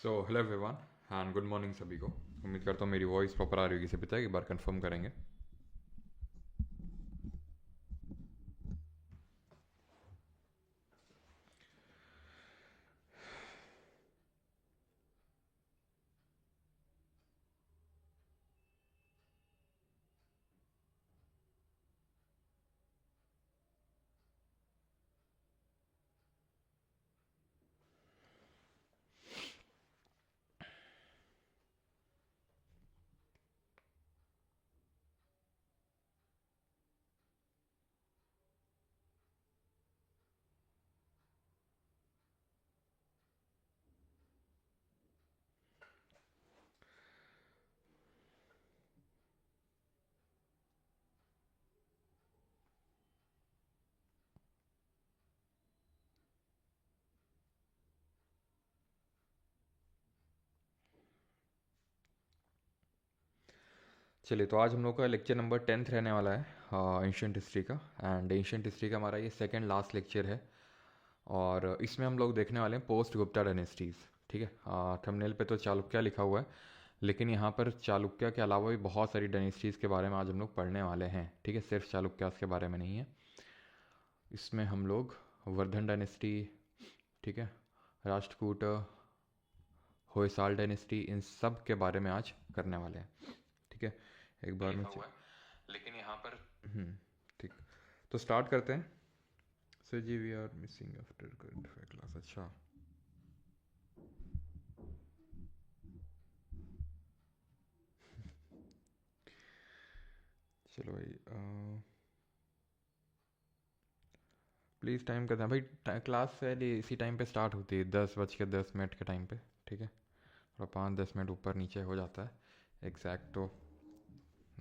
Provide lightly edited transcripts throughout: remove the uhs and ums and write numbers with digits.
So hello everyone and good morning सभी को। उम्मीद करता हूँ मेरी वॉइस प्रॉपर आ रही होगी सभी तक। एक बार कंफर्म करेंगे। चलिए, तो आज हम लोग का लेक्चर नंबर 10 रहने वाला है एंशियंट हिस्ट्री का। एंड एंशियंट हिस्ट्री का हमारा ये सेकंड लास्ट लेक्चर है। और इसमें हम लोग देखने वाले हैं पोस्ट गुप्ता डायनेस्टीज़। ठीक है, थंबनेल पे तो चालुक्य लिखा हुआ है, लेकिन यहाँ पर चालुक्य के अलावा भी बहुत सारी डायनेस्टीज़ के बारे में आज हम लोग पढ़ने वाले हैं। ठीक है, सिर्फ चालुक्यास के बारे में नहीं है। इसमें हम लोग वर्धन डायनेस्टी, ठीक है, राष्ट्रकूट, होयसाल डायनेस्टी, इन सब के बारे में आज करने वाले हैं। ठीक है, एक बार में लेकिन यहाँ पर ठीक, तो स्टार्ट करते हैं। Sir ji, we are missing after class. अच्छा, चलो भाई, प्लीज़ टाइम करते हैं भाई। क्लास है इसी टाइम पे स्टार्ट होती है, 10:10 के टाइम पे। ठीक है, थोड़ा 5-10 मिनट ऊपर नीचे हो जाता है। एग्जैक्ट तो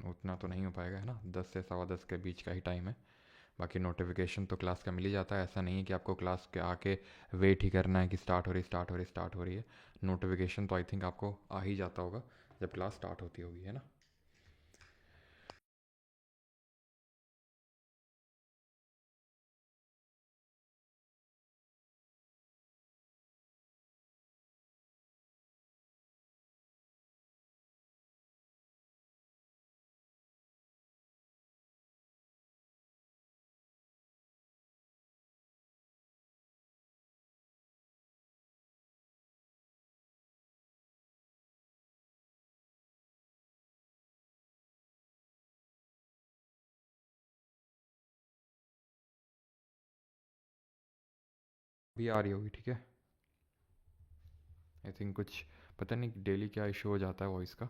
उतना तो नहीं हो पाएगा, है ना। 10 से 10:15 के बीच का ही टाइम है। बाकी नोटिफिकेशन तो क्लास का मिल ही जाता है। ऐसा नहीं है कि आपको क्लास के आके वेट ही करना है कि स्टार्ट हो रही स्टार्ट हो रही है। नोटिफिकेशन तो आई थिंक आपको आ ही जाता होगा जब क्लास स्टार्ट होती होगी, है ना। भी आ रही होगी, ठीक है। आई थिंक कुछ पता नहीं डेली क्या इशू हो जाता है वॉइस का।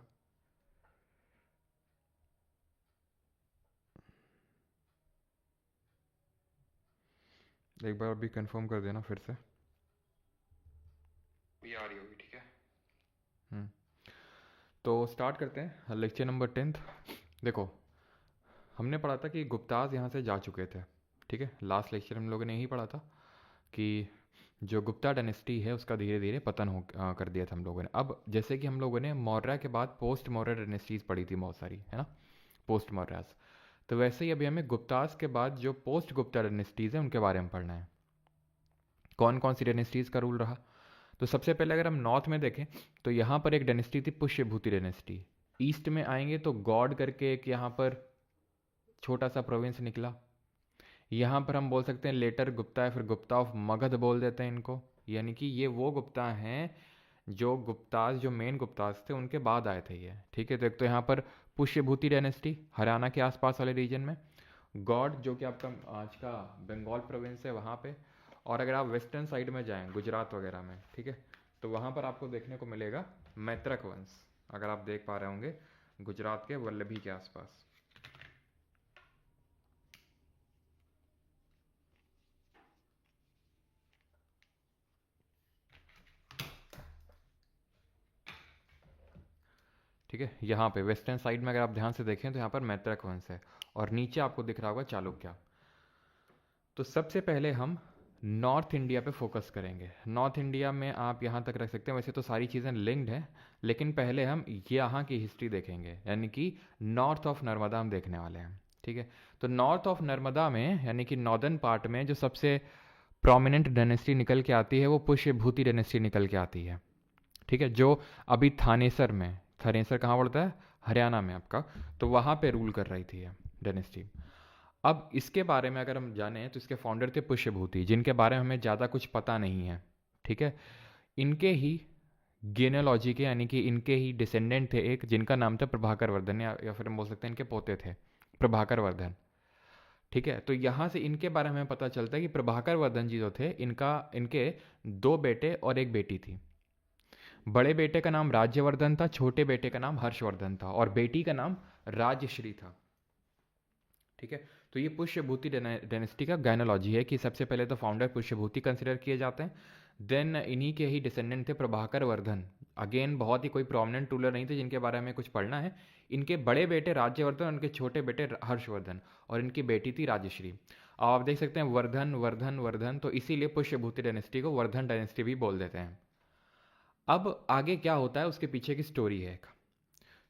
एक बार अभी कंफर्म कर देना फिर से। भी आ रही होगी, ठीक है। हम्म, तो स्टार्ट करते हैं लेक्चर नंबर 10। देखो, हमने पढ़ा था कि गुप्ताज यहाँ से जा चुके थे। ठीक है, लास्ट लेक्चर हम लोगों ने यही पढ़ा था कि जो गुप्ता डायनेस्टी है उसका धीरे धीरे पतन कर दिया था हम लोगों ने। अब जैसे कि हम लोगों ने मौर्य के बाद पोस्ट मौर्य डायनेस्टीज पढ़ी थी बहुत सारी, है ना, पोस्ट मौर्यास। तो वैसे ही अभी हमें गुप्तास के बाद जो पोस्ट गुप्ता डायनेस्टीज है उनके बारे में पढ़ना है। कौन कौन सी डायनेस्टीज का रूल रहा। तो सबसे पहले अगर हम नॉर्थ में देखें तो यहाँ पर एक डायनेस्टी थी पुष्यभूति डायनेस्टी। ईस्ट में आएंगे तो गॉड करके एक यहाँ पर छोटा सा प्रोविंस निकला। यहाँ पर हम बोल सकते हैं लेटर गुप्ता है, फिर गुप्ता ऑफ मगध बोल देते हैं इनको। यानी कि ये वो गुप्ता हैं जो गुप्ताज, जो मेन गुप्ताज थे उनके बाद आए थे ये। ठीक है, तो एक तो यहाँ पर पुष्यभूति डायनेस्टी हरियाणा के आसपास वाले रीजन में, गौड़ जो कि आपका आज का बंगाल प्रोविंस है वहाँ पे। और अगर आप वेस्टर्न साइड में जाएं गुजरात वगैरह में, ठीक है, तो वहाँ पर आपको देखने को मिलेगा मैत्रक वंश। अगर आप देख पा रहे होंगे गुजरात के वल्लभी के आसपास। ठीक है, यहाँ पे वेस्टर्न साइड में अगर आप ध्यान से देखें तो यहाँ पर मैत्रक वंश है, और नीचे आपको दिख रहा होगा चालुक्य। तो सबसे पहले हम नॉर्थ इंडिया पे फोकस करेंगे। नॉर्थ इंडिया में आप यहाँ तक रख सकते हैं, वैसे तो सारी चीज़ें लिंक्ड हैं, लेकिन पहले हम यहाँ की हिस्ट्री देखेंगे, यानी कि नॉर्थ ऑफ नर्मदा हम देखने वाले हैं। ठीक है, तो नॉर्थ ऑफ नर्मदा में यानी कि नॉर्दर्न पार्ट में जो सबसे प्रोमिनेंट डायनेस्टी निकल के आती है वो पुष्यभूति डायनेस्टी निकल के आती है। ठीक है, जो अभी थानेसर में, थानेसर कहाँ पड़ता है, हरियाणा में आपका, तो वहाँ पे रूल कर रही थी ये डायनेस्टी। अब इसके बारे में अगर हम जाने तो इसके फाउंडर थे पुष्यभूति, जिनके बारे में हमें ज़्यादा कुछ पता नहीं है, ठीक है। इनके ही गेनेलॉजी के, यानी कि इनके ही डिसेंडेंट थे एक, जिनका नाम था प्रभाकर वर्धन, या फिर हम बोल सकते हैं इनके पोते थे प्रभाकर वर्धन, ठीक है। तो यहाँ से इनके बारे में हमें पता चलता है कि प्रभाकर वर्धन जी जो थे, इनके 2 बेटे और 1 बेटी थी। बड़े बेटे का नाम राज्यवर्धन था, छोटे बेटे का नाम हर्षवर्धन था, और बेटी का नाम राजश्री था, ठीक है। तो ये पुष्यभूति डायनेस्टी का गायनोलॉजी है कि सबसे पहले तो फाउंडर पुष्यभूति कंसिडर किए जाते हैं, देन इन्हीं के ही डिसेंडेंट थे प्रभाकर वर्धन, अगेन बहुत ही कोई प्रोमिनेंट रूलर नहीं थे जिनके बारे में कुछ पढ़ना है। इनके बड़े बेटे राज्यवर्धन, उनके छोटे बेटे हर्षवर्धन, और इनकी बेटी थी राजश्री। अब आप देख सकते हैं वर्धन वर्धन वर्धन, तो इसीलिए पुष्यभूति डायनेस्टी को वर्धन डायनेस्टी भी बोल देते हैं। अब आगे क्या होता है, उसके पीछे की स्टोरी है एक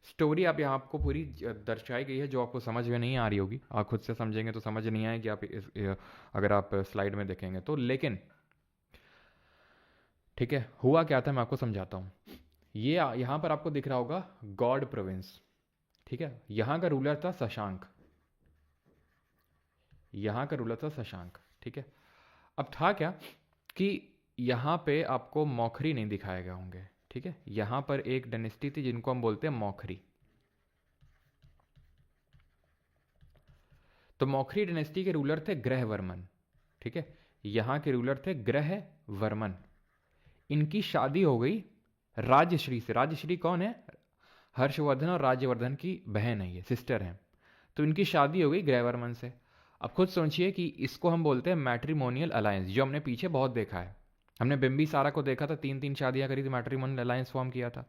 स्टोरी, अब यहाँ आपको पूरी दर्शाई गई है, जो आपको समझ में नहीं आ रही होगी, आप खुद से समझेंगे तो समझ नहीं आएगी, आप अगर आप स्लाइड में देखेंगे तो। लेकिन ठीक है, हुआ क्या था मैं आपको समझाता हूँ। ये यहाँ पर आपको दिख रहा होगा गॉड प्रोविंस, ठीक है। यहाँ का रूलर था शशांक, यहाँ का रूलर था शशांक, ठीक है। अब था क्या कि यहाँ पे आपको मौखरी नहीं दिखाए गए होंगे, ठीक है। यहाँ पर एक डायनेस्टी थी जिनको हम बोलते हैं मौखरी। तो मौखरी डायनेस्टी के रूलर थे ग्रहवर्मन, ठीक है। यहाँ के रूलर थे ग्रहवर्मन। इनकी शादी हो गई राजश्री से। राजश्री कौन है, हर्षवर्धन और राज्यवर्धन की बहन है, ये सिस्टर हैं। तो इनकी शादी हो गई ग्रहवर्मन से। अब खुद सोचिए कि इसको हम बोलते हैं मैट्रिमोनियल अलायंस, जो हमने पीछे बहुत देखा है। हमने बिंबिसारा को देखा था, 3 शादियां करी थी, मैट्रिमोनियल अलायंस फॉर्म किया था।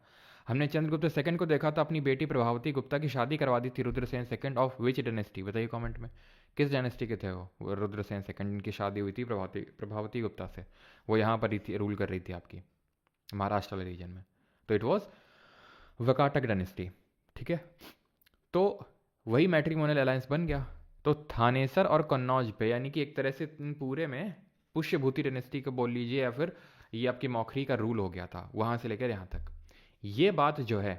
हमने चंद्रगुप्त सेकंड को देखा था, अपनी बेटी प्रभावती गुप्ता की शादी करवा दी थी Rudrasen second of which dynasty, बताइए कमेंट में किस डायनेस्टी के थे वो रुद्रसेन सेकंड, इनकी शादी हुई थी प्रभावती गुप्ता से। वो यहाँ पर रूल कर रही थी आपकी महाराष्ट्र वाले रीजन में। तो इट वॉज वकाटक डायनेस्टी, ठीक है। तो वही मैट्रिमोनियल अलायंस बन गया। तो थानेसर और कन्नौज पे, यानी कि एक तरह से पूरे में पुष्यभूति डायनेस्टी को बोल लीजिए, या फिर ये आपकी मौखरी का रूल हो गया था, वहां से लेकर यहाँ तक। ये बात जो है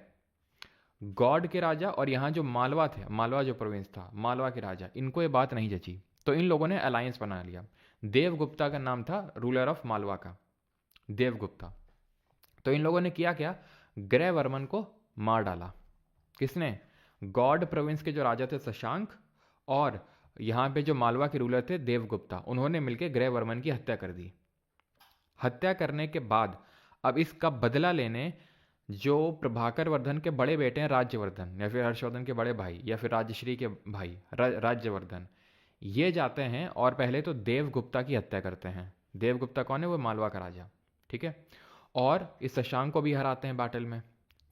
गॉड के राजा और यहाँ जो मालवा थे, मालवा जो प्रोविंस था, मालवा के राजा, इनको ये बात नहीं जची। तो इन लोगों ने अलायंस बना लिया। देवगुप्ता का नाम था रूलर ऑफ मालवा का, देवगुप्ता। तो इन लोगों ने किया क्या, ग्रहवर्मन को मार डाला। किसने, गॉड प्रोविंस के जो राजा थे शशांक, और यहाँ पे जो मालवा के रूलर थे देवगुप्ता, उन्होंने मिलकर ग्रहवर्मन की हत्या कर दी। हत्या करने के बाद अब इसका बदला लेने जो प्रभाकर वर्धन के बड़े बेटे हैं राज्यवर्धन, या फिर हर्षवर्धन के बड़े भाई, या फिर राजश्री के भाई राज्यवर्धन, ये जाते हैं और पहले तो देवगुप्ता की हत्या करते हैं। देवगुप्ता कौन है, वो मालवा का राजा, ठीक है। और इस शशांक को भी हराते हैं बैटल में,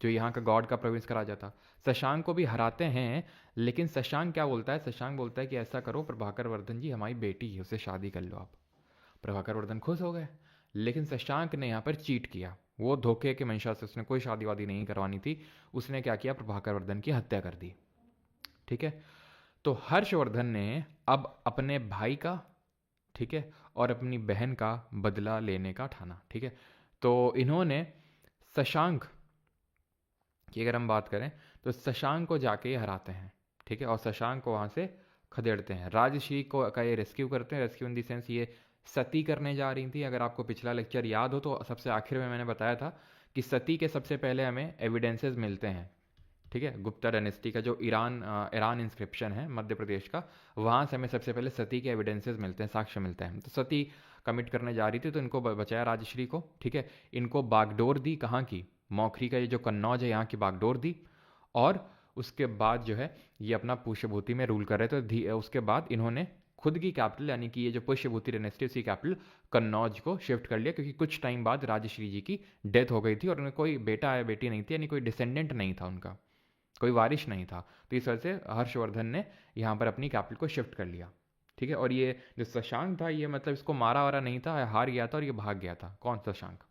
जो यहाँ का गॉड का प्रोविंस का राजा था। शशांक को भी हराते हैं, लेकिन शशांक क्या बोलता है, शशांक बोलता है कि ऐसा करो प्रभाकर वर्धन जी, हमारी बेटी है, उससे शादी कर लो आप। प्रभाकर वर्धन खुश हो गए, लेकिन शशांक ने यहाँ पर चीट किया। वो धोखे के मंशा से, उसने कोई शादी वादी नहीं करवानी थी, उसने क्या किया, प्रभाकर वर्धन की हत्या कर दी, ठीक है। तो हर्षवर्धन ने अब अपने भाई का, ठीक है, और अपनी बहन का बदला लेने का ठाना, ठीक है। तो इन्होंने शशांक की अगर हम बात करें तो शशांक को जाके हराते हैं, ठीक है, और शशांक को वहां से खदेड़ते हैं। राजश्री को का ये रेस्क्यू करते हैं। रेस्क्यू इन दी सेंस ये सती करने जा रही थी। अगर आपको पिछला लेक्चर याद हो तो सबसे आखिर में मैंने बताया था कि सती के सबसे पहले हमें एविडेंसेस मिलते हैं, ठीक है। गुप्ता डायनेस्टी का जो ईरान इंस्क्रिप्शन है मध्य प्रदेश का, वहाँ से हमें सबसे पहले सती के एविडेंसेस मिलते हैं, साक्ष्य मिलते हैं। तो सती कमिट करने जा रही थी, तो इनको बचाया राजश्री को, ठीक है। इनको बागडोर दी, कहाँ की, मौखरी का ये जो कन्नौज है यहाँ की बागडोर दी, और उसके बाद जो है ये अपना पुष्यभूति में रूल कर रहे थे। तो उसके बाद इन्होंने खुद की कैपिटल, यानी कि ये जो पुष्यभूति डायनेस्टी उसकी कैपिटल कन्नौज को शिफ्ट कर लिया, क्योंकि कुछ टाइम बाद राजश्री जी की डेथ हो गई थी और उनमें कोई बेटा या बेटी नहीं थी, यानी कोई डिसेंडेंट नहीं था, उनका कोई वारिश नहीं था। तो इस वजह से हर्षवर्धन ने यहाँ पर अपनी कैपिटल को शिफ्ट कर लिया, ठीक है। और ये जो शशांक था, ये मतलब इसको मारा वारा नहीं था, हार गया था और ये भाग गया था। कौन, शशांक,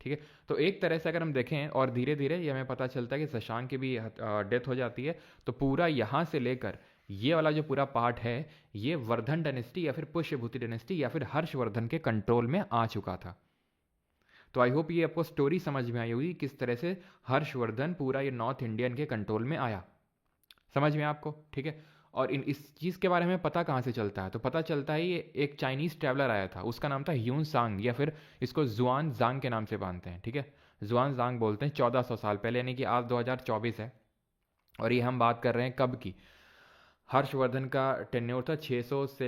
ठीक है। तो एक तरह से अगर हम देखें, और धीरे धीरे ये हमें पता चलता है कि शशांक की भी डेथ हो जाती है। तो पूरा यहाँ से लेकर ये वाला जो पूरा पार्ट है, ये वर्धन डायनेस्टी या फिर पुष्यभूति डायनेस्टी या फिर हर्षवर्धन के कंट्रोल में आ चुका था। तो आई होप ये आपको स्टोरी समझ में आई होगी किस तरह से हर्षवर्धन पूरा ये नॉर्थ इंडियन के कंट्रोल में आया, समझ में आपको, ठीक है। और इस चीज़ के बारे में पता कहाँ से चलता है, तो पता चलता है ये एक चाइनीज़ ट्रैवलर आया था, उसका नाम था ह्यून सांग, या फिर इसको जुआन जांग के नाम से जानते हैं, ठीक है। जुआन जांग बोलते हैं, 1400 साल पहले, यानी कि आज 2024 है। और ये हम बात कर रहे हैं कब की, हर्षवर्धन का टेन्योर था 606 से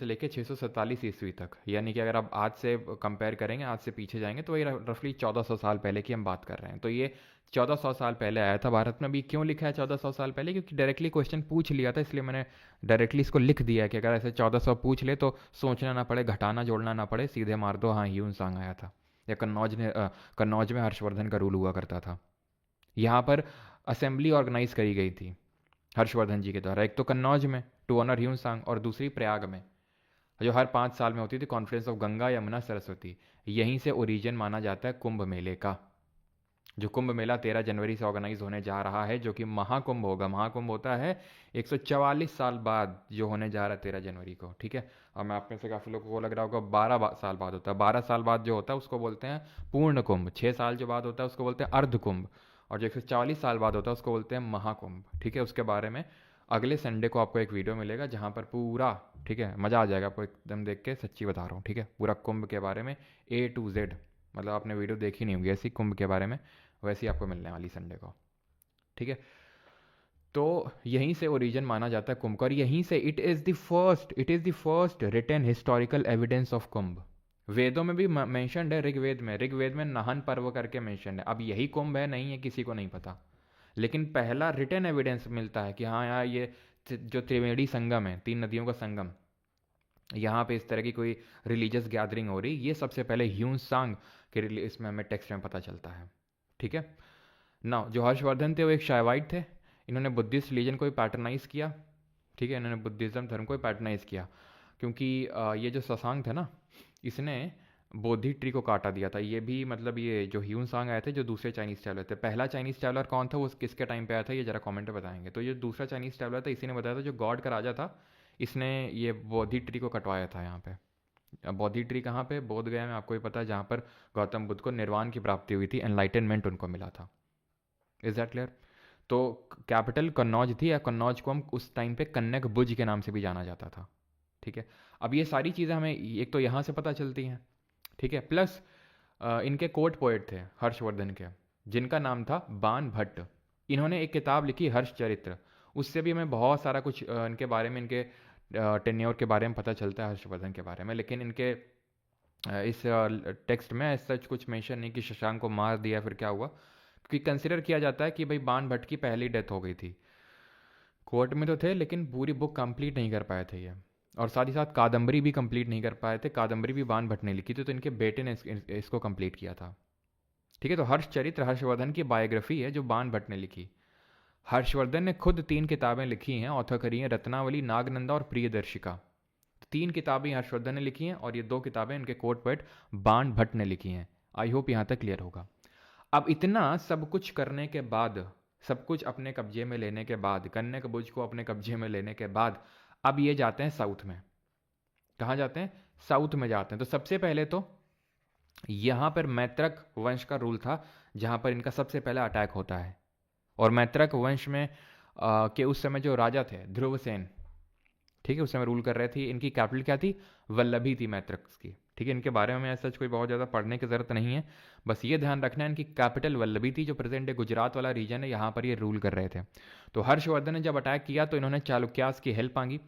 लेके 647 ईस्वी तक, यानी कि अगर आप आज से कंपेयर करेंगे, आज से पीछे जाएंगे, तो ये रफली 1400 साल पहले की हम बात कर रहे हैं। तो ये 1400 साल पहले आया था भारत में। अभी क्यों लिखा है 1400 साल पहले, क्योंकि डायरेक्टली क्वेश्चन पूछ लिया था, इसलिए मैंने डायरेक्टली इसको लिख दिया है कि अगर ऐसे 1400 पूछ ले तो सोचना ना पड़े, घटाना जोड़ना ना पड़े, सीधे मार दो हाँ ह्यून सांग आया था, या कन्नौज में हर्षवर्धन का रूल हुआ करता था। यहाँ पर असेंबली ऑर्गेनाइज करी गई थी हर्षवर्धन जी के द्वारा, एक तो कन्नौज में टू ऑनर ह्यून सांग, और दूसरी प्रयाग में, जो हर 5 साल में होती थी, कॉन्फ्रेंस ऑफ गंगा यमुना सरस्वती। यहीं से ओरिजिन माना जाता है कुंभ मेले का, जो कुंभ मेला 13 जनवरी से ऑर्गेनाइज होने जा रहा है, जो कि महाकुंभ होगा। महाकुंभ होता है 144 साल बाद जो होने जा रहा है 13 जनवरी को, ठीक है। और मैं आप में से काफ़ी लोगों को लग रहा होगा 12 साल बाद होता है, 12 साल बाद जो होता है उसको बोलते हैं पूर्ण कुंभ, 6 साल जो बाद होता है उसको बोलते हैं अर्ध कुंभ, और जो 140 साल बाद होता है उसको बोलते हैं महाकुंभ, ठीक है। उसके बारे में अगले संडे को आपको एक वीडियो मिलेगा जहाँ पर पूरा, ठीक है, मज़ा आ जाएगा आपको एकदम देख के, सच्ची बता रहा हूँ, ठीक है। पूरा कुंभ के बारे में A to Z, मतलब आपने वीडियो देखी नहीं होगी ऐसी कुंभ के बारे में, वैसी आपको मिलने वाली संडे को, ठीक है। तो यहीं से ओरिजिन माना जाता है कुंभ का, और यहीं से it is the first written historical evidence of Kumbh. वेदों में भी मेंशनड है, ऋग्वेद में नाहन पर्व करके मेंशनड है। अब यही कुंभ है नहीं है किसी को नहीं पता, लेकिन पहला रिटन एविडेंस मिलता है कि हाँ यार ये जो त्रिवेणी संगम है, 3 नदियों का संगम, यहाँ पे इस तरह की कोई रिलीजियस गैदरिंग हो रही, ये सबसे पहले ह्यून सांग के इसमें हमें टेक्स्ट में पता चलता है, ठीक है ना। जो हर्षवर्धन थे वो एक शाइवाइट थे, इन्होंने बुद्धिस्ट रिलीजन को भी पैटर्नाइज किया, ठीक है, इन्होंने बुद्धिज्म धर्म को भी पैटर्नाइज किया, क्योंकि ये जो ससांग थे ना, इसने बोधि ट्री को काटा दिया था। ये भी मतलब ये जो ह्यून सांग आए थे जो दूसरे चाइनीज ट्रैवलर थे, पहला चाइनीज ट्रैवलर कौन था, वो किसके टाइम पे आया था, ये जरा कमेंट में बताएंगे। तो ये दूसरा चाइनीज ट्रैवलर था, इसी ने बताया था, जो गॉड का राजा था, इसने ये बोधि ट्री को कटवाया था यहाँ पे। अब बोधि ट्री कहाँ पे, बोध गया में, आपको भी पता है, जहाँ पर गौतम बुद्ध को निर्वाण की प्राप्ति हुई थी, एनलाइटनमेंट उनको मिला था। Is that clear. तो कैपिटल कन्नौज थी, या कन्नौज को हम उस टाइम पे कन्नक बुज के नाम से भी जाना जाता था, ठीक है। अब ये सारी चीज़ें हमें एक तो यहाँ से पता चलती हैं, ठीक है, प्लस इनके कोर्ट पोएट थे हर्षवर्धन के, जिनका नाम था बाण भट्ट। इन्होंने एक किताब लिखी हर्ष चरित्र, उससे भी हमें बहुत सारा कुछ इनके बारे में, इनके टेन्योर के बारे में पता चलता है हर्षवर्धन के बारे में। लेकिन इनके इस टेक्स्ट में सच कुछ मेंशन नहीं कि शशांक को मार दिया फिर क्या हुआ, क्योंकि कंसिडर किया जाता है कि भाई बाण भट्ट की पहली डेथ हो गई थी। कोर्ट में तो थे लेकिन पूरी बुक कंप्लीट नहीं कर पाए थे ये, और साथ ही साथ कादम्बरी भी कंप्लीट नहीं कर पाए थे। कादम्बरी भी बाण भट्ट ने लिखी थी, तो इनके बेटे ने इसको कंप्लीट किया था, ठीक है। तो हर्षचरित्र हर्षवर्धन की बायोग्राफी है जो बाण भट्ट ने लिखी। हर्षवर्धन ने खुद 3 किताबें लिखी हैं, ऑथर करी हैं, रत्नावली, नागनंदा और प्रियदर्शिका। 3 किताबें हर्षवर्धन ने लिखी हैं, और ये 2 किताबें इनके कोर्ट पोएट बाण भट्ट ने लिखी हैं। आई होप यहाँ तक क्लियर होगा। अब इतना सब कुछ करने के बाद, सब कुछ अपने कब्जे में लेने के बाद, कन्नक बुज को अपने कब्जे में लेने के बाद, अब ये जाते हैं साउथ में। कहाँ जाते हैं, साउथ में जाते हैं। तो सबसे पहले तो यहाँ पर मैत्रक वंश का रूल था, जहाँ पर इनका सबसे पहला अटैक होता है। और मैत्रक वंश में के उस समय जो राजा थे ध्रुवसेन, ठीक है, उस समय रूल कर रहे थे। इनकी कैपिटल क्या थी, वल्लभी थी मैत्रक की, ठीक है। इनके बारे में सच कोई बहुत ज़्यादा पढ़ने की ज़रूरत नहीं है, बस ये ध्यान रखना है इनकी कैपिटल वल्लभी थी, जो प्रेजेंट है गुजरात वाला रीजन है, यहाँ पर ये रूल कर रहे थे। तो हर्षवर्धन ने जब अटैक किया तो इन्होंने चालुक्यास की हेल्प मांगी,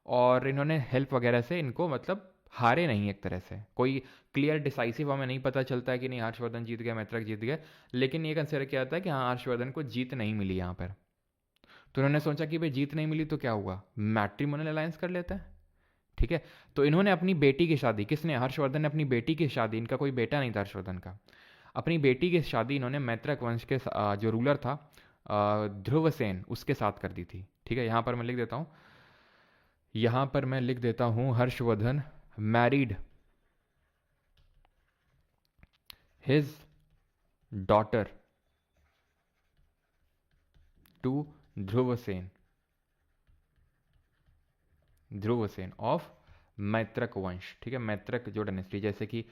और इन्होंने हेल्प वगैरह से इनको मतलब हारे नहीं, एक तरह से कोई क्लियर डिसाइसिव हमें नहीं पता चलता है कि नहीं हर्षवर्धन जीत गया, मैत्रक जीत गया, लेकिन ये कंसिडर किया जाता है कि हाँ हर्षवर्धन को जीत नहीं मिली यहाँ पर। तो उन्होंने सोचा कि भाई जीत नहीं मिली तो क्या हुआ, मैट्रिमोनियल अलायंस कर लेते हैं, ठीक है। तो इन्होंने अपनी बेटी की शादी, किसने, हर्षवर्धन ने अपनी बेटी की शादी, इनका कोई बेटा नहीं था हर्षवर्धन का, अपनी बेटी की शादी इन्होंने मैत्रक वंश के जो रूलर था ध्रुवसेन, उसके साथ कर दी थी, ठीक है। यहाँ पर मैं लिख देता हूँ, यहाँ पर मैं लिख देता हूँ, Harshvardhan married his daughter to Dhruvsen, Dhruvsen of Maitrak वंश, ठीक है। मैत्रक जो डायनेस्टी, जैसे कि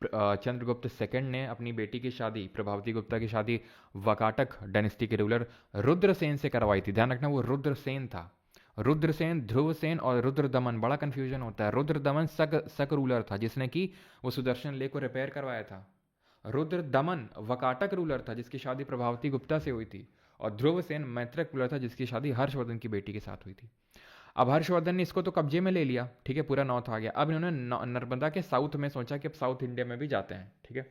चंद्रगुप्त सेकंड ने अपनी बेटी की शादी, प्रभावती गुप्ता की शादी वाकाटक डायनेस्टी के रूलर रुद्रसेन से करवाई थी। ध्यान रखना वो रुद्रसेन था। रुद्रसेन, ध्रुवसेन और रुद्रदमन, बड़ा कंफ्यूजन होता है। रुद्रदमन सक रूलर था जिसने कि वो सुदर्शन लेक को रिपेयर करवाया था। रुद्रदमन वकाटक रूलर था जिसकी शादी प्रभावती गुप्ता से हुई थी। और ध्रुवसेन मैत्रक रूलर था जिसकी शादी हर्षवर्धन की बेटी के साथ हुई थी। अब हर्षवर्धन ने इसको तो कब्जे में ले लिया, ठीक है, पूरा नॉर्थ आ गया। अब इन्होंने नर्मदा के साउथ में सोचा कि अब साउथ इंडिया में भी जाते हैं, ठीक है।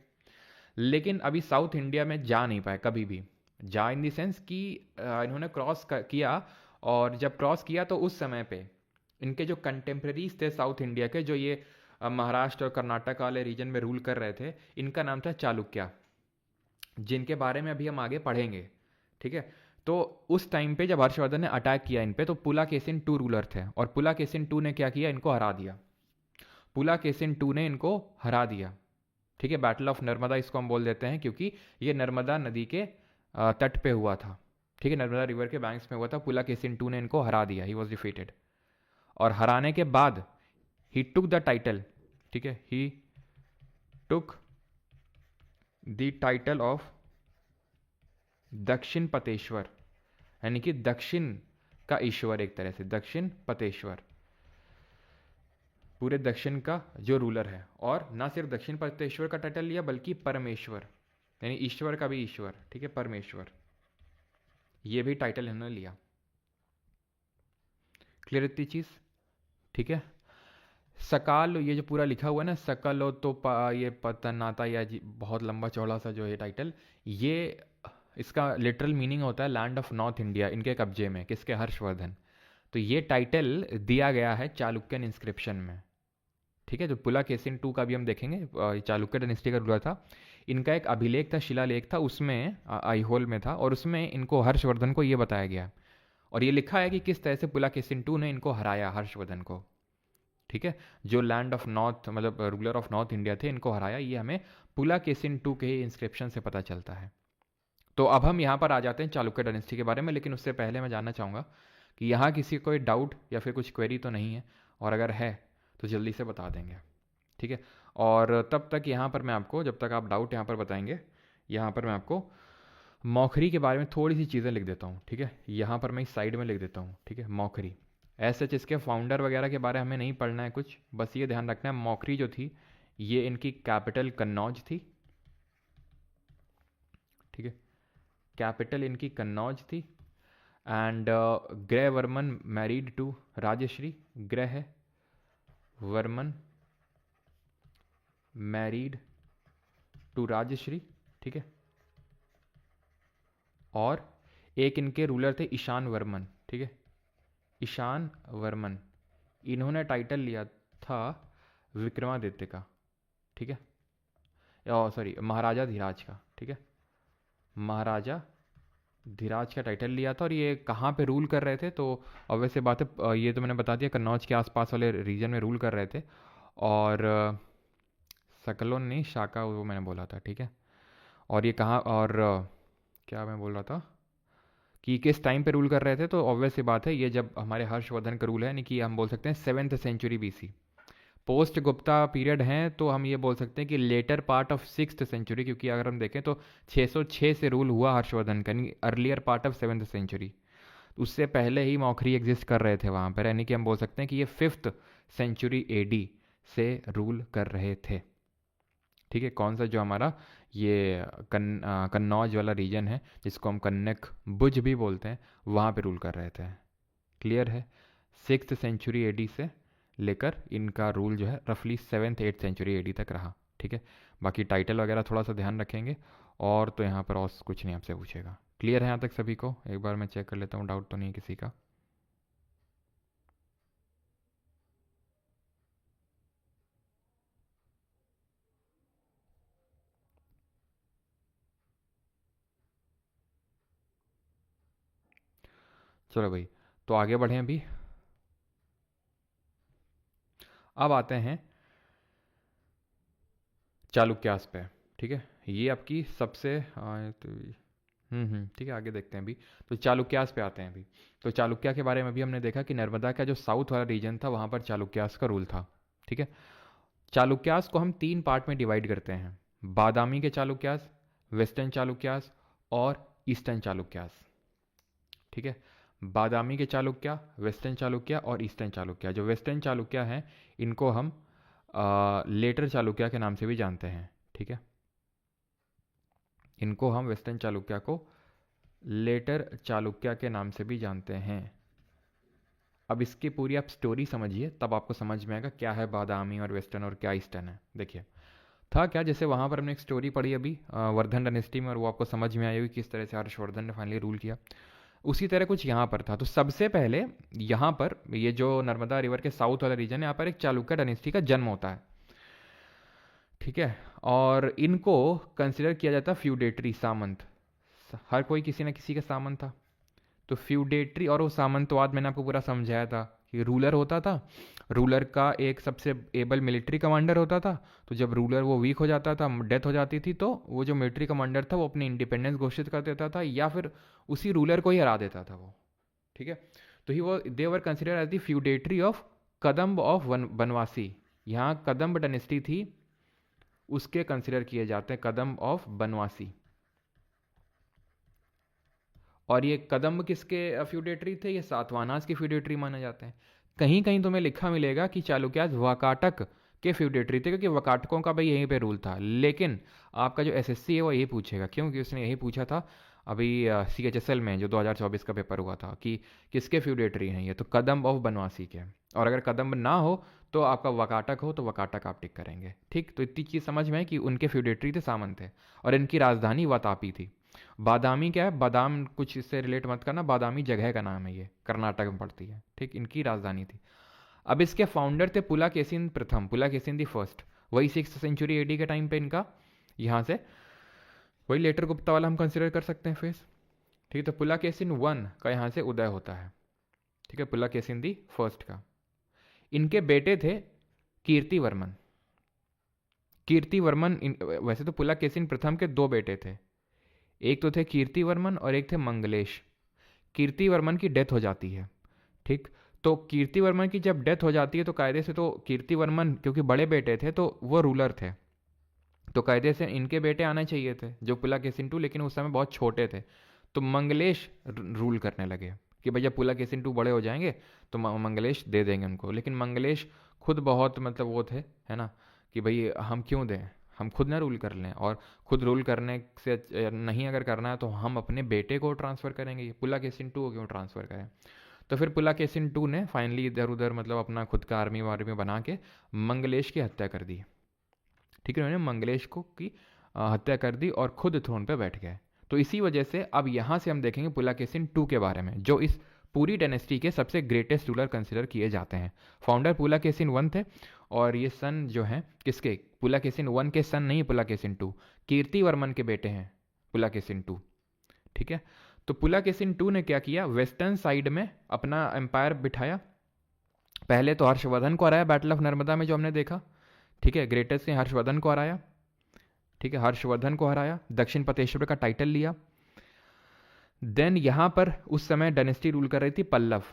लेकिन अभी साउथ इंडिया में जा नहीं पाए कभी भी। जा इन दी सेंस कि इन्होंने क्रॉस किया, और जब क्रॉस किया तो उस समय पे इनके जो कंटेम्प्रेरीज थे साउथ इंडिया के, जो ये महाराष्ट्र और कर्नाटक वाले रीजन में रूल कर रहे थे, इनका नाम था चालुक्य, जिनके बारे में अभी हम आगे पढ़ेंगे, ठीक है। तो उस टाइम पे जब हर्षवर्धन ने अटैक किया इन पे, तो पुलाकेशिन टू रूलर थे, और पुलाकेशिन टू ने क्या किया, इनको हरा दिया। पुलाकेशिन टू ने इनको हरा दिया, ठीक है। बैटल ऑफ नर्मदा इसको हम बोल देते हैं, क्योंकि ये नर्मदा नदी के तट पे हुआ था, ठीक है, नर्मदा रिवर के बैंक्स में हुआ था। पुलाकेशिन टू ने इनको हरा दिया, ही वॉज डिफीटेड। और हराने के बाद ही टुक द टाइटल, ठीक है, ही टुक द टाइटल ऑफ दक्षिण पतेश्वर, यानी कि दक्षिण का ईश्वर, एक तरह से दक्षिण पतेश्वर, पूरे दक्षिण का जो रूलर है। और ना सिर्फ दक्षिण पतेश्वर का टाइटल लिया, बल्कि परमेश्वर, यानी ईश्वर का भी ईश्वर, ठीक है, परमेश्वर, ये भी टाइटल इन्होंने लिया। क्लियर इतनी चीज, ठीक है। सकाल, ये जो पूरा लिखा हुआ है ना, सकलो तो ये पतनाता, या बहुत लंबा चौड़ा सा जो है टाइटल, ये इसका लिटरल मीनिंग होता है लैंड ऑफ नॉर्थ इंडिया, इनके कब्जे में, किसके, हर्षवर्धन। तो ये टाइटल दिया गया है चालुक्यन इंस्क्रिप्शन में, ठीक है। जो पुलाकेशिन टू का भी हम देखेंगे, चालुक्य डायनेस्टी का रूलर था। इनका एक अभिलेख था, शिलालेख था, उसमें आईहोल में था, और उसमें इनको हर्षवर्धन को ये बताया गया, और ये लिखा है कि किस तरह से पुलाकेशिन टू ने इनको हराया, हर्षवर्धन को, ठीक है। जो लैंड ऑफ नॉर्थ, मतलब रूलर ऑफ नॉर्थ इंडिया थे, इनको हराया, ये हमें पुलाकेशिन टू के ही इंस्क्रिप्शन से पता चलता है। तो अब हम यहाँ पर आ जाते हैं चालुक्य डायनेस्टी के बारे में, लेकिन उससे पहले मैं जानना चाहूँगा कि यहाँ किसी को कोई डाउट या फिर कुछ क्वेरी तो नहीं है, और अगर है तो जल्दी से बता देंगे, ठीक है। और तब तक यहाँ पर मैं आपको, जब तक आप डाउट यहाँ पर बताएंगे, यहाँ पर मैं आपको मौखरी के बारे में थोड़ी सी चीज़ें लिख देता हूँ, ठीक है। यहाँ पर मैं इस साइड में लिख देता हूँ, ठीक है, मौखरी। ऐसे इसके फाउंडर वगैरह के बारे में हमें नहीं पढ़ना है कुछ, बस ये ध्यान रखना है मौखरी जो थी, ये इनकी कैपिटल कन्नौज थी, ठीक है, कैपिटल इनकी कन्नौज थी। एंड ग्रह वर्मन मैरिड टू राजश्री, ग्रह वर्मन मैरिड टू राजश्री, ठीक है। और एक इनके रूलर थे ईशान वर्मन, ठीक है, ईशान वर्मन, इन्होंने टाइटल लिया था विक्रमादित्य का, ठीक है, सॉरी, महाराजा धीराज का, ठीक है, महाराजा धीराज का टाइटल लिया था। और ये कहाँ पे रूल कर रहे थे, तो ऑब्वियस बात है, ये तो मैंने बता दिया, कन्नौज के आसपास वाले रीजन में रूल कर रहे थे। और सकलोन नहीं, शाका, वो मैंने बोला था, ठीक है। और ये कहाँ, और क्या मैं बोल रहा था कि किस टाइम पे रूल कर रहे थे, तो ऑब्वियस सी बात है, ये जब हमारे हर्षवर्धन का रूल है, यानी कि हम बोल सकते हैं 7th century BC, post Gupta period हैं, तो हम ये बोल सकते हैं कि letter part of 6th century, क्योंकि अगर हम देखें तो 606 से रूल हुआ हर्षवर्धन का, यानी earlier part of 7th century. उससे पहले ही मौखरी एग्जिस्ट कर रहे थे वहाँ पर, यानी कि हम बोल सकते हैं कि ये 5th सेंचुरी एडी से रूल कर रहे थे, ठीक है। कौन सा, जो हमारा ये कन्नौज वाला रीजन है, जिसको हम कन्नक भुज भी बोलते हैं, वहाँ पे रूल कर रहे थे। क्लियर है, 6th सेंचुरी एडी से लेकर इनका रूल जो है रफली 7th 8th सेंचुरी एडी तक रहा, ठीक है। बाकी टाइटल वगैरह थोड़ा सा ध्यान रखेंगे, और तो यहाँ पर और कुछ नहीं आपसे पूछेगा। क्लियर है यहाँ तक सभी को? एक बार मैं चेक कर लेता हूँ, डाउट तो नहीं है किसी का। चलो भाई, तो आगे बढ़ें अभी। अब आते हैं चालुक्यास पे, ठीक है। ये आपकी सबसे ठीक है, आगे देखते हैं अभी। तो चालुक्यास पे आते हैं अभी। तो चालुक्या के बारे में भी हमने देखा कि नर्मदा का जो साउथ वाला रीजन था, वहाँ पर चालुक्यास का रूल था, ठीक है। चालुक्यास को हम 3 पार्ट में डिवाइड करते हैं, बादामी के चालुक्यास, वेस्टर्न चालुक्यास और ईस्टर्न चालुक्यास। ठीक है, बादामी के चालुक्य, वेस्टर्न चालुक्य और ईस्टर्न चालुक्य। जो वेस्टर्न चालुक्य हैं इनको हम लेटर चालुक्य के नाम से भी जानते हैं। ठीक है, इनको हम वेस्टर्न चालुक्य को लेटर चालुक्य के नाम से भी जानते हैं। अब इसकी पूरी आप स्टोरी समझिए, तब आपको समझ में आएगा क्या है बादामी और वेस्टर्न और क्या ईस्टर्न है। देखिए था क्या, जैसे वहाँ पर हमने एक स्टोरी पढ़ी अभी वर्धन डायनेस्टी में, और वो आपको समझ में आई होगी किस तरह से हर्षवर्धन ने फाइनली रूल किया। उसी तरह कुछ यहाँ पर था। तो सबसे पहले यहाँ पर ये जो नर्मदा रिवर के साउथ वाला रीजन है, यहाँ पर एक चालुक्य डायनेस्टी का जन्म होता है। ठीक है, और इनको कंसिडर किया जाता फ्यूडेटरी सामंत। हर कोई किसी न किसी का सामंत था। तो फ्यूडेटरी और वो सामंतवाद मैंने आपको पूरा समझाया था कि रूलर होता था, रूलर का एक सबसे एबल मिलिट्री कमांडर होता था। तो जब रूलर वो वीक हो जाता था, डेथ हो जाती थी, तो वो जो मिलिट्री कमांडर था वो अपनी इंडिपेंडेंस घोषित कर देता था या फिर उसी रूलर को ही हरा देता था वो। ठीक है, तो ही वो they were consider as the feudatory of Kadamba of Banavasi. यहाँ कदम्ब डायनेस्टी थी, उसके कंसिडर किए जाते हैं कदम्ब ऑफ बनवासी। और ये कदम्ब किसके फ्यूडेटरी थे? ये सातवाहनास के फ्यूडेटरी माने जाते हैं। कहीं कहीं तुम्हें लिखा मिलेगा कि चालुक्यास वाकाटक के फ्यूडेटरी थे, क्योंकि वाकाटकों का भाई यहीं पे रूल था। लेकिन आपका जो एसएससी है वो यही पूछेगा, क्योंकि उसने यही पूछा था अभी CHSL में जो 2024 का पेपर हुआ था कि किसके फ्यूडेटरी हैं ये, तो कदम्ब ऑफ बनवासी के। और अगर कदम्ब ना हो तो आपका वकाटक हो तो वकाटक आप टिक करेंगे। ठीक, तो इतनी चीज़ समझ में है कि उनके फ्यूडेटरी थे, सामंत थे, और इनकी राजधानी वातापी थी। बादामी क्या है? बादाम कुछ इससे रिलेट मत करना, बादामी जगह का नाम है, ये कर्नाटक में पड़ती है। ठीक, इनकी राजधानी थी। अब इसके फाउंडर थे पुलाकेशिन प्रथम, पुलाकेशिन दी फर्स्ट। वही 6th सेंचुरी AD के टाइम पे इनका यहाँ से, वही लेटर गुप्ता वाला हम कंसिडर कर सकते हैं फेस। ठीक है, तो पुलाकेशिन 1 का यहाँ से उदय होता है। ठीक है, पुलाकेशिन दी फर्स्ट का। इनके बेटे थे कीर्तिवर्मन। कीर्तिवर्मन वैसे तो पुलाकेशिन प्रथम के 2 बेटे थे, एक तो थे कीर्तिवर्मन और एक थे मंगलेश। कीर्तिवर्मन की डेथ हो जाती है। ठीक, तो कीर्तिवर्मन की जब डेथ हो जाती है तो कायदे से तो कीर्तिवर्मन क्योंकि बड़े बेटे थे तो वो रूलर थे, तो कायदे से इनके बेटे आने चाहिए थे जो पुलाकेशिन 2, लेकिन उस समय बहुत छोटे थे। तो मंगलेश रूल करने लगे कि भैया पुलाकेशिन 2 बड़े हो जाएंगे तो मंगलेश दे देंगे उनको। लेकिन मंगलेश खुद बहुत मतलब वो थे, है ना, कि भाई हम क्यों दें, हम खुद ना रूल कर लें, और खुद रूल करने से नहीं अगर करना है तो हम अपने बेटे को ट्रांसफ़र करेंगे, पुलाकेशिन 2 को क्यों ट्रांसफ़र करें। तो फिर पुलाकेशिन 2 ने फाइनली इधर उधर मतलब अपना खुद का आर्मी वार्मी बना के मंगलेश की हत्या कर दी। ठीक है, उन्होंने मंगलेश को की हत्या कर दी और खुद थ्रोन पे बैठ गए। तो इसी वजह से अब यहाँ से हम देखेंगे पुलाकेशिन 2 के बारे में, जो इस पूरी डायनेस्टी के सबसे ग्रेटेस्ट रूलर कंसिडर किए जाते हैं। फाउंडर पुलाकेशिन 1 थे, और ये सन जो हैं किसके? पुलाकेशिन 1 के सन नहीं, पुलाकेशिन 2 कीर्तिवर्मन के बेटे हैं पुलाकेशिन 2। ठीक है, तो पुलाकेशिन 2 ने क्या किया, वेस्टर्न साइड में अपना एम्पायर बिठाया। पहले तो हर्षवर्धन को हराया बैटल ऑफ नर्मदा में जो हमने देखा। ठीक है, ग्रेटेस्ट ने हर्षवर्धन को हराया। ठीक है, हर्षवर्धन को हराया, दक्षिण पतेश्वर का टाइटल लिया। देन यहाँ पर उस समय डायनेस्टी रूल कर रही थी पल्लव।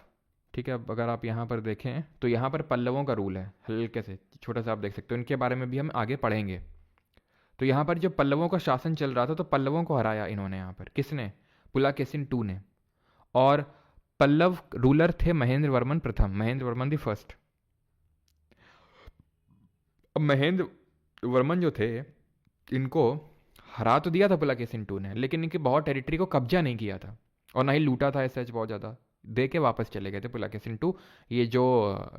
ठीक है, अब अगर आप यहाँ पर देखें तो यहाँ पर पल्लवों का रूल है, हल्के से छोटा सा आप देख सकते हो, इनके बारे में भी हम आगे पढ़ेंगे। तो यहाँ पर जो पल्लवों का शासन चल रहा था, तो पल्लवों को हराया इन्होंने यहाँ पर, किसने? पुलाकेशिन 2 ने। और पल्लव रूलर थे महेंद्र वर्मन प्रथम, महेंद्र वर्मन दी फर्स्ट। अब महेंद्र वर्मन जो थे, इनको हरा तो दिया था पुलाकेशिन 2 ने, लेकिन इनकी बहुत टेरिटरी को कब्जा नहीं किया था और ना ही लूटा था ऐसा बहुत ज़्यादा, दे के वापस चले गए थे पुलाकेशिन 2। ये जो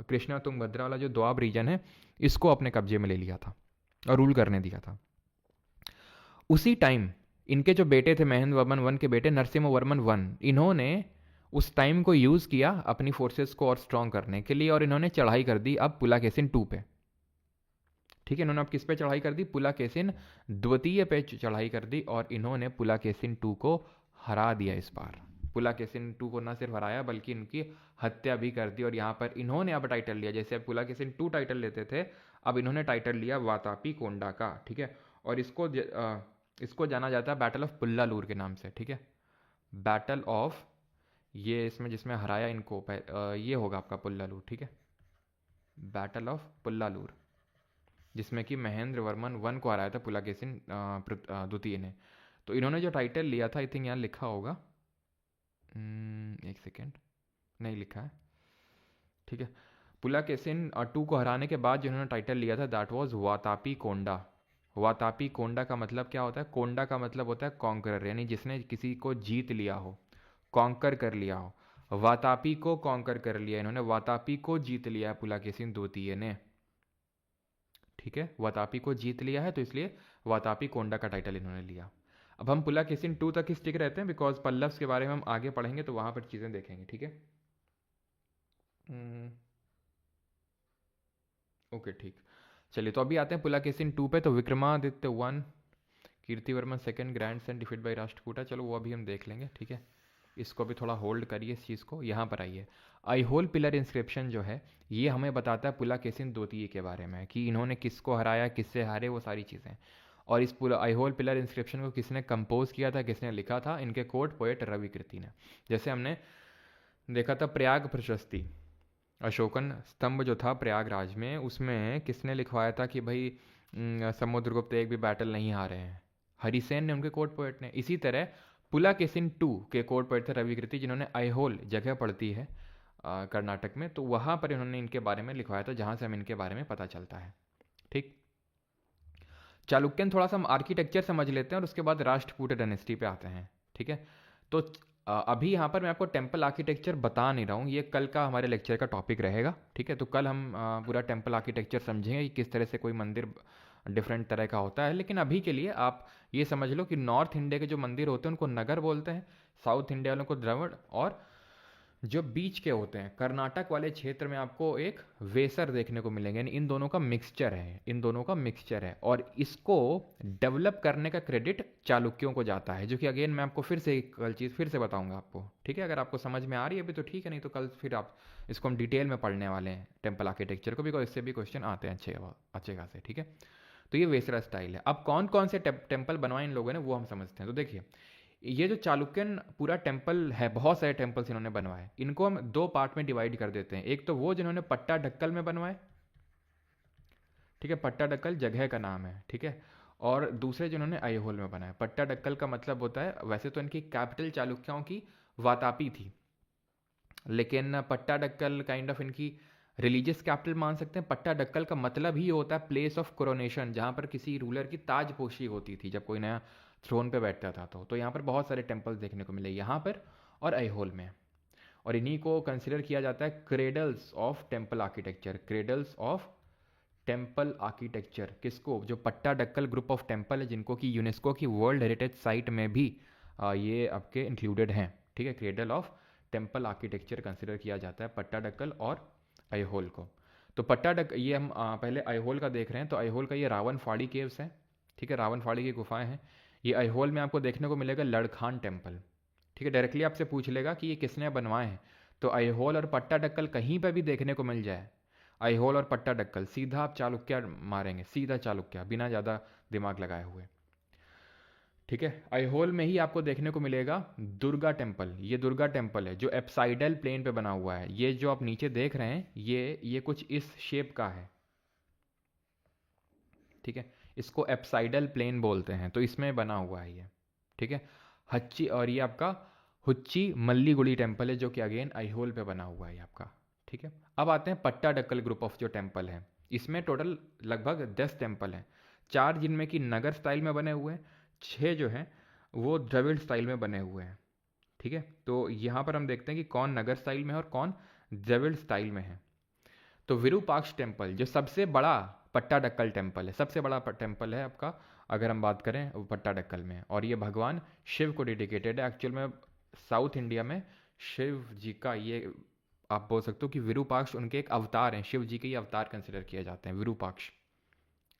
कृष्णा तुंगभद्रा वाला जो दोआब रीजन है, इसको अपने कब्जे में ले लिया था और रूल करने दिया था। उसी टाइम इनके जो बेटे थे महेंद्र वर्मन 1 के बेटे नरसिम्हा वर्मन 1, इन्होंने उस टाइम को यूज़ किया अपनी फोर्सेस को और स्ट्रॉन्ग करने के लिए, और इन्होंने चढ़ाई कर दी अब पुलाकेशिन 2 पे। ठीक है, इन्होंने अब किस पे चढ़ाई कर दी? पुलाकेशिन द्वितीय पे चढ़ाई कर दी, और इन्होंने पुलाकेशिन 2 को हरा दिया इस बार। पुलाकेशिन 2 को न सिर्फ हराया बल्कि इनकी हत्या भी कर दी। और यहाँ पर इन्होंने अब टाइटल लिया, जैसे अब पुलाकेशिन 2 टाइटल लेते थे, अब इन्होंने टाइटल लिया वातापी कोंडा का। ठीक है, और इसको जाना जाता है बैटल ऑफ पुल्लालूर के नाम से। ठीक है, बैटल ऑफ, ये इसमें जिसमें हराया इनको ये होगा आपका पुल्लालूर। ठीक है, बैटल ऑफ पुल्लालूर। जिसमें कि महेंद्र वर्मन वन को हराया था पुलाकेशिन द्वितीय ने। तो इन्होंने जो टाइटल लिया था, आई थिंक यहाँ लिखा होगा, एक सेकेंड, नहीं लिखा है, ठीक है। पुलाकेशिन 2 को हराने के बाद जिन्होंने टाइटल लिया था दैट वाज वातापी कोंडा। वातापी कोंडा का मतलब क्या होता है? कोंडा का मतलब होता है कॉन्करर, यानी जिसने किसी को जीत लिया हो, कॉन्कर कर लिया हो। वातापी को कॉन्कर कर लिया इन्होंने, वातापी को जीत लिया है पुलाकेशिन द्वितीय ने, ठीक है। वातापी को जीत लिया है तो इसलिए वातापी कोंडा का टाइटल इन्होंने लिया। अब हम पुलाकेशिन 2 तक ही स्टिक रहते हैं बिकॉज पल्लव्स के बारे में हम आगे पढ़ेंगे तो वहां पर चीजें देखेंगे, ठीक है। ओके ठीक, चलिए तो अभी आते हैं पुलाकेशिन 2 पे। तो Vikramaditya 1, Kirtivarman 2 grand son defeat by Rashtrakuta, चलो वो अभी हम देख लेंगे, ठीक है। इसको भी थोड़ा होल्ड करिए इस चीज़ को। यहाँ पर आइए, आईहोल पिलर इंस्क्रिप्शन जो है ये हमें बताता है पुलाकेशिन द्वितीय के बारे में कि इन्होंने किसको हराया, किससे हारे, वो सारी चीज़ें। और इस पूरा आईहोल पिलर इंस्क्रिप्शन को किसने कंपोज किया था, किसने लिखा था? इनके कोर्ट पोएट रवि कृति ने। जैसे हमने देखा था प्रयाग प्रशस्ति, अशोकन स्तंभ जो था प्रयागराज में, उसमें किसने लिखवाया था कि भाई समुद्रगुप्त एक भी बैटल नहीं हारे हैं? हरिसेन ने, उनके कोर्ट पोएट ने। इसी तरह पुलाकेशिन 2 के कोर्ट पोएट थे रवि कृति, जिन्होंने आईहोल जगह पड़ती है कर्नाटक में, तो वहां पर इन्होंने इनके बारे में लिखवाया था, जहां से हमें इनके बारे में पता चलता है, ठीक। चालुक्यन थोड़ा सा हम आर्किटेक्चर समझ लेते हैं और उसके बाद राष्ट्रकूट डायनेस्टी पे आते हैं, ठीक है। तो अभी यहाँ पर मैं आपको टेम्पल आर्किटेक्चर बता नहीं रहा हूँ, ये कल का हमारे लेक्चर का टॉपिक रहेगा, ठीक है। तो कल हम पूरा टेम्पल आर्किटेक्चर समझेंगे कि किस तरह से कोई मंदिर डिफरेंट तरह का होता है। लेकिन अभी के लिए आप ये समझ लो कि नॉर्थ इंडिया के जो मंदिर होते हैं उनको नगर बोलते हैं, साउथ इंडिया वालों को द्रविड़, और जो बीच के होते हैं कर्नाटक वाले क्षेत्र में आपको एक वेसर देखने को मिलेंगे। यानी इन दोनों का मिक्सचर है, इन दोनों का मिक्सचर है। और इसको डेवलप करने का क्रेडिट चालुक्यों को जाता है, जो कि अगेन मैं आपको फिर से कल चीज़ फिर से बताऊंगा आपको, ठीक है। अगर आपको समझ में आ रही है अभी तो ठीक है, नहीं तो कल फिर आप इसको हम डिटेल में पढ़ने वाले हैं टेम्पल आर्किटेक्चर को, बिकॉज इससे भी क्वेश्चन आते हैं अच्छे खासे, ठीक है। तो ये वेसरा स्टाइल है। अब कौन कौन से टेम्पल बनवाए इन लोगों ने वो हम समझते हैं। तो देखिए, ये जो चालुक्यन पूरा टेम्पल है, बहुत सारे टेम्पल्स इन्होंने बनवाए, इनको हम 2 पार्ट में डिवाइड कर देते हैं। एक तो वो जिन्होंने पट्टाडक्कल में बनवाए, ठीक है, पट्टाडक्कल जगह का नाम है, ठीक है। और दूसरे जिन्होंने आईहोल में बनाए। पट्टाडक्कल का मतलब होता है, वैसे तो इनकी कैपिटल चालुक्यों की वातापी थी, लेकिन पट्टाडक्कल काइंड ऑफ इनकी रिलीजियस कैपिटल मान सकते हैं। पट्टाडक्कल का मतलब ही होता है प्लेस ऑफ कोरोनेशन, जहाँ पर किसी रूलर की ताजपोशी होती थी जब कोई नया थ्रोन पे बैठता था। तो यहाँ पर बहुत सारे टेम्पल्स देखने को मिले, यहाँ पर और आईहोल में। और इन्हीं को कंसिडर किया जाता है cradles of temple architecture, cradles of temple architecture. किसको? जो पट्टाडक्कल ग्रुप ऑफ टेम्पल है, जिनको कि यूनेस्को की वर्ल्ड हेरिटेज साइट में भी ये आपके इंक्लूडेड हैं, ठीक है। Cradle of temple architecture consider किया जाता है पट्टाडक्कल और आईहोल को। तो ये हम पहले आईहोल का देख रहे हैं। तो आईहोल का ये रावण फाड़ी केव्स है, ठीक है, रावण फाड़ी की गुफाएं हैं। ये आईहोल में आपको देखने को मिलेगा लड़खान टेम्पल, ठीक है। डायरेक्टली आपसे पूछ लेगा कि ये किसने बनवाए हैं, तो आईहोल और पट्टाडक्कल कहीं पर भी देखने को मिल जाए, आईहोल और पट्टाडक्कल, सीधा आप चालुक्य मारेंगे, सीधा चालुक्य, बिना ज़्यादा दिमाग लगाए हुए, ठीक है। आईहोल में ही आपको देखने को मिलेगा दुर्गा टेम्पल। ये दुर्गा टेम्पल है जो एप्साइडल प्लेन पे बना हुआ है। ये जो आप नीचे देख रहे हैं, ये कुछ इस शेप का है, ठीक है। इसको एप्साइडल प्लेन बोलते हैं, तो इसमें बना हुआ है ये, ठीक है। हच्ची, और ये आपका हुच्ची मल्लीगुड़ी टेम्पल है जो कि अगेन आईहोल पे बना हुआ है आपका, ठीक है। अब आते हैं पट्टाडक्कल ग्रुप ऑफ जो टेम्पल है। इसमें टोटल लगभग 10 टेम्पल हैं, 4 जिनमें कि नगर स्टाइल में बने हुए हैं, 6 जो हैं वो द्रविड़ स्टाइल में बने हुए हैं, ठीक है। तो यहाँ पर हम देखते हैं कि कौन नगर स्टाइल में है और कौन द्रविड़ स्टाइल में है। तो विरूपाक्ष टेम्पल जो सबसे बड़ा पट्टाडक्कल टेम्पल है, सबसे बड़ा टेम्पल है आपका, अगर हम बात करें वो पट्टाडक्कल में, और ये भगवान शिव को डेडिकेटेड है। एक्चुअल में साउथ इंडिया में शिव जी का ये आप बोल सकते हो कि विरूपाक्ष उनके एक अवतार हैं, शिव जी के ये अवतार कंसिडर किए जाते हैं, विरूपाक्ष,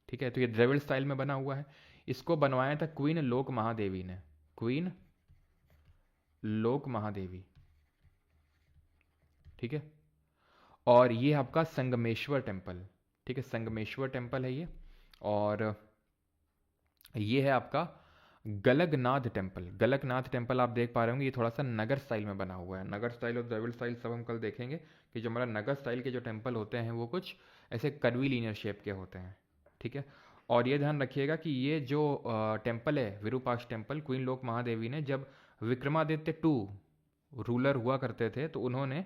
ठीक है। तो ये द्रविड़ स्टाइल में बना हुआ है। इसको बनवाया था क्वीन लोक महादेवी ने, क्वीन लोक महादेवी, ठीक है। और ये आपका संगमेश्वर टेम्पल, ठीक है, संगमेश्वर टेम्पल है ये। और ये है आपका गलगनाथ टेम्पल। गलगनाथ टेम्पल आप देख पा रहे होंगे, ये थोड़ा सा नगर स्टाइल में बना हुआ है। नगर स्टाइल और द्रविड़ स्टाइल सब हम कल देखेंगे कि जो हमारा नगर स्टाइल के जो टेम्पल होते हैं वो कुछ ऐसे कर्वी लीनियर शेप के होते हैं, ठीक है। और ये ध्यान रखिएगा कि ये जो टेम्पल है विरूपाक्ष टेम्पल, क्वीन लोक महादेवी ने जब विक्रमादित्य टू रूलर हुआ करते थे तो उन्होंने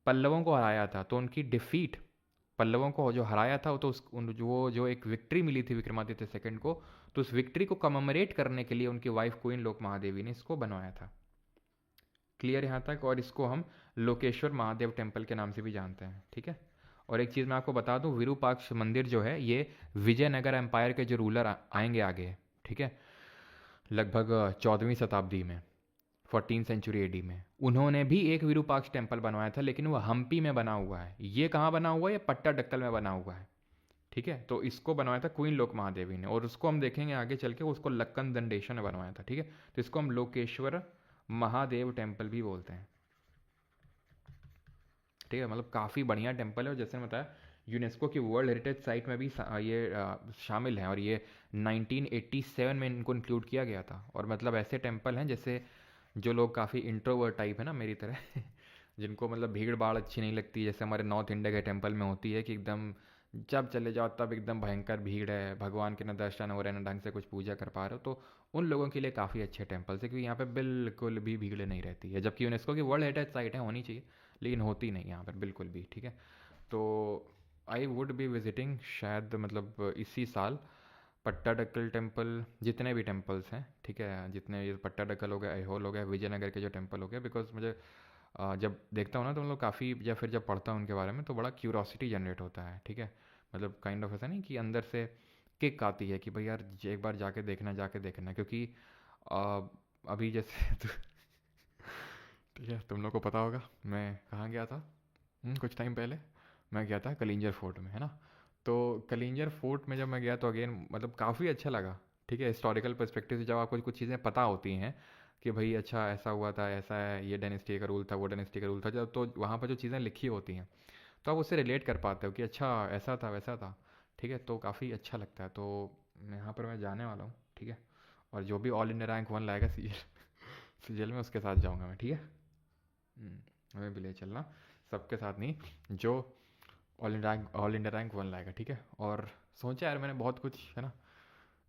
पल्लवों को हराया था, तो उनकी डिफीट, पल्लवों को जो हराया था तो वो जो एक विक्ट्री मिली थी विक्रमादित्य सेकंड को, तो उस विक्ट्री को कमेमोरेट करने के लिए उनकी वाइफ क्वीन लोक महादेवी ने इसको बनवाया था। क्लियर यहाँ तक? और इसको हम लोकेश्वर महादेव टेम्पल के नाम से भी जानते हैं, ठीक है। और एक चीज़ मैं आपको बता दूं, विरूपाक्ष मंदिर जो है ये विजयनगर एम्पायर के जो रूलर आएंगे आगे, ठीक है, लगभग 14वीं शताब्दी में, 14 सेंचुरी एडी में, उन्होंने भी एक विरूपाक्ष टेम्पल बनवाया था, लेकिन वो हम्पी में बना हुआ है। ये कहाँ बना हुआ है? ये पट्टाडक्कल में बना हुआ है, ठीक है। तो इसको बनवाया था क्वीन लोक महादेवी ने, और उसको हम देखेंगे आगे चल के, उसको लक्कन दंडेश्वर ने बनवाया था, ठीक है। तो इसको हम लोकेश्वर महादेव टेम्पल भी बोलते हैं, ठीक है। मतलब काफ़ी बढ़िया टेम्पल है, और जैसे मैंने बताया यूनेस्को की वर्ल्ड हेरिटेज साइट में भी ये शामिल है, और ये 1987 में इनको इंक्लूड किया गया था। और मतलब ऐसे टेम्पल हैं जैसे जो लोग काफ़ी इंट्रोवर्ट टाइप है ना मेरी तरह जिनको मतलब भीड़ भाड़ अच्छी नहीं लगती, जैसे हमारे नॉर्थ इंडिया के टेम्पल में होती है कि एकदम जब चले जाओ तब एकदम भयंकर भीड़ है, भगवान के न दर्शन हो रहे हैं न ढंग से कुछ पूजा कर पा रहे हो, तो उन लोगों के लिए काफ़ी अच्छे टेम्पल्स है, क्योंकि यहाँ पे बिल्कुल भी भीड़ नहीं रहती है। जबकि यूनेस्को की वर्ल्ड हेरिटेज साइट है, होनी चाहिए, लेकिन होती नहीं यहाँ पर बिल्कुल भी, ठीक है। तो आई वुड बी विजिटिंग शायद मतलब इसी साल पट्टाडक्कल टेम्पल, जितने भी टेम्पल्स हैं, ठीक है, जितने ये पट्टाडक्कल हो गया, ऐहोल हो गया, विजयनगर के जो टेम्पल हो गया, बिकॉज मुझे जब देखता हूँ ना तो मतलब काफ़ी, या फिर जब पढ़ता हूँ उनके बारे में तो बड़ा क्यूरोसिटी जनरेट होता है, ठीक है। मतलब काइंड ऑफ ऐसा नहीं कि अंदर से किक आती है कि भाई यार एक बार जाके देखना, क्योंकि आ, अभी जैसे ठीक है, तुम लोग को पता होगा मैं कहाँ गया था कुछ टाइम पहले, मैं गया था कलिंजर फोर्ट में, है ना। तो कलिंजर फोर्ट में जब मैं गया तो अगेन मतलब काफ़ी अच्छा लगा, ठीक है। हिस्टोरिकल पर्सपेक्टिव से जब आपको कुछ चीज़ें पता होती हैं कि भाई अच्छा ऐसा हुआ था, ऐसा है, ये डायनेस्टी का रूल था, वो डायनेस्टी का रूल था, जब तो वहाँ पर जो चीज़ें लिखी होती हैं तो आप उससे रिलेट कर पाते हो कि अच्छा ऐसा था वैसा था, ठीक है। तो काफ़ी अच्छा लगता है। तो यहाँ पर मैं जाने वाला हूँ, ठीक है। और जो भी ऑल इंडिया रैंक 1 लाएगा सीजल सीजल में, उसके साथ जाऊँगा मैं, ठीक है। हमें भी ले चलना, सबके साथ नहीं, जो ऑल इंडिया रैंक 1 लाएगा, ठीक है। और सोचा यार मैंने बहुत कुछ, है ना,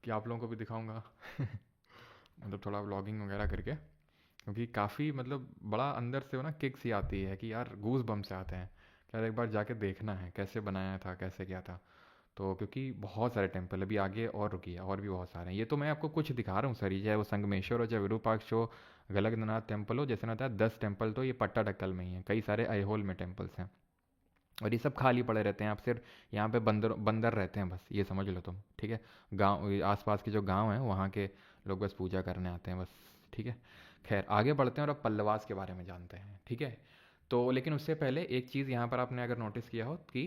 कि आप लोगों को भी दिखाऊंगा मतलब थोड़ा व्लॉगिंग वगैरह करके, क्योंकि काफ़ी मतलब बड़ा अंदर से हो ना किक सी आती है कि यार गूज बम से आते हैं कि यार एक बार जाके देखना है कैसे बनाया था, कैसे क्या था। तो क्योंकि बहुत सारे टेम्पल अभी आगे और रुकी है, और भी बहुत सारे हैं, ये तो मैं आपको कुछ दिखा रहा हूँ सर, चाहे वो संगमेश्वर हो, चाहे विरूपाक्ष हो, गलगनाथ टेम्पल हो, जैसे ना था 10 टेम्पल तो ये पट्टाडक्कल में ही है, कई सारे ऐहोल में टेम्पल्स हैं, और ये सब खाली पड़े रहते हैं। आप सिर्फ यहाँ पे बंदर बंदर रहते हैं बस, ये समझ लो तुम, ठीक है। गांव आसपास के जो गांव हैं वहाँ के लोग बस पूजा करने आते हैं बस, ठीक है। खैर आगे बढ़ते हैं और अब पल्लवास के बारे में जानते हैं, ठीक है। तो लेकिन उससे पहले एक चीज़ यहाँ पर आपने अगर नोटिस किया हो कि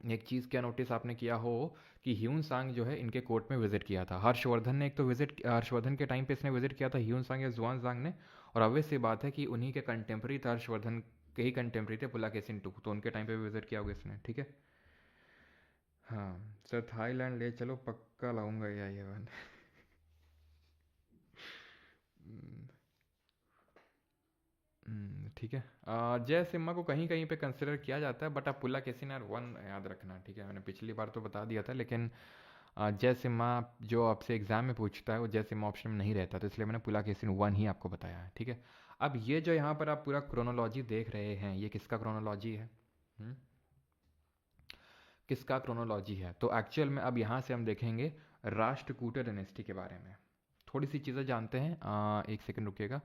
एक चीज़ क्या नोटिस आपने किया हो कि ह्यून सांग जो है इनके कोर्ट में विजिट किया था हर्षवर्धन ने, एक तो विजिट हर्षवर्धन के टाइम पे इसने विजिट किया था ह्यून सांग या जुआन सांग ने, और ऑब्वियस सी बात है कि उन्हीं के कंटेम्प्रेरी था, हर्षवर्धन के ही कंटेम्प्रेरी थे पुलाकेशिन टू, तो उनके टाइम पे भी विजिट किया होगा इसने, ठीक है। हाँ सर, थाईलैंड ले चलो, पक्का लाऊंगा ये वन ठीक है। जय सिम्हा को कहीं कहीं पे कंसिडर किया जाता है, बट आप पुलाकेशिन यार 1 याद रखना, ठीक है। मैंने पिछली बार तो बता दिया था, लेकिन जय सिम्हा जो आपसे एग्जाम में पूछता है वो जय सिम्हा ऑप्शन में नहीं रहता, तो इसलिए मैंने पुलाकेशिन 1 ही आपको बताया है, ठीक है। अब ये जो यहाँ पर आप पूरा क्रोनोलॉजी देख रहे हैं, ये किसका क्रोनोलॉजी है? हम्म? किसका क्रोनोलॉजी है? तो एक्चुअल में अब यहाँ से हम देखेंगे राष्ट्रकूट डायनेस्टी के बारे में, थोड़ी सी चीज़ें जानते हैं। एक सेकंड रुकिएगा।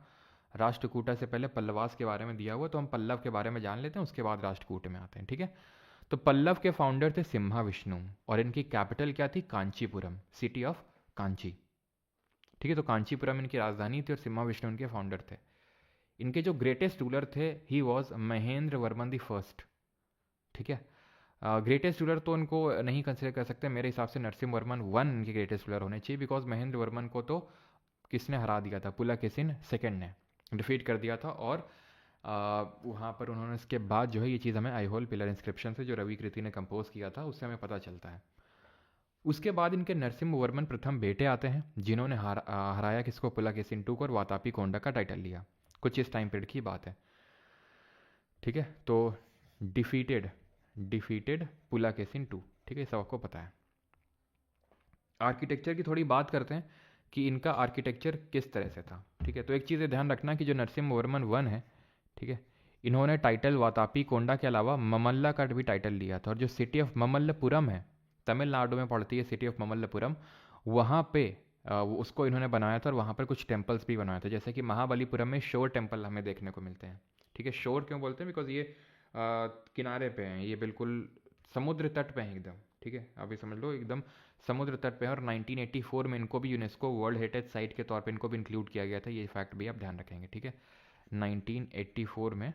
राष्ट्रकूटा से पहले पल्लवास के बारे में दिया हुआ, तो हम पल्लव के बारे में जान लेते हैं, उसके बाद राष्ट्रकूट में आते हैं, ठीक है। तो पल्लव के फाउंडर थे सिम्हा विष्णु, और इनकी कैपिटल क्या थी? कांचीपुरम, सिटी ऑफ कांची, ठीक है। तो कांचीपुरम इनकी राजधानी थी और सिम्हा विष्णु इनके फाउंडर थे। इनके जो ग्रेटेस्ट रूलर थे he was Mahendra Varman the first, ठीक है। ग्रेटेस्ट रूलर तो इनको नहीं कंसिडर कर सकते मेरे हिसाब से, नरसिम्हा वर्मन 1 इनके ग्रेटेस्ट रूलर होने चाहिए, बिकॉज महेंद्र वर्मन को तो किसने हरा दिया था? पुलकेशिन सेकंड ने डिफीट कर दिया था, और वहाँ पर उन्होंने इसके बाद जो है ये चीज़ हमें आईहोल पिलर इंस्क्रिप्शन से जो रवि कृति ने कंपोज किया था उससे हमें पता चलता है। उसके बाद इनके नरसिम्हा वर्मन प्रथम बेटे आते हैं, जिन्होंने हराया किसको? पुलकेशिन टू को, और वातापी कोंडा का टाइटल लिया। कुछ इस टाइम पीरियड की बात है, ठीक है। तो डिफीटेड डिफीटेड पुलकेशिन टू, ठीक है, सब आपको पता है। आर्किटेक्चर की थोड़ी बात करते हैं कि इनका आर्किटेक्चर किस तरह से था। ठीक है, तो एक चीज़ ध्यान रखना कि जो नरसिम्हवर्मन वन है, ठीक है, इन्होंने टाइटल वातापी कोंडा के अलावा ममल्ला का भी टाइटल लिया था। और जो सिटी ऑफ ममल्लपुरम है, तमिलनाडु में पड़ती है सिटी ऑफ ममल्लपुरम, वहाँ पे उसको इन्होंने बनाया था और वहाँ पर कुछ टेम्पल्स भी बनाया था। जैसे कि महाबलीपुरम में शोर टेम्पल हमें देखने को मिलते हैं। ठीक है, शोर क्यों बोलते हैं? बिकॉज ये किनारे पे हैं, ये बिल्कुल समुद्र तट पे हैं एकदम। ठीक है, अभी समझ लो एकदम समुद्र तट पे है। और 1984 में इनको भी यूनेस्को वर्ल्ड हेरिटेज साइट के तौर पे इनको भी इंक्लूड किया गया था। ये फैक्ट भी आप ध्यान रखेंगे। ठीक है, 1984 में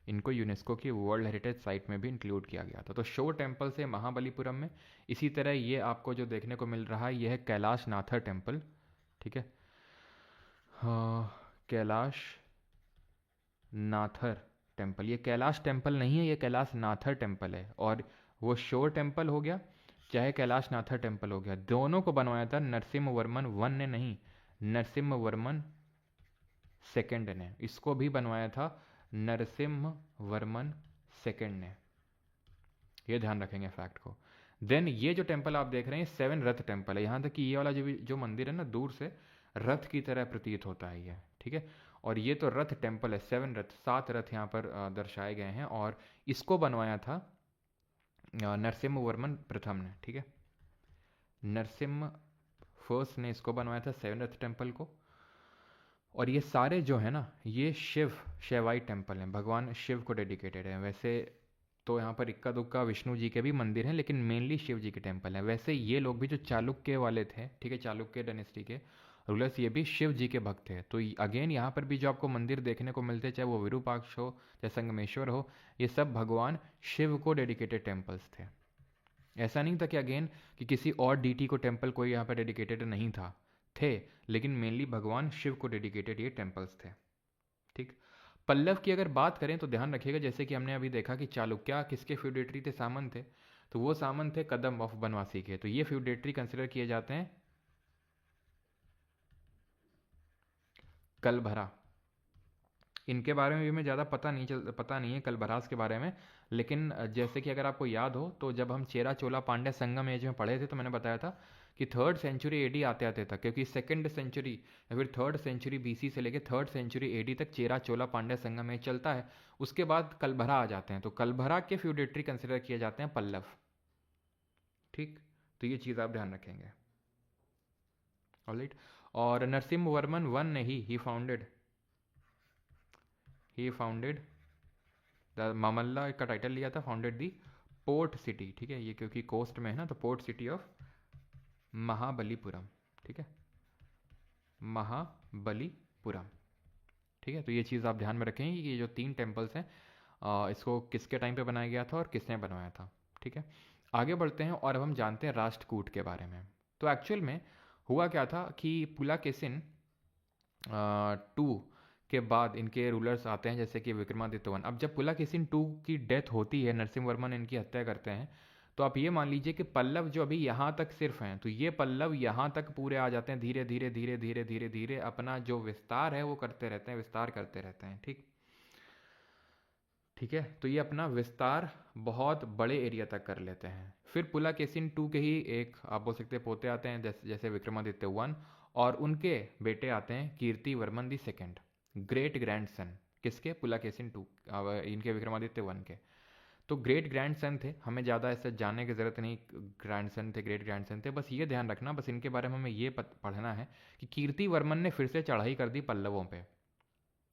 इनको यूनेस्को की वर्ल्ड हेरिटेज साइट में भी इंक्लूड किया गया था। तो शोर टेम्पल से महाबलीपुरम में। इसी तरह ये आपको जो देखने को मिल रहा है, यह है कैलाश नाथर टेम्पल। ठीक है, कैलाश नाथर टेम्पल, ये कैलाश टेम्पल नहीं है, ये कैलाश नाथर टेम्पल है। और वो शोर टेम्पल हो गया चाहे कैलाश नाथर टेम्पल हो गया, दोनों को बनवाया था नरसिम्हवर्मन वन ने नहीं, नरसिम्हवर्मन सेकंड ने। इसको भी बनवाया था नरसिम्हवर्मन सेकंड ने, ये ध्यान रखेंगे फैक्ट को। देन ये जो टेम्पल आप देख रहे हैं, सेवन रथ टेम्पल है। यहाँ तक कि ये वाला जो मंदिर है ना, दूर से रथ की तरह प्रतीत होता है ये। ठीक है, और ये तो रथ टेम्पल है, 7 रथ, 7 रथ यहाँ पर दर्शाए गए हैं। और इसको बनवाया था नरसिम्हवर्मन प्रथम ने। ठीक है, नरसिम्ह फर्स्ट ने इसको बनवाया था 7 रथ टेम्पल को। और ये सारे जो है ना, ये शैवाई टेम्पल हैं, भगवान शिव को डेडिकेटेड है। वैसे तो यहाँ पर इक्का दुक्का विष्णु जी के भी मंदिर हैं, लेकिन मेनली शिव जी के टेम्पल हैं। वैसे ये लोग भी जो चालुक्य वाले थे, ठीक है, चालुक्य डायनेस्टी के रूलर्स, ये भी शिव जी के भक्त थे। तो अगेन यहाँ पर भी जो आपको मंदिर देखने को मिलते हैं, चाहे वो विरूपाक्ष हो चाहे संगमेश्वर हो, ये सब भगवान शिव को डेडिकेटेड टेम्पल्स थे। ऐसा नहीं था कि अगेन कि किसी और डीटी को टेम्पल कोई यहाँ पर डेडिकेटेड नहीं था, थे, लेकिन मेनली भगवान शिव को डेडिकेटेड ये टेम्पल्स थे। ठीक, पल्लव की अगर बात करें तो ध्यान रखिएगा, जैसे कि हमने अभी देखा कि चालुक्य किसके फ्यूडेटरी थे, सामंत थे, तो वो सामंत थे कदम ऑफ बनवासी के। तो ये फ्यूडेटरी कंसिडर किए जाते हैं कलभरा। इनके बारे में भी हमें ज़्यादा पता नहीं है कलभरास के बारे में। लेकिन जैसे कि अगर आपको याद हो, तो जब हम चेरा चोला पांड्या संगम एज में पढ़े थे, तो मैंने बताया था कि 3rd सेंचुरी एडी आते आते तक, क्योंकि 2nd सेंचुरी या फिर 3rd सेंचुरी बीसी से लेकर 3rd सेंचुरी एडी तक चेरा चोला पांड्या संगम एज चलता है। उसके बाद कलभरा आ जाते हैं, तो कलभरा के फ्यूडेटरी कंसिडर किए जाते हैं पल्लव। ठीक, तो ये चीज़ आप ध्यान रखेंगे। ऑलराइट, और नरसिम्हवर्मन वन ने ही फाउंडेड द मामल्ला का टाइटल लिया था, फाउंडेड दी पोर्ट सिटी। ठीक है, ये क्योंकि कोस्ट में है ना, तो पोर्ट सिटी ऑफ महाबलीपुरम। ठीक है, महाबलीपुरम। ठीक है, तो ये चीज़ आप ध्यान में रखेंगे कि ये जो 3 टेम्पल्स हैं, इसको किसके टाइम पे बनाया गया था और किसने बनवाया था। ठीक है, आगे बढ़ते हैं और अब हम जानते हैं राष्ट्रकूट के बारे में। तो एक्चुअल में हुआ क्या था कि पुलाकेशिन 2 के बाद इनके रूलर्स आते हैं, जैसे कि विक्रमादित्य वन। अब जब पुलाकेशिन 2 की डेथ होती है, नरसिम्हवर्मन इनकी हत्या करते हैं, तो आप ये मान लीजिए कि पल्लव जो अभी यहाँ तक सिर्फ हैं, तो ये पल्लव यहाँ तक पूरे आ जाते हैं। धीरे धीरे धीरे धीरे धीरे धीरे अपना जो विस्तार है वो करते रहते हैं, विस्तार करते रहते हैं। ठीक है, तो ये अपना विस्तार बहुत बड़े एरिया तक कर लेते हैं। फिर पुलाकेशिन 2 के ही एक आप बोल सकते हैं पोते आते हैं, जैसे विक्रमादित्य 1, और उनके बेटे आते हैं Kirtivarman the second, great grandson किसके? पुलाकेशिन 2, इनके विक्रमादित्य 1 के। तो ग्रेट ग्रैंडसन थे, हमें ज़्यादा ऐसे जानने की ज़रूरत नहीं, ग्रैंडसन थे, ग्रेट ग्रैंडसन थे, बस ये ध्यान रखना, बस इनके बारे में हमें ये पढ़ना है कि कीर्तिवर्मन ने फिर से चढ़ाई कर दी पल्लवों पे।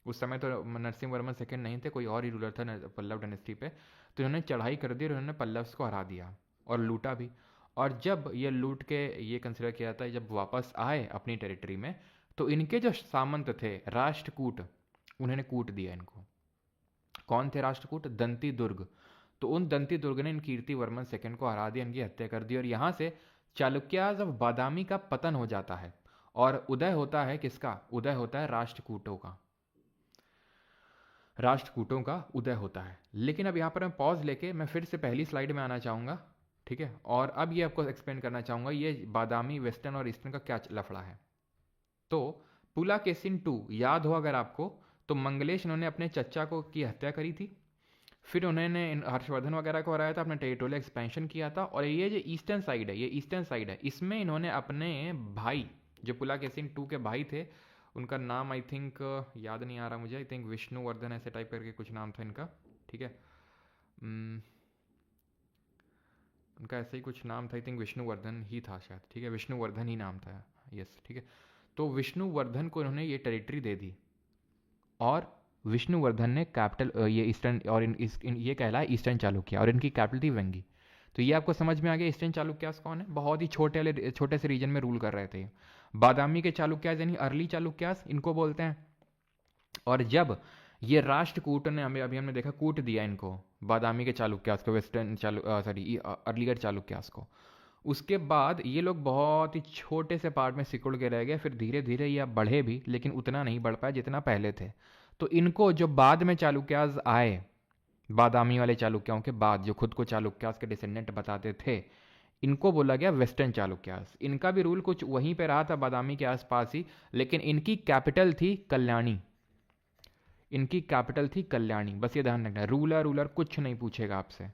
उस समय तो नरसिम्हवर्मन सेकंड नहीं थे, कोई और ही रूलर था पल्लव डायनेस्टी पे, तो इन्होंने चढ़ाई कर दी और इन्होंने पल्लव्स को हरा दिया और लूटा भी। और जब ये लूट के ये कंसिडर किया था, जब वापस आए अपनी टेरिटरी में, तो इनके जो सामंत थे राष्ट्रकूट, उन्होंने कूट दिया इनको। कौन थे राष्ट्रकूट? दंती दुर्ग। तो उन दंती दुर्ग ने इन कीर्तिवर्मन सेकंड को हरा दिया, इनकी हत्या कर दी, और यहाँ से चालुक्याज ऑफ बादामी का पतन हो जाता है और उदय होता है किसका? उदय होता है राष्ट्रकूटों का, राष्ट्रकूटों का उदय होता है। लेकिन अब यहाँ पर मैं पॉज लेके मैं फिर से पहली स्लाइड में आना चाहूँगा। ठीक है, और अब ये आपको एक्सप्लेन करना चाहूँगा ये बादामी वेस्टर्न और ईस्टर्न का क्या लफड़ा है। तो पुलाकेशिन 2 याद हो अगर आपको, तो मंगलेश इन्होंने अपने चच्चा को की हत्या करी थी। फिर उन्होंने हर्षवर्धन वगैरह को हराया था, अपना टेरिटोरियल एक्सपेंशन किया था। और ये जो ईस्टर्न साइड है, ये ईस्टर्न साइड है, इसमें इन्होंने अपने भाई जो पुलाकेशिन II के भाई थे, उनका नाम आई थिंक याद नहीं आ रहा मुझे, आई थिंक विष्णुवर्धन ऐसे टाइप करके कुछ नाम था इनका, ठीक है। उनका ऐसे ही कुछ नाम था, आई थिंक विष्णुवर्धन ही था शायद, ठीक है, विष्णुवर्धन ही नाम था, यस, ठीक है। तो विष्णुवर्धन को इन्होंने ये टेरिटरी दे दी, और विष्णुवर्धन ने कैपिटल ये ईस्टर्न, और ये कहलाए ईस्टर्न चालुक्य, और इनकी कैपिटल थी वेंगी। तो ये आपको समझ में आ गया ईस्टर्न चालुक्यास कौन है। बहुत ही छोटे से रीजन में रूल कर रहे थे। बादामी के चालुक्यास यानी अर्ली चालुक्यास इनको बोलते हैं। और जब ये राष्ट्रकूट ने हमें, अभी हमने देखा कूट दिया इनको, बादामी के चालुक्यास को, वेस्टर्न अर्लीगर चालुक्यास को, उसके बाद ये लोग बहुत ही छोटे से पार्ट में सिकुड़ के रह गए। फिर धीरे धीरे ये अब बढ़े भी, लेकिन उतना नहीं बढ़ पाए जितना पहले थे। तो इनको जो बाद में चालुक्यास आए, बादामी वाले चालुक्यों के बाद, जो खुद को चालुक्यास के डिसेंडेंट बताते थे, इनको बोला गया वेस्टर्न चालुक्यास। इनका भी रूल कुछ वहीं पे रहा था, बादामी के आसपास ही, लेकिन इनकी कैपिटल थी कल्याणी। इनकी कैपिटल थी कल्याणी, बस ये ध्यान रखना। रूलर कुछ नहीं पूछेगा आपसे।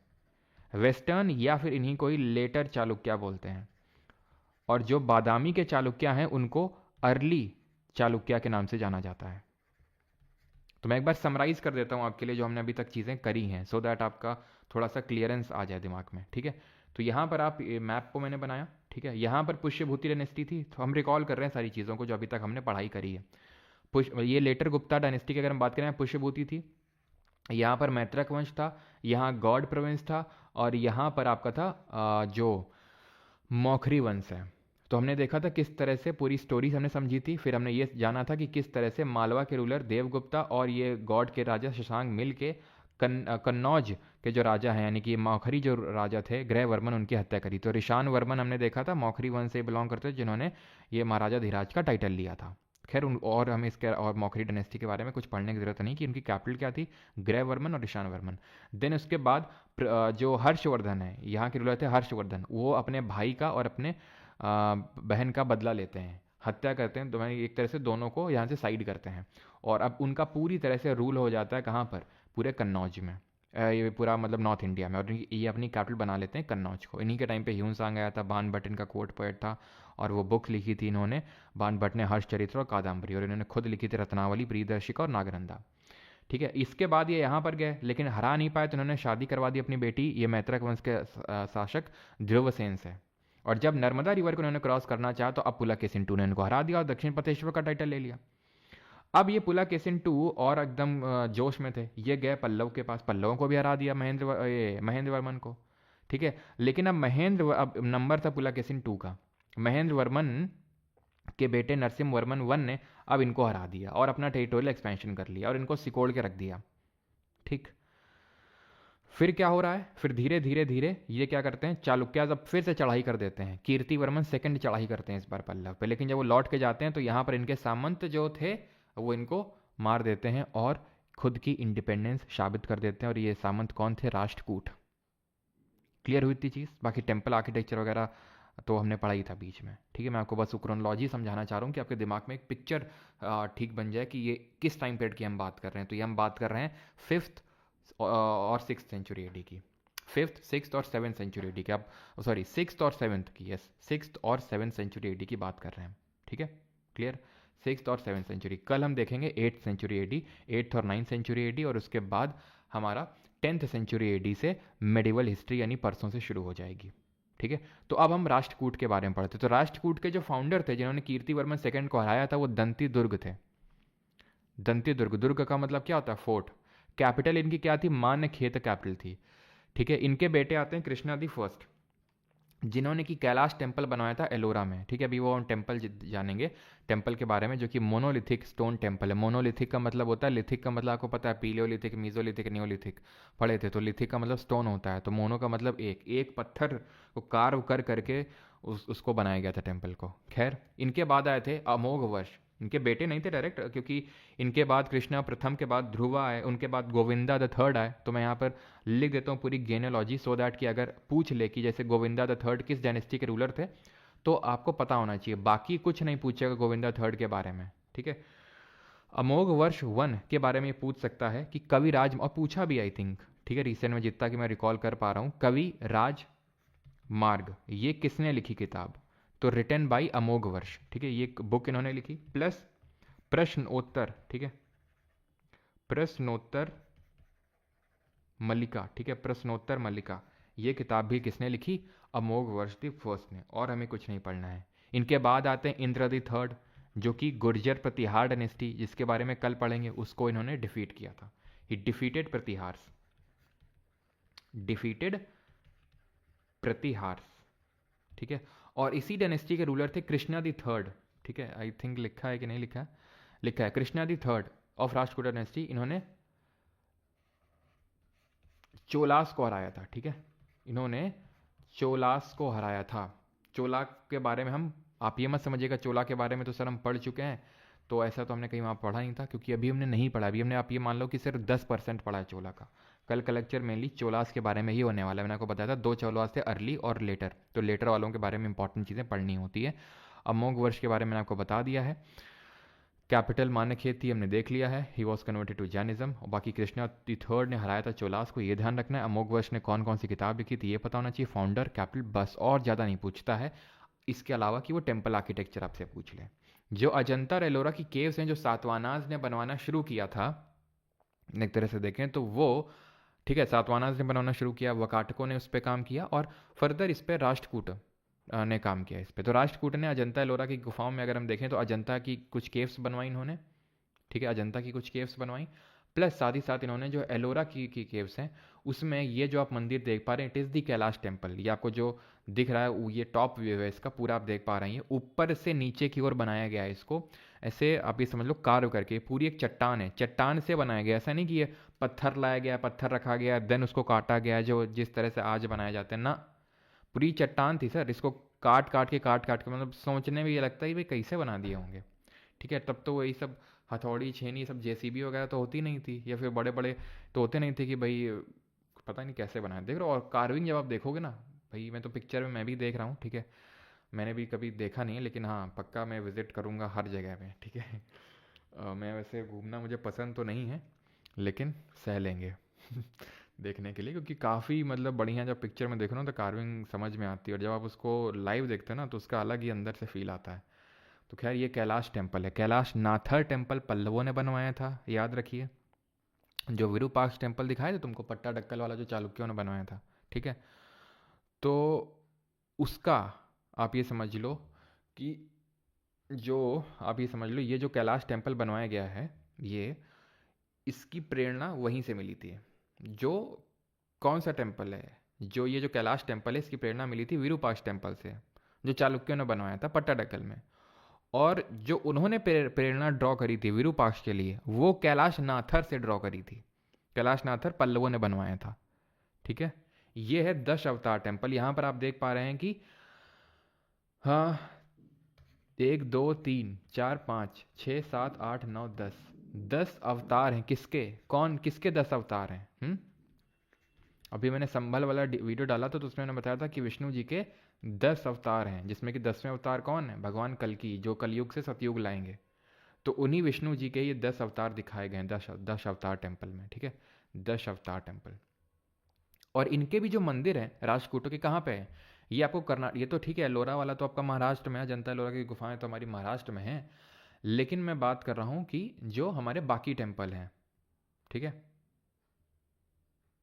वेस्टर्न या फिर इन्हीं को ही लेटर चालुक्या बोलते हैं। और जो बादामी के चालुक्या हैं उनको अर्ली चालुक्या के नाम से जाना जाता है। तो मैं एक बार समराइज कर देता हूं आपके लिए जो हमने अभी तक चीज़ें करी हैं, सो दैट आपका थोड़ा सा क्लियरेंस आ जाए दिमाग में, ठीक है। तो यहाँ पर आप मैप को मैंने बनाया, ठीक है। यहाँ पर पुष्यभूति डायनेस्टी थी, तो हम रिकॉल कर रहे हैं सारी चीज़ों को जो अभी तक हमने पढ़ाई करी है। ये लेटर गुप्ता डायनेस्टी की अगर हम बात करें, पुष्यभूति थी, यहाँ पर मैत्रक वंश था, यहाँ गौड़ प्रोविंस था, और यहाँ पर आपका था जो मौखरी वंश है। तो हमने देखा था किस तरह से पूरी स्टोरी हमने समझी थी। फिर हमने ये जाना था कि किस तरह से मालवा के रूलर देवगुप्ता और ये गौड़ के राजा शशांक मिल के कन्नौज के जो राजा हैं, यानी कि मौखरी जो राजा थे ग्रहवर्मन, उनकी हत्या करी। तो ऋषान वर्मन हमने देखा था मौखरी वंश से बिलोंग करते थे, जिन्होंने ये महाराजा धीराज का टाइटल लिया था। खैर और हमें इसके और मौखरी डायनेस्टी के बारे में कुछ पढ़ने की जरूरत नहीं कि उनकी कैपिटल क्या थी, ग्रहवर्मन और ऋषान वर्मन। देन उसके बाद जो हर्षवर्धन है, यहाँ के रूलर थे हर्षवर्धन, वो अपने भाई का और अपने बहन का बदला लेते हैं, हत्या करते हैं, तो एक तरह से दोनों को यहाँ से साइड करते हैं। और अब उनका पूरी तरह से रूल हो जाता है कहाँ पर, पूरे कन्नौज में, ये पूरा मतलब नॉर्थ इंडिया में। और ये अपनी कैपिटल बना लेते हैं कन्नौज को। इन्हीं के टाइम पे ह्यून सांग आया था, बान भट्ट इनका कोर्ट पोएट था, और वो बुक लिखी थी इन्होंने, बान भट्ट ने हर्षचरित्र और कादम्बरी, और इन्होंने खुद लिखी थी रत्नावली, प्रियदर्शिका और नागरंदा, ठीक है। इसके बाद ये यहाँ पर गए, लेकिन हरा नहीं पाए, तो इन्होंने शादी करवा दी अपनी बेटी ये मैत्रक वंश के शासक ध्रुवसेन से। और जब नर्मदा रिवर को उन्होंने क्रॉस करना चाहा, तो अब पुलकेशिन II ने इनको हरा दिया और दक्षिण पथेश्वर का टाइटल ले लिया। अब ये पुलकेशिन II और एकदम जोश में थे, ये गए पल्लव के पास, पल्लवों को भी हरा दिया महेंद्र वर्मन को, ठीक है। लेकिन अब नंबर था पुलकेशिन II का, महेंद्र वर्मन के बेटे नरसिम्हा वर्मन I ने अब इनको हरा दिया और अपना टेरिटोरियल एक्सपेंशन कर लिया और इनको सिकोड़ के रख दिया, ठीक। फिर क्या हो रहा है, फिर धीरे धीरे धीरे ये क्या करते हैं, चालुक्यास अब फिर से चढ़ाई कर देते हैं। कीर्तिवर्मन II चढ़ाई करते हैं इस बार पल्लव पे, लेकिन जब वो लौट के जाते हैं तो यहाँ पर इनके सामंत जो थे वो इनको मार देते हैं और खुद की इंडिपेंडेंस साबित कर देते हैं। और ये सामंत कौन थे, राष्ट्रकूट। क्लियर हुई थी चीज़। बाकी टेम्पल आर्किटेक्चर वगैरह तो हमने पढ़ा ही था बीच में, ठीक है। मैं आपको बस क्रोनोलॉजी समझाना चाह रहा हूँ कि आपके दिमाग में एक पिक्चर ठीक बन जाए कि ये किस टाइम पीरियड की हम बात कर रहे हैं। तो ये हम बात कर रहे हैं 5th और 6th सेंचुरी एडी की, 5th, 6th और 7th सेंचुरी एडी की। अब सॉरी 6th और 7th की, यस 6th और 7th सेंचुरी एडी की बात कर रहे हैं, ठीक है। क्लियर, 6th और 7th सेंचुरी। कल हम देखेंगे 8th सेंचुरी एडी, 8th और 9th सेंचुरी एडी, और उसके बाद हमारा 10th सेंचुरी एडी से मेडिवल हिस्ट्री यानी परसों से शुरू हो जाएगी, ठीक है। तो अब हम राष्ट्रकूट के बारे में पढ़ते। तो राष्ट्रकूट के जो फाउंडर थे जिन्होंने कीर्तिवर्मन II को हराया था, वो दंती दुर्ग थे। दंती दुर्ग, दुर्ग का मतलब क्या होता है, फोर्ट। कैपिटल इनकी क्या थी, मान्यखेत कैपिटल थी, ठीक है। इनके बेटे आते हैं कृष्णादि फर्स्ट, जिन्होंने कि कैलाश टेम्पल बनवाया था एलोरा में, ठीक है। अभी वो टेम्पल जानेंगे, टेम्पल के बारे में, जो कि मोनोलिथिक स्टोन टेम्पल है। मोनोलिथिक का मतलब होता है, लिथिक का मतलब आपको पता है, पीलियोलिथिक, मीजोलिथिक, नियोलिथिक पढ़े थे। तो लिथिक का मतलब स्टोन होता है, तो मोनो का मतलब एक पत्थर को कार्व कर करके उसको बनाया गया था टेम्पल को। खैर, इनके बाद आए थे अमोघ वर्ष। इनके बेटे नहीं थे डायरेक्ट, क्योंकि इनके बाद कृष्णा प्रथम के बाद ध्रुवा आए, उनके बाद गोविंदा III आए। तो मैं यहाँ पर लिख देता हूँ पूरी गेनेलॉजी, सो दैट कि अगर पूछ ले कि जैसे गोविंदा III किस डायनेस्टी के रूलर थे, तो आपको पता होना चाहिए। बाकी कुछ नहीं पूछेगा गोविंदा III के बारे में, ठीक है। अमोघ वर्ष 1 के बारे में पूछ सकता है कि कविराज, और पूछा भी आई थिंक, ठीक है, रिसेंट में जितना कि मैं रिकॉल कर पा रहा हूँ, कवि राज मार्ग, ये किसने लिखी किताब? तो रिटन बाई अमोघ वर्ष, ठीक है, ये बुक इन्होंने लिखी। प्लस प्रश्नोत्तर, ठीक है, प्रश्नोत्तर मल्लिका, ठीक है, प्रश्नोत्तर मल्लिका, ये किताब भी किसने लिखी? अमोघ वर्ष दी फर्स्ट ने। और हमें कुछ नहीं पढ़ना है। इनके बाद आते हैं इंद्र दी थर्ड, जो कि गुर्जर प्रतिहार डायनेस्टी, जिसके बारे में कल पढ़ेंगे, उसको इन्होंने डिफीट किया था। ही डिफीटेड प्रतिहार, डिफीटेड प्रतिहार, ठीक है। और इसी डायनेस्टी के रूलर थे कृष्णा दी थर्ड, ठीक है, आई थिंक लिखा है कि नहीं लिखा है, लिखा है, Krishna the third of Rashtrakuta dynasty, इन्होंने चोलास को हराया था, ठीक है, इन्होंने चोलास को हराया था। चोला के बारे में हम, आप ये मत समझिएगा चोला के बारे में तो सर हम पढ़ चुके हैं, तो ऐसा तो हमने कहीं वहाँ पढ़ा नहीं था, क्योंकि अभी हमने नहीं पढ़ा, अभी हमने, आप ये मान लो कि सिर्फ 10% पढ़ा है चोला का। कल का लेक्चर मेनली चोलास के बारे में ही होने वाला है। मैंने आपको बताया था 2 चोलास थे, अर्ली और लेटर, तो लेटर वालों के बारे में इंपॉर्टेंट चीज़ें पढ़नी होती है। अमोघ वर्ष के बारे में मैंने आपको बता दिया है। कैपिटल मान्यखेत थी, हमने देख लिया है, he was converted to Jainism. और बाकी कृष्णा दी थर्ड ने हराया था चोलास को, ये ध्यान रखना है। अमोघ वर्ष ने कौन कौन सी किताब लिखी थी ये पता होना चाहिए, फाउंडर, कैपिटल, बस, और ज़्यादा नहीं पूछता है। इसके अलावा कि वो टेम्पल आर्किटेक्चर आपसे पूछ ले। जो अजंता और एलोरा की केव्स हैं, जो सातवानाज ने बनवाना शुरू किया था, एक तरह से देखें तो वो, ठीक है, सातवानाज ने बनाना शुरू किया, वकाटकों ने उस पर काम किया, और फर्दर इस पर राष्ट्रकूट ने काम किया इस पे। तो राष्ट्रकूट ने अजंता एलोरा की गुफाओं में अगर हम देखें तो अजंता की कुछ केव्स बनवाई इन्होंने, ठीक है, अजंता की कुछ केव्स बनवाई, प्लस साथ ही साथ इन्होंने जो एलोरा की केव्स हैं, उसमें ये जो आप मंदिर देख पा रहे हैं, it is the Kailash temple. ये आपको जो दिख रहा है ये टॉप व्यू है इसका, पूरा आप देख पा रहे हैं, ऊपर से नीचे की ओर बनाया गया है इसको, ऐसे आप ये समझ लो कार्व करके। पूरी एक चट्टान है, चट्टान से बनाया गया, ऐसा नहीं कि ये पत्थर लाया गया, पत्थर रखा गया, देन उसको काटा गया, जो जिस तरह से आज बनाए जाते हैं ना, पूरी चट्टान थी सर, इसको काट काट के मतलब सोचने में ये लगता है कि भाई कैसे बना दिए होंगे, ठीक है। तब तो वही सब हथौड़ी छेनी सब जेसीबी वगैरह तो होती नहीं थी, या फिर बड़े बड़े तो होते नहीं थे कि भाई पता नहीं कैसे बनाए, देख रहे हो। और कार्विंग जब आप देखोगे ना भाई, मैं तो पिक्चर में मैं भी देख रहा हूँ, ठीक है, मैंने भी कभी देखा नहीं है, लेकिन हाँ पक्का मैं विजिट करूँगा हर जगह पे, ठीक है। मैं वैसे घूमना मुझे पसंद तो नहीं है, लेकिन सह लेंगे देखने के लिए, क्योंकि काफ़ी मतलब बढ़िया, जब पिक्चर में देख रहा हूँ तो कार्विंग समझ में आती है, और जब आप उसको लाइव देखते हैं ना तो उसका अलग ही अंदर से फील आता है। तो खैर ये कैलाश टेम्पल है, कैलाश नाथर टेम्पल पल्लवों ने बनवाया था, याद रखिए। जो विरूपाक्ष टेम्पल दिखाया था तुमको, पट्टा डक्कल वाला, जो चालुक्यों ने बनवाया था, ठीक है, तो उसका आप ये समझ लो कि, जो आप ये समझ लो ये जो कैलाश टेम्पल बनवाया गया है, ये इसकी प्रेरणा वहीं से मिली थी। जो कौन सा टेम्पल है, जो ये जो कैलाश टेम्पल है, इसकी प्रेरणा मिली थी विरूपाक्ष टेम्पल से, जो चालुक्यों ने बनवाया था पट्टाडकल में। और जो उन्होंने प्रेरणा ड्रॉ करी थी विरूपाक्ष के लिए, वो कैलाश नाथर से ड्रॉ करी थी। कैलाश नाथर पल्लवों ने बनवाया था, ठीक है। ये है 10 अवतार टेम्पल। यहां पर आप देख पा रहे हैं कि हाँ, 1 2 3 4 5 6 7 8 9 10, 10 अवतार हैं। किसके, कौन किसके 10 अवतार हैं? अभी मैंने संभल वाला वीडियो डाला था, तो उसमें मैंने बताया था कि विष्णु जी के 10 अवतार हैं, जिसमें कि 10वें अवतार कौन है? भगवान कल्कि, जो कलयुग से सतयुग लाएंगे। तो उन्हीं विष्णु जी के ये 10 अवतार दिखाए गए हैं, 10 अवतार टेम्पल में, ठीक है, 10 अवतार टेम्पल। और इनके भी जो मंदिर हैं राजकूटों के, कहाँ पे है? ये आपको कर्नाटक, ये तो ठीक है, एलोरा वाला तो आपका महाराष्ट्र में है, अजंता एलोरा की गुफाएं तो हमारी महाराष्ट्र में हैं, लेकिन मैं बात कर रहा हूँ कि जो हमारे बाकी टेम्पल हैं, ठीक है,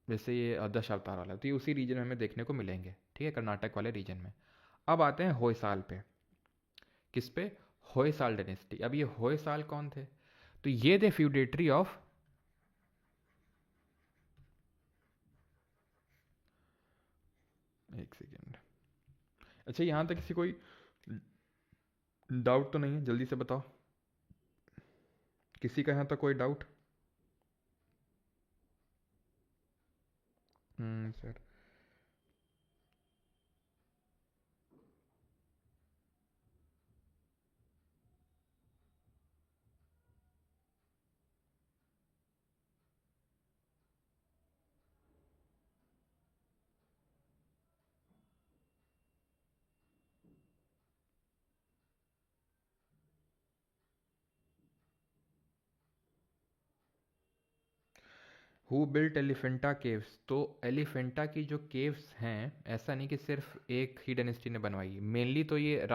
जैसे ये 10 अवतार वाला, तो ये उसी रीजन में हमें देखने को मिलेंगे, ठीक है, कर्नाटक वाले रीजन में। अब आते हैं होयसाल पे। किस पे? होयसाल डायनेस्टी। अब ये होयसाल कौन थे? तो ये थे फ्यूडेटरी ऑफ, एक सेकेंड, अच्छा यहां तक किसी कोई डाउट तो नहीं है? जल्दी से बताओ, किसी का यहां तक कोई doubt? Sir, who built Elephanta caves? तो एलिफेंटा की जो केव्स हैं, ऐसा नहीं कि सिर्फ एक ही डायनेस्टी ने बनवाई, मेनली तो ये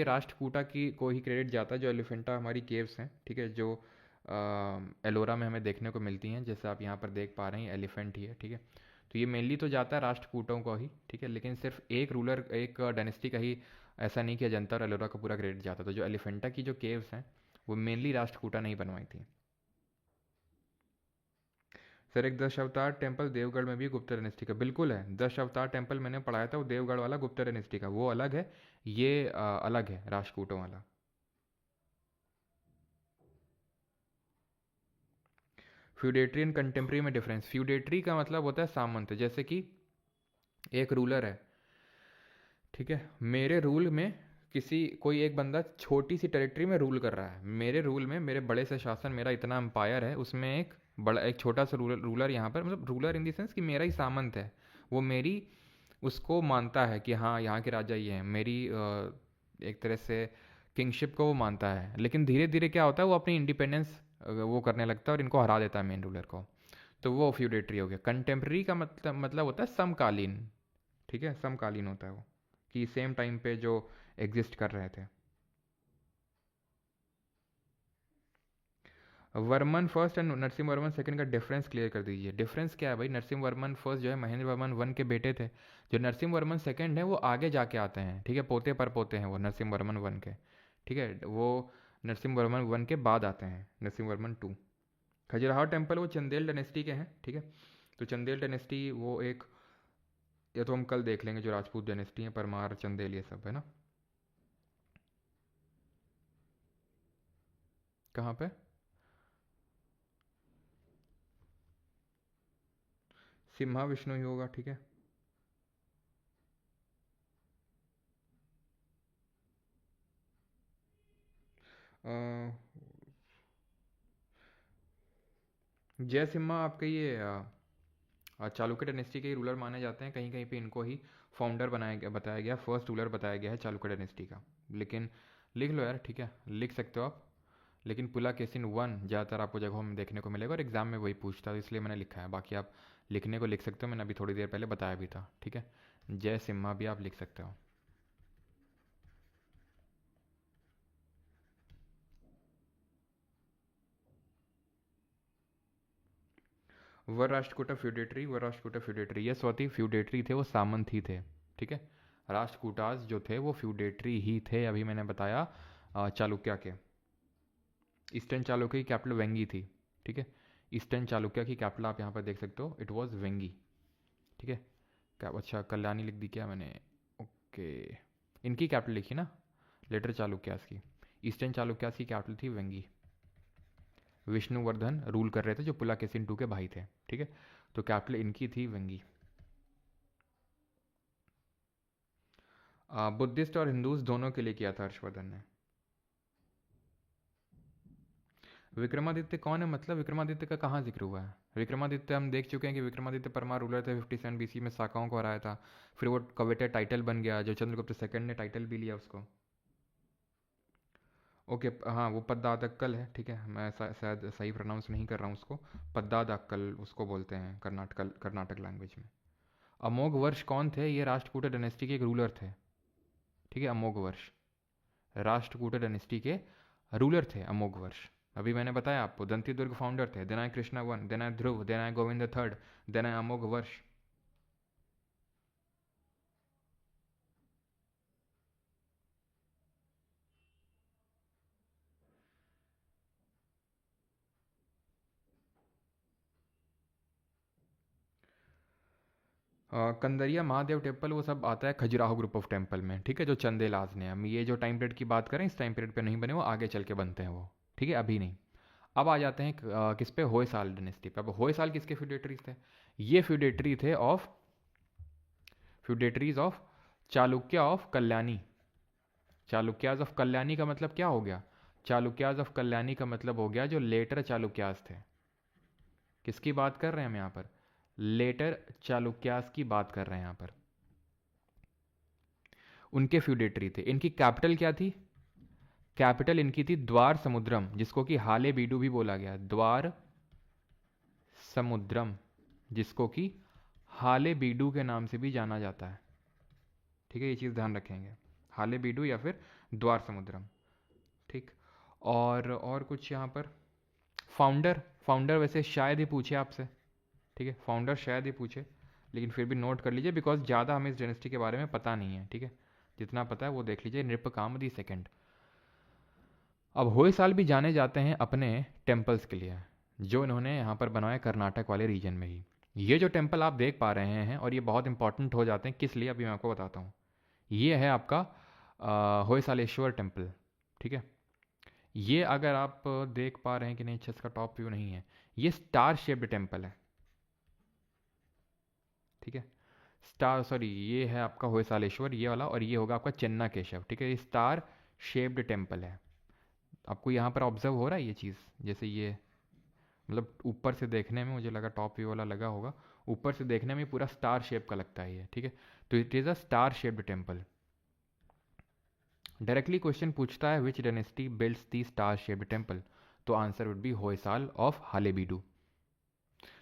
राष्ट्रकूटा की को ही क्रेडिट जाता है, जो एलिफेंटा हमारी केव्स हैं, ठीक है, जो एलोरा में हमें देखने को मिलती हैं, जैसे आप यहाँ पर देख पा रहे हैं एलिफेंट ही है, ठीक है। तो ये मेनली तो जाता है राष्ट्रकूटों को ही, ठीक है, लेकिन सिर्फ एक रूलर, एक डायनेस्टी का ही ऐसा नहीं कि अजंता और एलोरा का पूरा क्रेडिट जाता। तो जो एलिफेंटा की जो केव्स हैं वो मेनली राष्ट्रकूटा ने ही बनवाई थी। सर एक दशावतार टेम्पल देवगढ़ में भी गुप्ता डायनेस्टी का? बिल्कुल है, दशावतार टेम्पल मैंने पढ़ाया था, वो देवगढ़ वाला गुप्ता डायनेस्टी का, वो अलग है, ये अलग है राष्ट्रकूटों वाला। फ्यूडेटरी एंड कंटेम्प्रेरी में डिफरेंस? फ्यूडेटरी का मतलब होता है सामंत, जैसे कि एक रूलर है, ठीक है, मेरे रूल में कोई एक बंदा छोटी सी टेरिटरी में रूल कर रहा है, मेरे रूल में, मेरे बड़े से शासन, मेरा इतना एम्पायर है, उसमें एक छोटा सा रूलर यहाँ पर, मतलब रूलर इन द सेंस कि मेरा ही सामंत है, वो मेरी उसको मानता है कि हाँ यहाँ के राजा ये हैं, मेरी एक तरह से किंगशिप को वो मानता है, लेकिन धीरे धीरे क्या होता है, वो अपनी इंडिपेंडेंस वो करने लगता है और इनको हरा देता है मेन रूलर को। तो वो फ्यूडेटरी हो गया। कंटेम्प्रेरी का मतलब होता है समकालीन, ठीक है, समकालीन होता है वो, कि सेम टाइम पे जो एग्जिस्ट कर रहे थे। Varman first and Narasimha Varman second का डिफरेंस क्लियर कर दीजिए। डिफरेंस क्या है भाई? नरसिंह वर्मन फर्स्ट जो है महेंद्र वर्मन वन के बेटे थे, जो नरसिंह वर्मन सेकंड है वो आगे जाके आते हैं, ठीक है, पोते पर पोते हैं वो नरसिंह वर्मन वन के, ठीक है, वो नरसिंह वर्मन वन के बाद आते हैं नरसिंह वर्मन टू। खजुराहो टेम्पल वो चंदेल डायनेस्टी के हैं, ठीक है, तो चंदेल डायनेस्टी वो एक, या तो हम कल देख लेंगे, जो राजपूत डायनेस्टी है, परमार, चंदेल, ये सब है ना। कहाँ पे? सिम्हा विष्णु ही होगा, ठीक है। जय सिम्हा आपके ये चालुक्य डायनेस्टी के ही रूलर माने जाते हैं, कहीं कहीं पे इनको ही फाउंडर बताया गया, फर्स्ट रूलर बताया गया है चालुक्य डायनेस्टी का। लेकिन लिख लो यार, ठीक है, लिख सकते हो आप, लेकिन पुलाकेशिन वन ज़्यादातर आपको जगहों में देखने को मिलेगा और एग्जाम में वही पूछता है, तो इसलिए मैंने लिखा है। बाकी आप लिखने को लिख सकते हो, मैंने अभी थोड़ी देर पहले बताया भी था, ठीक है। जय सिम्हा भी आप लिख सकते हो। वर राष्ट्रकूटा फ्यूडेटरी, ये स्वती फ्यूडेटरी थे, वो सामंत ही थे, ठीक है। राष्ट्रकूटास जो थे वो फ्यूडेटरी ही थे, अभी मैंने बताया चालुक्य के। ईस्टर्न चालुक्य की कैपिटल वेंगी थी, ठीक है, ईस्टर्न चालुक्य की कैपिटल आप यहाँ पर देख सकते हो, इट वॉज वेंगी, ठीक है। क्या, अच्छा कल्याणी लिख दी क्या मैंने? ओके, इनकी कैपिटल लिखी ना, लेटर चालुक्यास की, ईस्टर्न चालुक्यास की कैपिटल थी वेंगी। विष्णुवर्धन रूल कर रहे थे, जो पुलाकेशिन टू के भाई थे, ठीक है, तो कैपिटल इनकी थी वेंगी। बुद्धिस्ट और हिंदूज दोनों के लिए किया था हर्षवर्धन ने। विक्रमादित्य कौन है? मतलब विक्रमादित्य का कहाँ जिक्र हुआ है? विक्रमादित्य हम देख चुके हैं कि विक्रमादित्य परमार रूलर थे, 57 बीसी में शाकाओं को हराया था, फिर वो कवेटेड टाइटल बन गया, जो चंद्रगुप्त सेकंड ने टाइटल भी लिया उसको। ओके, हाँ वो पद्दादक्कल है, ठीक है, मैं शायद सही प्रोनाउंस नहीं कर रहा हूँ उसको, पद्दादक्कल उसको बोलते हैं कर्नाटक लैंग्वेज में। अमोघ वर्ष कौन थे? ये राष्ट्रकूट डायनेस्टी के एक रूलर थे, ठीक है, अमोघ वर्ष राष्ट्रकूट डायनेस्टी के रूलर थे, अमोघ वर्ष। अभी मैंने बताया आपको, दंती दुर्ग फाउंडर थे, देन आए कृष्णा वन, देन आए ध्रुव, देन आए गोविंद थर्ड, देन आए अमोघ वर्ष। कंदरिया महादेव टेम्पल वो सब आता है खजुराहो ग्रुप ऑफ टेम्पल में, ठीक है, जो चंदेलाज ने, हम ये जो टाइम पीरियड की बात करें, इस टाइम पीरियड पे नहीं बने, वो आगे चल के बनते हैं वो, ठीक है, अभी नहीं। अब आ जाते हैं किस पे? होयसाल डायनेस्टी पे। अब होयसाल किसके फ्यूडेटरीज थे? ये फ्यूडेटरी थे of feudatories of Chalukya of Kalyani. Chalukyas of Kalyani का मतलब क्या हो गया? चालुक्याज ऑफ कल्याणी का मतलब हो गया जो लेटर चालुक्याज थे। किसकी बात कर रहे हैं हम यहाँ पर? लेटर चालुक्यास की बात कर रहे हैं यहाँ पर। उनके फ्यूडेटरी थे। इनकी कैपिटल क्या थी? कैपिटल इनकी थी द्वार समुद्रम, जिसको कि हाले बीडू भी बोला गया, द्वार समुद्रम, जिसको कि हालेबीडु के नाम से भी जाना जाता है। ठीक है, ये चीज़ ध्यान रखेंगे, हालेबीडु या फिर द्वार समुद्रम। ठीक, और कुछ यहाँ पर फाउंडर, फाउंडर वैसे शायद ही पूछे आपसे। ठीक है, फाउंडर शायद ही पूछे, लेकिन फिर भी नोट कर लीजिए बिकॉज ज़्यादा हमें इस डायनेस्टी के बारे में पता नहीं है। ठीक है, जितना पता है वो देख लीजिए, नृपकामदी सेकंड। अब होयसाल भी जाने जाते हैं अपने टेम्पल्स के लिए, जो इन्होंने यहाँ पर बनाया कर्नाटक वाले रीजन में ही। ये जो टेम्पल आप देख पा रहे हैं, और ये बहुत इंपॉर्टेंट हो जाते हैं किस लिए, अभी मैं आपको बताता हूँ। ये है आपका होयसालेश्वर टेम्पल। ठीक है, ये अगर आप देख पा रहे हैं कि नहीं, अच्छा इसका टॉप व्यू नहीं है, ये स्टार शेप्ड टेम्पल है। ठीक है, स्टार, सॉरी, ये है आपका होयसालेश्वर ये वाला, और ये होगा आपका चेन्ना केशव। ठीक है, ये स्टार शेप्ड टेम्पल है। आपको यहाँ पर ऑब्जर्व हो रहा है ये चीज़, जैसे ये मतलब ऊपर से देखने में मुझे लगा टॉप व्यू वाला लगा होगा, ऊपर से देखने में पूरा स्टार शेप का लगता है ये। ठीक है, तो it is a star shaped temple. Directly question पूछता है which dynasty builds the star shaped temple, तो answer would be Hoysala of Halebidu.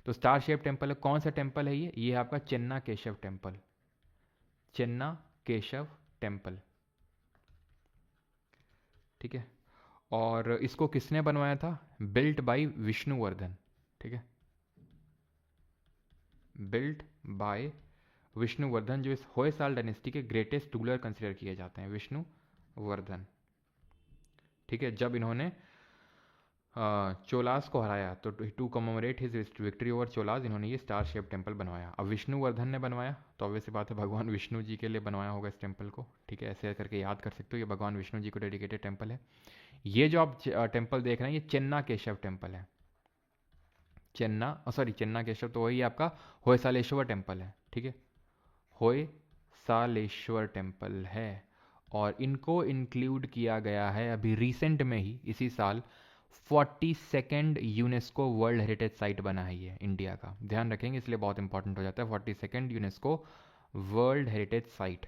तो स्टार शेप टेम्पल है, कौन सा टेम्पल है ये है आपका चेन्ना केशव टेम्पल, चेन्ना केशव टेम्पल। ठीक है, और इसको किसने बनवाया था, बिल्ट बाय विष्णुवर्धन। ठीक है, बिल्ट बाय विष्णुवर्धन, जो इस होयसाल डायनेस्टी के ग्रेटेस्ट रूलर कंसिडर किए जाते हैं, विष्णुवर्धन। ठीक है, जब इन्होंने चोलास को हराया, तो to commemorate his victory over Cholas, इन्होंने ये स्टार शेप टेम्पल बनवाया। अब विष्णुवर्धन ने बनवाया, तो ऑब्वियस सी बात है भगवान विष्णु जी के लिए बनवाया होगा इस टेम्पल को। ठीक है, ऐसे करके याद कर सकते हो, ये भगवान विष्णु जी को डेडिकेटेड टेम्पल है। ये जो आप टेम्पल देख रहे हैं, ये चेन्ना केशव टेम्पल है। चेन्ना, सॉरी, चेन्ना केशव तो वही आपका होयसालेश्वर टेम्पल है। ठीक है, होयसालेश्वर टेम्पल है, और इनको इंक्लूड किया गया है अभी रिसेंट में ही, इसी साल 42nd UNESCO world heritage site बना है ये इंडिया का। ध्यान रखेंगे, इसलिए बहुत इंपॉर्टेंट हो जाता है, 42nd UNESCO world heritage site.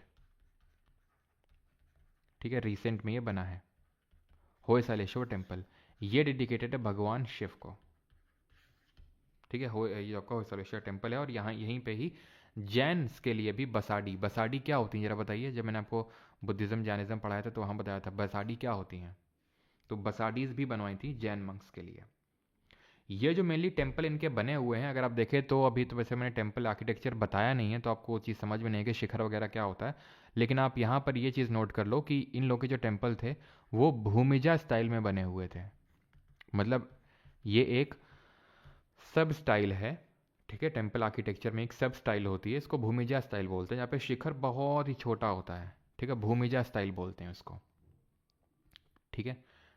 ठीक है, रिसेंट में ये बना है होयसालेश्वर टेम्पल, ये डेडिकेटेड है भगवान शिव को। ठीक है, ये आपका होयसालेश्वर टेम्पल है, और यहाँ यहीं पे ही जैन्स के लिए भी बसाडी, बसाडी क्या होती है जरा बताइए, जब मैंने आपको बुद्धिज्म जैनिज्म पढ़ाया था तो वहाँ बताया था बसाडी क्या होती हैं, तो बसाडीज भी बनवाई थी जैन मंक्स के लिए। ये जो मेनली टेम्पल इनके बने हुए हैं, अगर आप देखें तो अभी तो वैसे मैंने टेम्पल आर्किटेक्चर बताया नहीं है, तो आपको वो चीज़ समझ में नहीं है कि शिखर वगैरह क्या होता है, लेकिन आप यहाँ पर ये चीज़ नोट कर लो कि इन लोग के जो टेम्पल थे वो भूमिजा स्टाइल में बने हुए थे। मतलब ये एक सब स्टाइल है। ठीक है, टेम्पल आर्किटेक्चर में एक सब स्टाइल होती है, इसको भूमिजा स्टाइल बोलते हैं, जहाँ पे शिखर बहुत ही छोटा होता है। ठीक है, भूमिजा स्टाइल बोलते हैं उसको। ठीक है,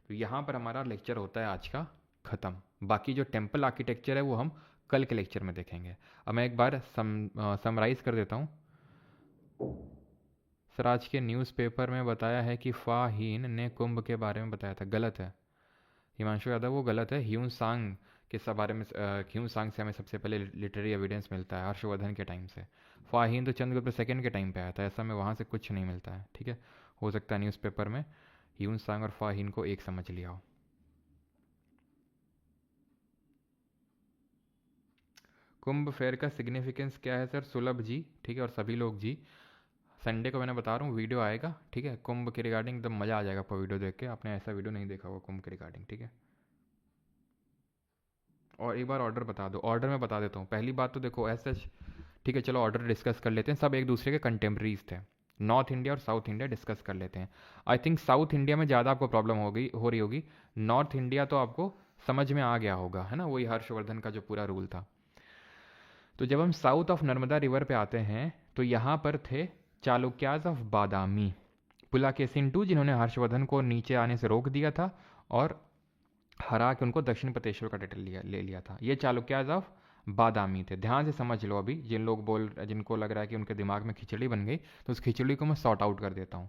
तो यहाँ पर हमारा लेक्चर होता है आज का ख़त्म। बाकी जो टेम्पल आर्किटेक्चर है वो हम कल के लेक्चर में देखेंगे। अब मैं एक बार समराइज कर देता हूँ। सर, आज के न्यूज़पेपर में बताया है कि फाहीन ने कुंभ के बारे में बताया था, गलत है हिमांशु यादव, वो गलत है। ह्यून सांग के सब बारे में, ह्यून सांग से हमें सबसे पहले लिटरेरी एविडेंस मिलता है हर्षवर्धन के टाइम से। फाहीन तो चंद्रगुप्त सेकंड के टाइम पे आया था, ऐसा में वहाँ से कुछ नहीं मिलता है। ठीक है, हो सकता है न्यूज़पेपर में ह्यून सांग और फाहीन को एक समझ लिया हो। कुंभ फेयर का सिग्निफिकेंस क्या है सर, सुलभ जी। ठीक है, और सभी लोग जी, संडे को मैंने बता रहा हूँ वीडियो आएगा। ठीक है, कुंभ के रिगार्डिंग एकदम मज़ा आ जाएगा आपको वीडियो देख के, आपने ऐसा वीडियो नहीं देखा होगा कुंभ के रिगार्डिंग। ठीक है, और एक बार ऑर्डर बता दो, ऑर्डर में बता देता हूँ। पहली बात तो देखो ऐसा, ठीक है चलो ऑर्डर डिस्कस कर लेते हैं, सब एक दूसरे के कंटेम्प्रेरीज थे। नॉर्थ इंडिया और साउथ इंडिया डिस्कस कर लेते हैं। आई थिंक साउथ इंडिया में ज़्यादा आपको प्रॉब्लम हो रही होगी, नॉर्थ इंडिया तो आपको समझ में आ गया होगा, है ना, वही हर्षवर्धन का जो पूरा रूल था। तो जब हम साउथ ऑफ नर्मदा रिवर पे आते हैं, तो यहाँ पर थे चालुक्याज ऑफ बादामी, पुलाकेसिन टू, जिन्होंने हर्षवर्धन को नीचे आने से रोक दिया था और हरा के उनको दक्षिण पतेश्वर का टाइटल ले लिया था। ये चालुक्याज ऑफ बादामी थे। ध्यान से समझ लो, अभी जिनको लग रहा है कि उनके दिमाग में खिचड़ी बन गई, तो उस खिचड़ी को मैं सॉर्ट आउट कर देता हूँ।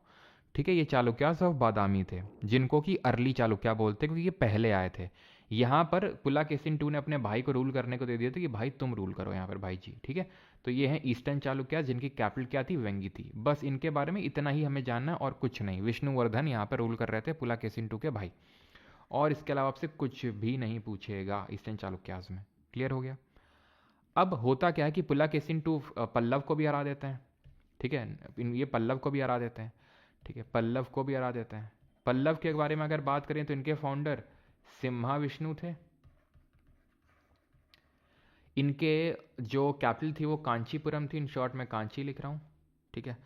ठीक है, ये चालुक्यास ऑफ बादामी थे, जिनको कि अर्ली चालुक्या बोलते हैं, क्योंकि ये पहले आए थे। यहाँ पर पुलाकेसिन टू ने अपने भाई को रूल करने को दे दिया था कि भाई तुम रूल करो यहाँ पर भाई जी। ठीक है, तो ये हैं ईस्टर्न चालुक्या, जिनकी कैपिटल क्या थी, वेंगी थी। बस इनके बारे में इतना ही हमें जानना है और कुछ नहीं। विष्णुवर्धन यहाँ पर रूल कर रहे थे, पुलाकेसिन टू के भाई, और इसके अलावा आपसे कुछ भी नहीं पूछेगा ईस्टर्न चालुक्याज में। क्लियर हो गया। अब होता क्या है कि पुलकेशिन टू पल्लव को भी हरा देते हैं, ठीक है, ये पल्लव को भी हरा देते हैं, ठीक है, पल्लव को भी हरा देते हैं। पल्लव के बारे में अगर बात करें तो इनके फाउंडर सिम्हा विष्णु थे, इनके जो कैपिटल थी वो कांचीपुरम थी, इन शॉर्ट में कांची लिख रहा हूँ, ठीक है।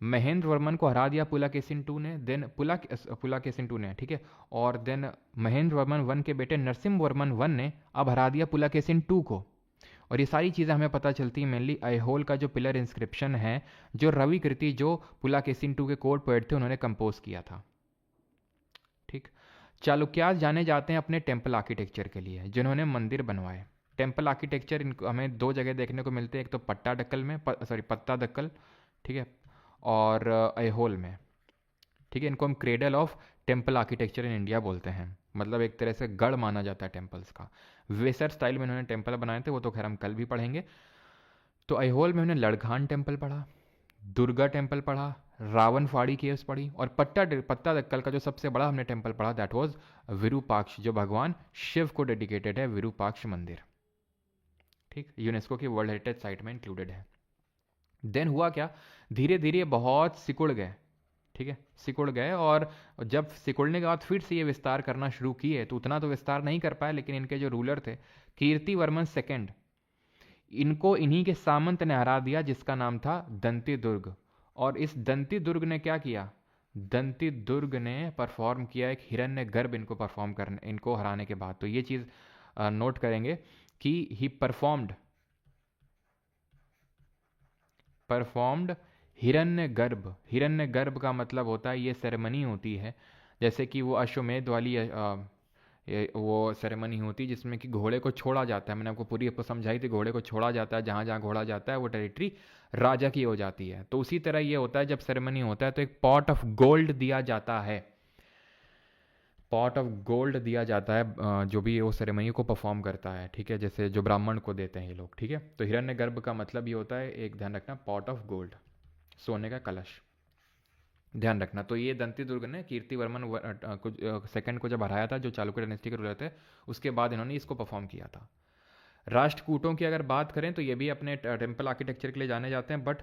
महेंद्र वर्मन को हरा दिया पुलकेशिन टू ने, देन पुलकेशिन टू ने, ठीक है, और देन महेंद्र वर्मन वन के बेटे नरसिम्हा वर्मन वन ने अब हरा दिया पुलकेशिन टू को। और ये सारी चीज़ें हमें पता चलती हैं मेनली ऐहोल का जो पिलर इंस्क्रिप्शन है, जो रवि कृति जो पुलकेशिन टू के कोड पोएट थे उन्होंने कंपोज किया था, ठीक। चालुक्यास जाने जाते हैं अपने टेम्पल आर्किटेक्चर के लिए, जिन्होंने मंदिर बनवाए। टेम्पल आर्किटेक्चर इनको हमें दो जगह देखने को मिलते हैं, एक तो पट्टाडकल में, सॉरी पत्तादकल, ठीक है, और ऐहोल में, ठीक है। इनको हम cradle of temple architecture in India बोलते हैं, मतलब एक तरह से गढ़ माना जाता है टेम्पल्स का। वेसर स्टाइल में इन्होंने टेम्पल बनाए थे, वो तो खैर हम कल भी पढ़ेंगे। तो ऐहोल में उन्होंने लड़खान टेम्पल पढ़ा, दुर्गा टेम्पल पढ़ा, रावण फाड़ी केव्स पढ़ी, और पत्तादक्कल का जो सबसे बड़ा हमने टेम्पल पढ़ा दैट वाज विरूपाक्ष, जो भगवान शिव को डेडिकेटेड है, विरूपाक्ष मंदिर, ठीक, यूनेस्को की वर्ल्ड हेरिटेज साइट में इंक्लूडेड है। देन हुआ क्या, धीरे धीरे बहुत सिकुड़ गए, ठीक है, सिकुड़ गए, और जब सिकुड़ने के बाद फिर से ये विस्तार करना शुरू किए तो उतना तो विस्तार नहीं कर पाए, लेकिन इनके जो रूलर थे कीर्तिवर्मन सेकेंड, इनको इन्हीं के सामंत ने हरा दिया, जिसका नाम था दंती दुर्ग। और इस दंती दुर्ग ने क्या किया, दंती दुर्ग ने परफॉर्म किया एक हिरण्य गर्भ इनको परफॉर्म करने, इनको हराने के बाद। तो ये चीज़ नोट करेंगे कि ही परफॉर्म्ड हिरण्य गर्भ। हिरण्य गर्भ का मतलब होता है, ये सेरेमनी होती है जैसे कि वो अश्वमेध वाली वो सेरेमनी होती है जिसमें कि घोड़े को छोड़ा जाता है, मैंने आपको पूरी आपको समझाई थी, घोड़े को छोड़ा जाता है, जहाँ जहाँ घोड़ा जाता है वो टेरिटरी राजा की हो जाती है। तो उसी तरह ये होता है, जब सेरेमनी होता है तो एक पॉट ऑफ गोल्ड दिया जाता है, पॉट ऑफ गोल्ड दिया जाता है जो भी वो सेरेमनी को परफॉर्म करता है, ठीक है, जैसे जो ब्राह्मण को देते हैं ये लोग, ठीक है। तो हिरण्य गर्भ का मतलब ये होता है, एक ध्यान रखना, पॉट ऑफ गोल्ड, सोने का कलश, ध्यान रखना। तो ये दंती दुर्ग ने कीर्तिवर्मन कुछ सेकंड को जब हराया था, जो चालुक्य डायनेस्टी के रूलर थे, उसके बाद इन्होंने इसको परफॉर्म किया था। राष्ट्रकूटों की अगर बात करें तो ये भी अपने टेम्पल आर्किटेक्चर के लिए जाने जाते हैं, बट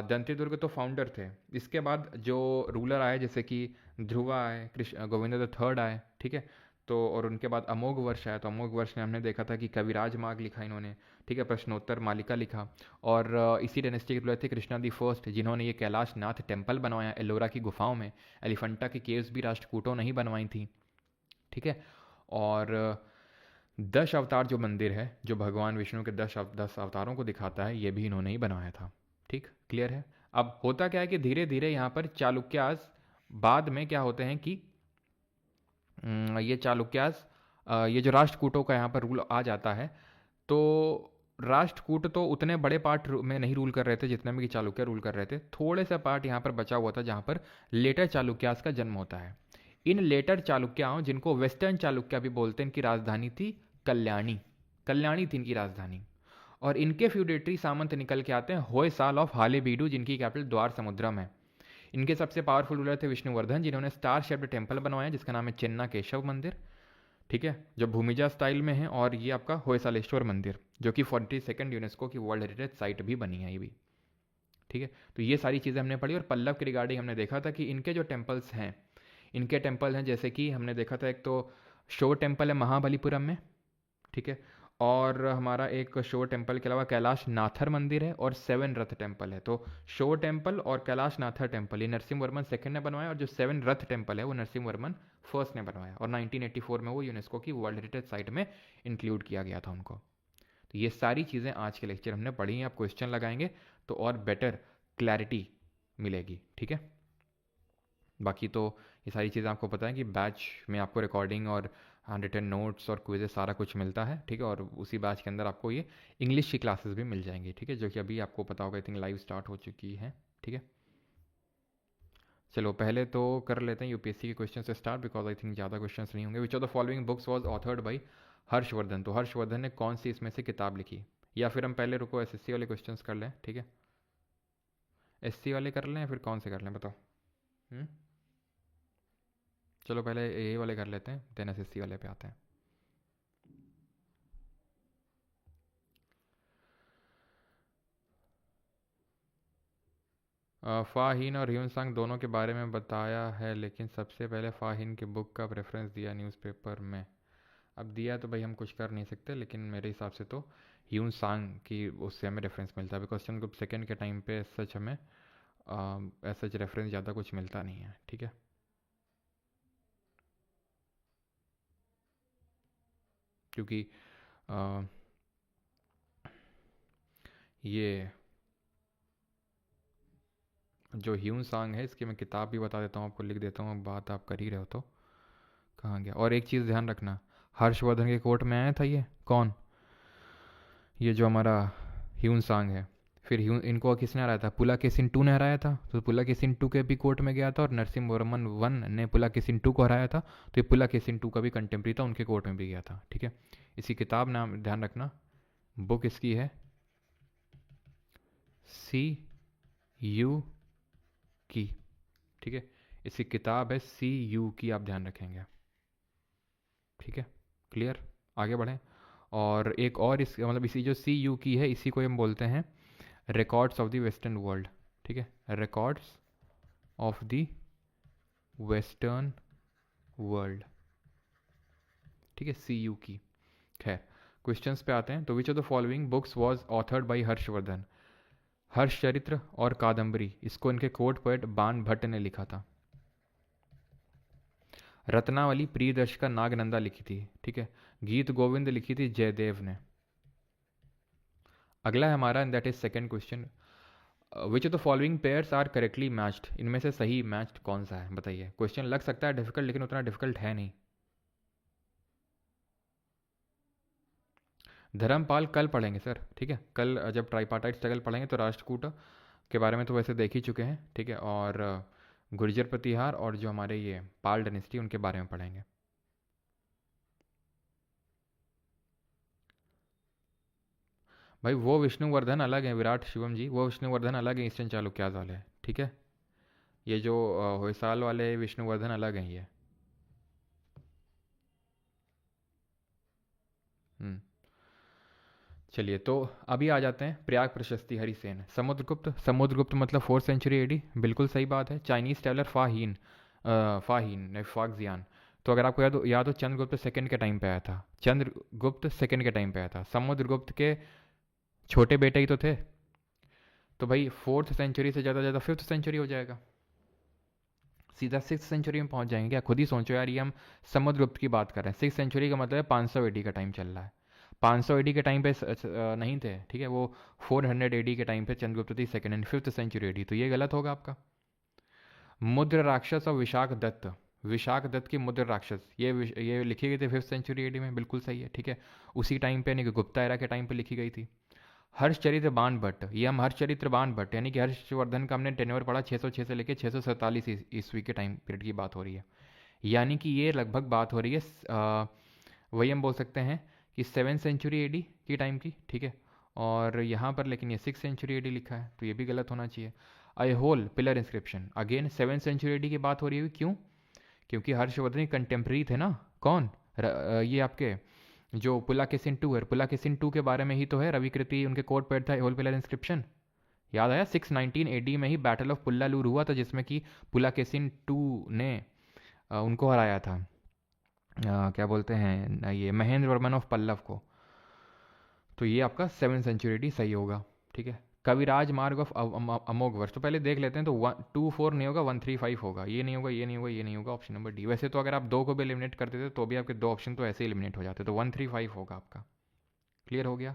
दंती दुर्ग तो फाउंडर थे। इसके बाद जो रूलर आए जैसे कि ध्रुवा आए, कृष्ण गोविंद द थर्ड आए, ठीक है, तो और उनके बाद अमोघ वर्ष आया। तो अमोघ वर्ष में हमने देखा था कि कविराज मार्ग लिखा इन्होंने, ठीक है, प्रश्नोत्तर मालिका लिखा। और इसी डायनेस्टी के रूलर थे कृष्णा दी फर्स्ट, जिन्होंने ये कैलाश नाथ टेम्पल बनवाया एलोरा की गुफाओं में। एलिफेंटा की केव्स भी राष्ट्रकूटों ने ही बनवाई थी, ठीक है। और दश अवतार जो मंदिर है, जो भगवान विष्णु के दस अवतारों को दिखाता है, ये भी इन्होंने ही बनाया था, ठीक, क्लियर है। अब होता क्या है कि धीरे धीरे यहाँ पर चालुक्यास बाद में क्या होते हैं कि ये चालुक्यास ये जो राष्ट्रकूटों का यहाँ पर रूल आ जाता है, तो राष्ट्रकूट तो उतने बड़े पार्ट में नहीं रूल कर रहे थे जितने में कि चालुक्य रूल कर रहे थे। थोड़े सा पार्ट यहाँ पर बचा हुआ था जहाँ पर लेटर चालुक्यास का जन्म होता है। इन लेटर चालुक्याओं, जिनको वेस्टर्न चालुक्य भी बोलते हैं, इनकी राजधानी थी कल्याणी। कल्याणी थी इनकी राजधानी। और इनके फ्यूडेटरी सामंत निकल के आते हैं होयसाल ऑफ हालेबीडु, जिनकी कैपिटल द्वार समुद्रम है। इनके सबसे पावरफुल रूलर थे विष्णुवर्धन, जिन्होंने स्टार शेप्ड टेम्पल बनवाया जिसका नाम है चेन्ना केशव मंदिर, ठीक है, जो भूमिजा स्टाइल में है। और ये आपका होयसालेश्वर मंदिर, जो कि 42nd यूनेस्को की वर्ल्ड हेरिटेज साइट भी बनी है ये भी, ठीक है। तो ये सारी चीज़ें हमने पढ़ी। और पल्लव के रिगार्डिंग हमने देखा था कि इनके जो टेम्पल्स हैं, इनके टेम्पल हैं जैसे कि हमने देखा था, एक तो शोर टेम्पल है महाबलीपुरम में, ठीक है, और हमारा एक शोर टेम्पल के अलावा कैलाश नाथर मंदिर है, और सेवन रथ टेम्पल है। तो शोर टेम्पल और कैलाश नाथर टेम्पल ये नरसिम्हा वर्मन सेकंड ने बनवाया, और जो सेवन रथ टेम्पल है वो नरसिम्हा वर्मन फर्स्ट ने बनवाया, और 1984 में वो यूनेस्को की वर्ल्ड हेरिटेज साइट में इंक्लूड किया गया था उनको। तो ये सारी चीज़ें आज के लेक्चर हमने पढ़ी हैं। आप क्वेश्चन लगाएंगे तो और बेटर क्लैरिटी मिलेगी, ठीक है। बाकी तो ये सारी चीज़ें आपको पता है कि बैच में आपको रिकॉर्डिंग और रिटन नोट्स और क्विजेस सारा कुछ मिलता है, ठीक है। और उसी बैच के अंदर आपको ये इंग्लिश की क्लासेस भी मिल जाएंगी, ठीक है, जो कि अभी आपको पता होगा, आई थिंक लाइव स्टार्ट हो चुकी है, ठीक है। चलो पहले तो कर लेते हैं यूपीएससी के क्वेश्चन से स्टार्ट, बिकॉज आई थिंक ज़्यादा क्वेश्चन नहीं होंगे। विच of the following books was authored by Harshvardhan. तो हर्षवर्धन ने कौन सी इसमें से किताब लिखी, या फिर हम पहले रुको एसएससी वाले क्वेश्चन कर लें, ठीक है। एससी वाले कर लें या फिर कौन से कर लें बताओ। चलो पहले ये वाले कर लेते हैं, देन एसएससी वाले पे आते हैं। फाहिन और ह्यूनसांग दोनों के बारे में बताया है, लेकिन सबसे पहले फाहिन की बुक का रेफरेंस दिया न्यूज़पेपर में। अब दिया तो भाई हम कुछ कर नहीं सकते, लेकिन मेरे हिसाब से तो ह्यूनसांग की उससे हमें रेफरेंस मिलता है, बिकॉज चंद्रगुप्त सेकेंड के टाइम पे सच हमें सच रेफरेंस ज़्यादा कुछ मिलता नहीं है। ठीक है, क्योंकि आ, ये जो ह्यूनसांग है इसकी मैं किताब भी बता देता हूँ आपको, लिख देता हूँ, बात आप कर ही रहे हो तो। कहाँ गया? और एक चीज़ ध्यान रखना, हर्षवर्धन के कोर्ट में आया था ये कौन? ये जो हमारा ह्यूनसांग है। फिर इनको किसने हराया था? पुलाकेशिन टू ने हराया था, तो पुलाकेशिन टू के भी कोर्ट में गया था, और नरसिम्हवर्मन वन ने पुलाकेशिन टू को हराया था, तो ये पुलाकेशिन टू का भी कंटेम्प्रेरी था, उनके कोर्ट में भी गया था। ठीक है, इसकी किताब नाम ध्यान रखना, बुक इसकी है सी यू की। ठीक है, इसकी किताब है सी यू की, आप ध्यान रखेंगे। ठीक है, क्लियर? आगे बढ़ें। और एक और इस मतलब इसी जो सी यू की है, इसी को हम बोलते हैं records of the western world. ठीक है, records of the western world. ठीक है, सी यू की। खैर, क्वेश्चंस पे आते हैं। तो which of the following books was authored by Harshavardhana? Harshacharita और कादम्बरी, इसको इनके कोर्ट पोएट बाण भट्ट ने लिखा था। रत्नावली प्रियदर्शिका नागनंदा लिखी थी। ठीक है, गीत गोविंद लिखी थी जयदेव ने। अगला है हमारा, that is second question, which of the following pairs are correctly matched? इनमें से सही मैच्ड कौन सा है, बताइए। क्वेश्चन लग सकता है डिफिकल्ट, लेकिन उतना डिफिकल्ट है नहीं। धर्मपाल कल पढ़ेंगे सर। ठीक है, कल जब ट्राइपार्टाइट स्ट्रगल पढ़ेंगे तो राष्ट्रकूट के बारे में तो वैसे देख ही चुके हैं। ठीक है, और गुर्जर प्रतिहार और जो हमारे ये पाल डायनेस्टी, उनके बारे में पढ़ेंगे। भाई वो विष्णुवर्धन अलग है, विराट शिवम जी, वो विष्णुवर्धन अलग है, ईस्टर्न चालुक्याज वाले। ठीक है, ये जो होयसाल वाले विष्णुवर्धन अलग हैं ये। हम्म, चलिए, तो अभी आ जाते हैं प्रयाग प्रशस्ति हरिसेन। समुद्रगुप्त, समुद्रगुप्त मतलब 4th सेंचुरी एडी, बिल्कुल सही बात है। Chinese traveller Fahien, Fahien Faxian. तो अगर आपको याद हो चंद्रगुप्त सेकंड के टाइम पे आया था, चंद्रगुप्त सेकंड के टाइम पे आया था, समुद्रगुप्त के छोटे बेटे ही तो थे। तो भाई 4th सेंचुरी से ज़्यादा ज़्यादा 5th सेंचुरी हो जाएगा, सीधा 6th सेंचुरी में पहुंच जाएंगे क्या? खुद ही सोचो यार, ये हम समुद्रगुप्त की बात कर रहे हैं। 6th सेंचुरी का मतलब है 500 एडी का टाइम चल रहा है। 500 एडी के टाइम पे नहीं थे। ठीक है, वो 400 एडी के टाइम पे चंद्रगुप्त थी second, and 5th century AD, तो ये गलत होगा आपका। मुद्र राक्षस और विशाख दत्त, विशाख दत्त की मुद्र राक्षस, ये लिखी गई थी 5th सेंचुरी एडी में, बिल्कुल सही है। ठीक है, उसी टाइम पे यानी कि गुप्ता एरा के टाइम पे लिखी गई थी। हर्षचरित्र बाण भट्ट, ये हम हर्षचरित्र बाण भट्ट यानी कि हर्षवर्धन का हमने टेन्योर पढ़ा 606 से लेकर 647 ईस्वी के टाइम पीरियड की बात हो रही है, यानी कि ये लगभग बात हो रही है वही हम बोल सकते हैं कि 7th सेंचुरी एडी की टाइम की। ठीक है, और यहाँ पर लेकिन ये 6th सेंचुरी एडी लिखा है, तो ये भी गलत होना चाहिए। Aihole pillar inscription, again 7th century AD की बात हो रही है, क्यों? क्योंकि हर्षवर्धन कंटेम्प्रेरी थे ना, कौन? ये आपके जो पुलाकेशिन टू है, पुलाकेशिन टू के बारे में ही तो है, रविकृति उनके कोर्ट पेड था, होल पिलर इंस्क्रिप्शन। याद आया? 619 एडी में ही बैटल ऑफ पुल्लालूर हुआ था, जिसमें कि पुलाकेशिन टू ने उनको हराया था, क्या बोलते हैं ये, महेंद्र वर्मन ऑफ पल्लव को। तो ये आपका 7th सेंचुरी एडी सही होगा। ठीक है, कविराज मार्ग ऑफ अमोघ वर्ष, तो पहले देख लेते हैं। तो 124 नहीं होगा, 135 होगा, ये नहीं होगा, ये नहीं होगा, ये नहीं होगा, ऑप्शन नंबर डी। वैसे तो अगर आप दो को भी एलिमिनेट कर देते तो भी आपके दो ऑप्शन तो ऐसे ही एलिमिनेट हो जाते, तो 135 होगा आपका। क्लियर हो गया?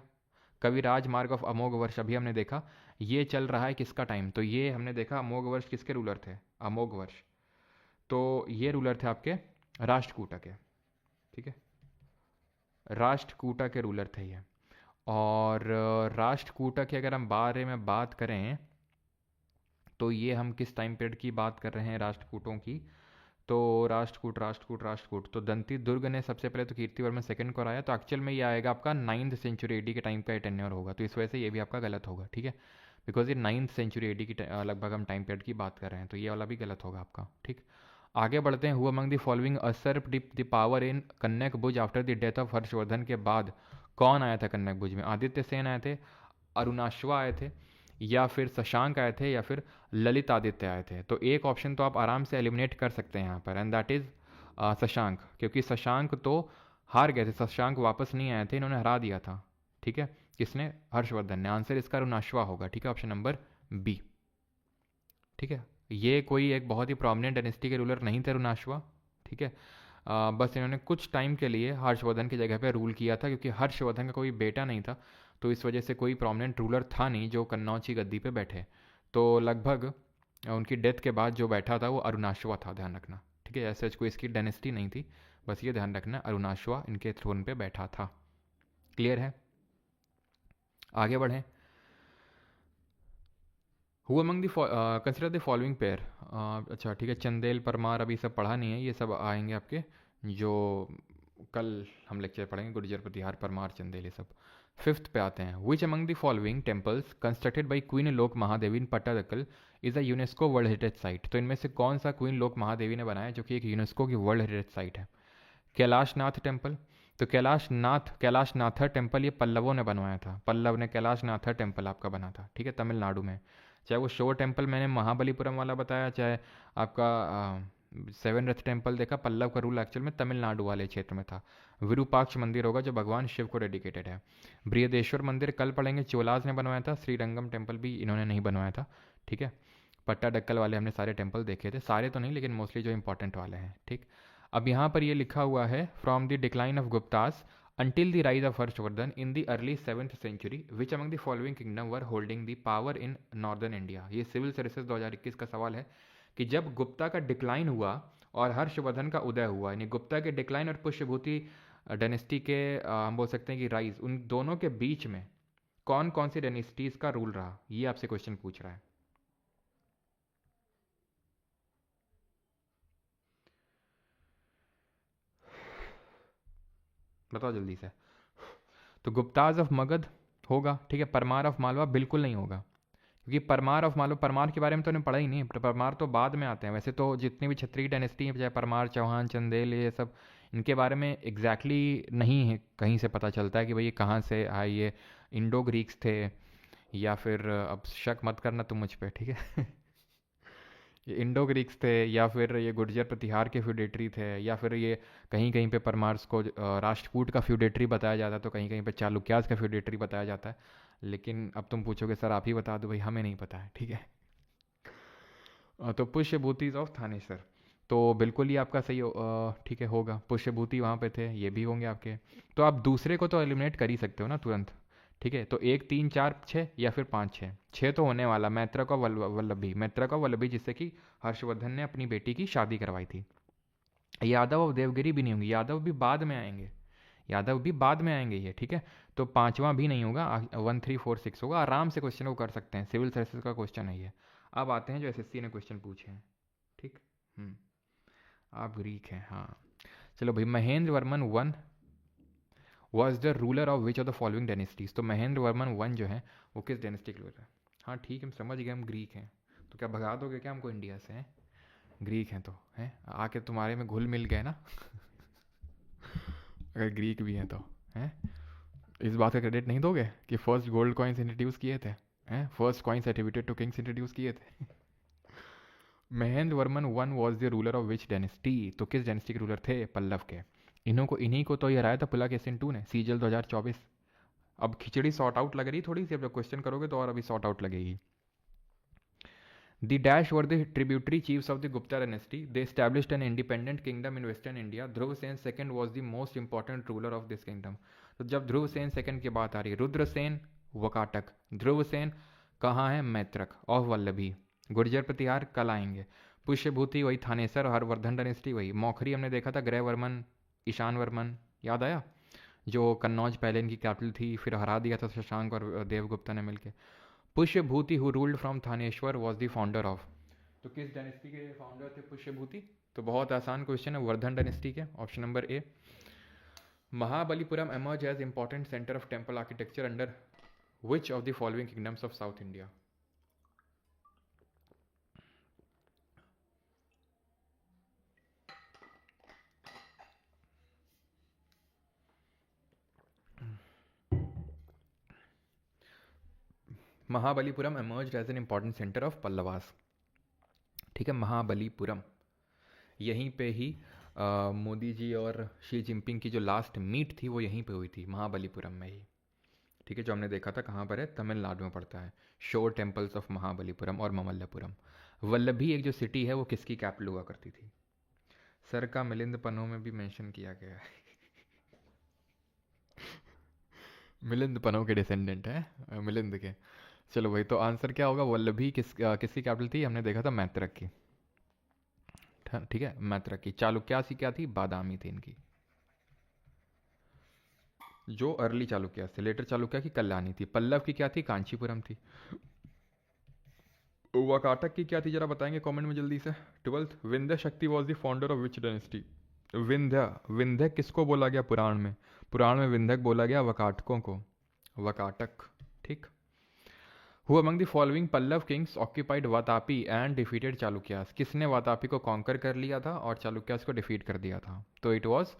कविराज मार्ग ऑफ अमोघ वर्ष अभी हमने देखा, ये चल रहा है किसका टाइम? तो ये हमने देखा अमोघ वर्ष किसके रूलर थे, अमोघ वर्ष, तो ये रूलर थे आपके राष्ट्रकूटा के। ठीक है, राष्ट्रकूटा के रूलर थे ये। और राष्ट्रकूटा की अगर हम बारे में बात करें, तो ये हम किस टाइम पीरियड की बात कर रहे हैं राष्ट्रकूटों की? तो राष्ट्रकूट राष्ट्रकूट राष्ट्रकूट, तो दंती दुर्ग ने सबसे पहले तो कीर्तिवर्मन सेकंड को हराया, तो एक्चुअल में ये आएगा आपका 9th सेंचुरी एडी के टाइम का टेन्योर होगा, तो इस वजह से ये भी आपका गलत होगा। ठीक है, बिकॉज ये 9th सेंचुरी एडी की लगभग हम टाइम पीरियड की बात कर रहे हैं, तो ये वाला भी गलत होगा आपका। ठीक, आगे बढ़ते हैं। हु अमंग द फॉलोइंग असर्प the power in Kannauj after the death of Harshavardhana के बाद कौन आया था कन्नक भुज में? आदित्य सेन आए थे, अरुणाश्वा आए थे, या फिर शशांक आए थे, या फिर ललित आदित्य आए थे। तो एक ऑप्शन तो आप आराम से एलिमिनेट कर सकते हैं यहाँ पर, एंड दैट इज शशांक, क्योंकि शशांक तो हार गए थे, शशांक वापस नहीं आए थे, इन्होंने हरा दिया था। ठीक है, किसने? हर्षवर्धन ने। आंसर इसका रुनाश्वा होगा। ठीक है, ऑप्शन नंबर बी। ठीक है, ये कोई एक बहुत ही प्रोमिनेंट डायनेस्टी के रूलर नहीं थे रुनाश्वा। ठीक है, बस इन्होंने कुछ टाइम के लिए हर्षवर्धन की जगह पे रूल किया था, क्योंकि हर्षवर्धन का कोई बेटा नहीं था, तो इस वजह से कोई प्रोमिनेंट रूलर था नहीं जो कन्नौज की गद्दी पे बैठे। तो लगभग उनकी डेथ के बाद जो बैठा था वो अरुणाश्वा था, ध्यान रखना। ठीक है, ऐसे कोई इसकी डायनेस्टी नहीं थी, बस ये ध्यान रखना अरुणाश्वा इनके थ्रोन पे बैठा था। क्लियर है? आगे बढ़ें। Who among the consider the following pair. अच्छा ठीक है, चंदेल परमार अभी सब पढ़ा नहीं है, ये सब आएंगे आपके जो कल हम लेक्चर पढ़ेंगे, गुर्जर प्रतिहार परमार चंदेल ये सब। फिफ्थ पे आते हैं। Which among the following temples constructed by queen Lokamahadevi in Pattadakal is a UNESCO world heritage site. तो इनमें से कौन सा क्वीन लोक महादेवी ने बनाया जो कि एक यूनेस्को की वर्ल्ड हेरिटेज साइट है? कैलाशनाथ टेम्पल। तो कैलाशनाथर टेम्पल ये पल्लवों ने बनवाया था, पल्लव ने कैलाशनाथर टेम्पल आपका बना था। ठीक है, तमिलनाडु में। चाहे वो शोर टेम्पल मैंने महाबलीपुरम वाला बताया, चाहे आपका सेवन रथ टेम्पल देखा, पल्लव का रूल एक्चुअल में तमिलनाडु वाले क्षेत्र में था। विरूपाक्ष मंदिर होगा जो भगवान शिव को डेडिकेटेड है। बृहदेश्वर मंदिर कल पढ़ेंगे, चोलाज ने बनवाया था। श्रीरंगम टेम्पल भी इन्होंने नहीं बनवाया था। ठीक है, पट्टाडक्कल वाले हमने सारे टेम्पल देखे थे, सारे तो नहीं लेकिन मोस्टली जो इंपॉर्टेंट वाले हैं। ठीक, अब यहाँ पर ये लिखा हुआ है from the decline of Guptas until the rise of Harshvardhan in the early 7th century, which among the following kingdom were holding the power in northern India? ये सिविल सर्विसेज 2021 का सवाल है कि जब गुप्ता का डिक्लाइन हुआ और हर्षवर्धन का उदय हुआ, यानी गुप्ता के डिक्लाइन और पुष्यभूति डायनेस्टी के हम बोल सकते हैं कि राइज, उन दोनों के बीच में कौन कौन सी डायनेस्टीज का रूल रहा, ये आपसे क्वेश्चन पूछ रहा है। बताओ जल्दी से। तो गुप्ताज ऑफ मगध होगा, ठीक है। परमार ऑफ मालवा बिल्कुल नहीं होगा, क्योंकि परमार ऑफ मालवा, परमार के बारे में तो उन्हें पढ़ा ही नहीं, परमार तो बाद में आते हैं। वैसे तो जितनी भी क्षत्रिय डायनेस्टी है, चाहे परमार, चौहान, चंदेल, ये सब, इनके बारे में एग्जैक्टली नहीं है, कहीं से पता चलता है कि भाई ये कहाँ से आए, ये इंडो ग्रीक्स थे, या फिर अब शक मत करना तुम मुझ पे, ठीक है। ये इंडो ग्रीक्स थे, या फिर ये गुर्जर प्रतिहार के फ्यूडेटरी थे, या फिर ये कहीं कहीं पे परमार्स को राष्ट्रकूट का फ्यूडेटरी बताया जाता है, तो कहीं कहीं पे चालुक्यास का फ्यूडेटरी बताया जाता है। लेकिन अब तुम पूछोगे सर आप ही बता दो, भाई हमें नहीं पता है, ठीक है। तो पुष्यभूतिज ऑफ थानेसर, तो बिल्कुल ही आपका सही ठीक है होगा, पुष्यभूति वहाँ पे थे, ये भी होंगे आपके। तो आप दूसरे को तो एलिमिनेट कर ही सकते हो ना तुरंत। ठीक है, तो एक, तीन, चार, छः, या फिर पाँच, छः। छः तो होने वाला, मैत्रक और वल्लभी, मैत्रक और वल्लभी जिससे कि हर्षवर्धन ने अपनी बेटी की शादी करवाई थी। यादव और देवगिरी भी नहीं होंगे, यादव भी बाद में आएंगे, यादव भी बाद में आएंगे ये, ठीक है। तो पांचवा भी नहीं होगा, 1, 3, 4, 6 होगा। आराम से क्वेश्चन को कर सकते हैं, सिविल सर्विसेज का क्वेश्चन है ये। अब आते हैं जो एसएससी ने क्वेश्चन पूछे हैं। ठीक। हम्म। आप ग्रीक हैं, हाँ। चलो भाई, Mahendra Varman one was the ruler of which of the following dynasties. तो महेंद्र वर्मन वन जो है वो किस डायनेस्टी के रूलर है? हाँ ठीक है, हम समझ गए, हम ग्रीक हैं। तो क्या भगा दोगे क्या हमको इंडिया से? हैं, ग्रीक हैं तो हैं, आके तुम्हारे में घुल मिल गए ना। अगर ग्रीक भी हैं तो हैं, इस बात का क्रेडिट नहीं दोगे कि फर्स्ट गोल्ड कॉइन्स इंट्रोड्यूस किए थे, हैं, first coins attributed to kings introduce किए थे। Mahendra Varman one was the ruler of which dynasty. तो किस डायनेस्टी के रूलर थे? पल्लव के। इन्हीं को तो ये हराया था पुलकेशिन टू ने, सीजल 2024। अब खिचड़ी सॉर्ट आउट लग रही थोड़ी सी, अब जब क्वेश्चन करोगे तो और अभी सॉर्ट आउट लगेगी। The dash were the tributary chiefs of the Gupta dynasty. They established an independent kingdom in western India. Dhruv Sen second was the most important ruler of this kingdom. तो जब ध्रुव Sen second की बात आ रही है, रुद्रसेन वकाटक, ध्रुव सेन कहाँ है? मैत्रक और वल्लभी। गुर्जर प्रतिहार कल आएंगे। पुष्यभूति वही थानेसर, हरवर्धन डायनेस्टी वही। मौखरी हमने देखा था, ग्रह वर्मन, ईशान वर्मन, याद आया? जो कन्नौज पहले इनकी कैपिटल थी, फिर हरा दिया था शशांक और देवगुप्ता ने मिलकर। Pushyabhuti who ruled from Thaneshwar was the founder of. तो किस डायनेस्टी के फाउंडर थे पुष्यभूति? तो बहुत आसान क्वेश्चन है, वर्धन डायनेस्टी के, option number A. Mahabalipuram emerge as important centre of temple architecture under which of the following kingdoms of south India? Mahabalipuram emerged as an important center of Pallavas. ठीक है, महाबलीपुरम, यहीं पे ही मोदी जी और शी जिनपिंग की जो लास्ट मीट थी वो यहीं पे हुई थी, महाबलीपुरम में ही। ठीक है, जो हमने देखा था कहाँ पर है, तमिलनाडु में पड़ता है। शोर टेम्पल्स ऑफ महाबलीपुरम और ममल्लपुरम। वल्लभी एक जो सिटी है वो किसकी कैपिटल हुआ करती थी? सर का मिलिंद पन्नों में भी मेंशन किया गया है। मिलिंद पन्नों के डिसेंडेंट है मिलिंद के। चलो भाई, तो आंसर क्या होगा? वल्लभी किसकी कैपिटल थी? हमने देखा था मैत्रक की। ठीक है, मैत्रक की। चालुक्यासी क्या थी? बादामी थी इनकी, जो अर्ली चालुक्या थे। लेटर चालुक्या की कल्याणी थी। पल्लव की क्या थी? कांचीपुरम थी। वाकाटक की क्या थी, जरा बताएंगे कमेंट में जल्दी से। 12th, विंध्य शक्ति was the founder of which dynasty? Vindhya, Vindhya किसको बोला गया पुराण में? पुराण में विंध्यक बोला गया वकाटकों को, वकाटक। ठीक। Who among the following Pallava kings occupied Vatapi and defeated Chalukyas? किसने वातापी को कॉन्कर कर लिया था और चालुक्यास को डिफीट कर दिया था? तो इट वॉज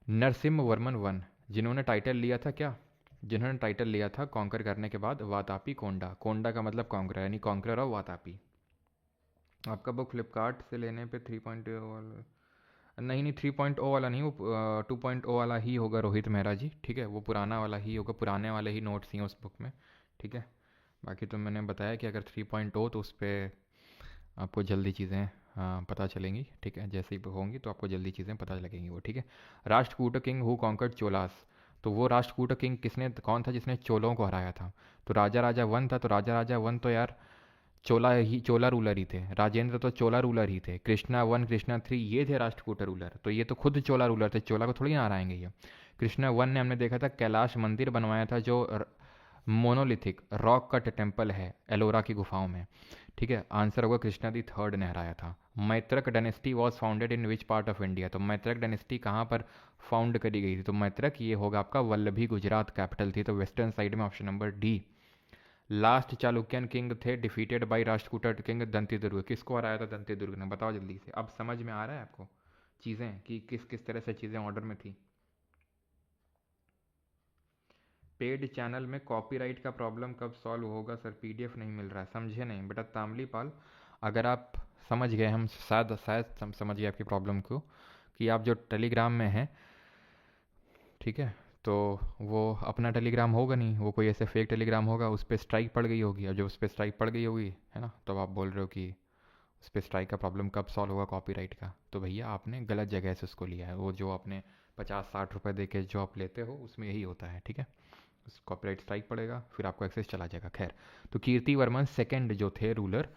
नरसिम्हवर्मन वन, जिन्होंने टाइटल लिया था क्या? जिन्होंने टाइटल लिया था कॉन्कर करने के बाद वातापी कोंडा। कोंडा का मतलब कॉन्कर, यानी कॉन्करर ऑफ वातापी। आपका बुक फ्लिपकार्ट से लेने पे 3.0 वाला नहीं, 3.0 वाला नहीं, वो 2.0 वाला ही होगा रोहित मेहरा जी। ठीक है, वो पुराना वाला ही होगा, पुराने वाले ही नोट्स हैं उस बुक में। ठीक है, बाकी तो मैंने बताया कि अगर 3.0 तो उस पर आपको जल्दी चीज़ें पता चलेंगी। ठीक है, जैसे ही होंगी तो आपको जल्दी चीज़ें पता लगेंगी वो। ठीक है, Rashtrakuta king who conquered Cholas? तो वो राष्ट्रकूट किंग किसने, कौन था जिसने चोलों को हराया था? तो राजा राजा वन था। तो राजा राजा वन तो यार चोला रूलर ही थे। राजेंद्र तो चोला रूलर ही थे। कृष्णा वन, कृष्णा थ्री, ये थे राष्ट्रकूट रूलर। तो ये तो खुद चोला रूलर थे, चोला को थोड़ी ना हराएंगे ये। कृष्णा वन ने हमने देखा था कैलाश मंदिर बनवाया था, जो मोनोलिथिक रॉक कट टेम्पल है एलोरा की गुफाओं में। ठीक है, आंसर होगा कृष्णा दी थर्ड ने हराया था। Maitraka dynasty was founded in which part of India? तो मैत्रक डायनेस्टी कहाँ पर फाउंड करी गई थी? तो मैत्रक ये होगा आपका वल्लभी, गुजरात कैपिटल थी। तो वेस्टर्न साइड में, option number D. Last Chalukyan king थे defeated by Rashtrakuta king Dantidurga. किसको हराया था दंतिदुर्ग ने? बताओ जल्दी से। अब समझ में आ रहा है आपको चीज़ें कि किस किस तरह से चीज़ें ऑर्डर में थी। पेड चैनल में कॉपीराइट का प्रॉब्लम कब सॉल्व होगा सर? पीडीएफ नहीं मिल रहा है। समझे नहीं बेटा तामली पाल, अगर आप समझ गए, हम शायद शायद समझ गए आपकी प्रॉब्लम को, कि आप जो टेलीग्राम में हैं, ठीक है, तो वो अपना टेलीग्राम होगा नहीं, वो कोई ऐसे फेक टेलीग्राम होगा, उस पर स्ट्राइक पड़ गई होगी। और जब उस पर स्ट्राइक पड़ गई होगी, है ना, तो आप बोल रहे हो कि उस पर स्ट्राइक का प्रॉब्लम कब सॉल्व होगा कॉपीराइट का। तो भैया आपने गलत जगह से उसको लिया है। वो जो आपने 50-60 रुपये दे के जो आप लेते हो उसमें यही होता है। ठीक है, कॉपीराइट स्ट्राइक पड़ेगा, फिर आपको एक्सेस चला जाएगा। खैर, तो कीर्तिवर्मन सेकंड जो थे रूलर,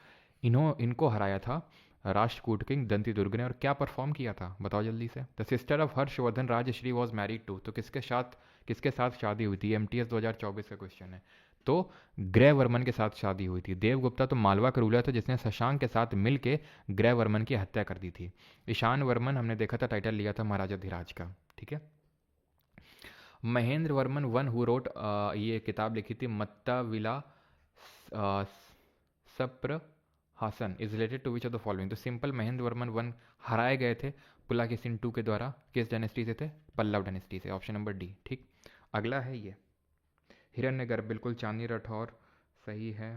इनको हराया था राष्ट्रकूट किंग दंती दुर्ग ने। और क्या परफॉर्म किया था बताओ जल्दी से। The sister of Harshavardhan Rajshri was married to? तो किसके साथ शादी हुई थी? एमटीएस 2024 का क्वेश्चन है। तो ग्रहवर्मन के साथ शादी हुई थी। देवगुप्ता तो मालवा का रूलर था जिसने शशांक के साथ मिलके ग्रहवर्मन की हत्या कर दी थी। ईशान वर्मन हमने देखा था, टाइटल लिया था महाराजा धीराज का। ठीक है, Mahendra Varman one who wrote, ये किताब लिखी थी Mattavilasa Prahasana, is related to which of the following? तो सिंपल, महेंद्र वर्मन वन हराए गए थे पुलाकेशिन टू के द्वारा। किस डायनेस्टी से थे? पल्लव डायनेस्टी से। Option number D. ठीक, अगला है ये हिरण्यगर्भ, बिल्कुल चांदनी राठौर सही है।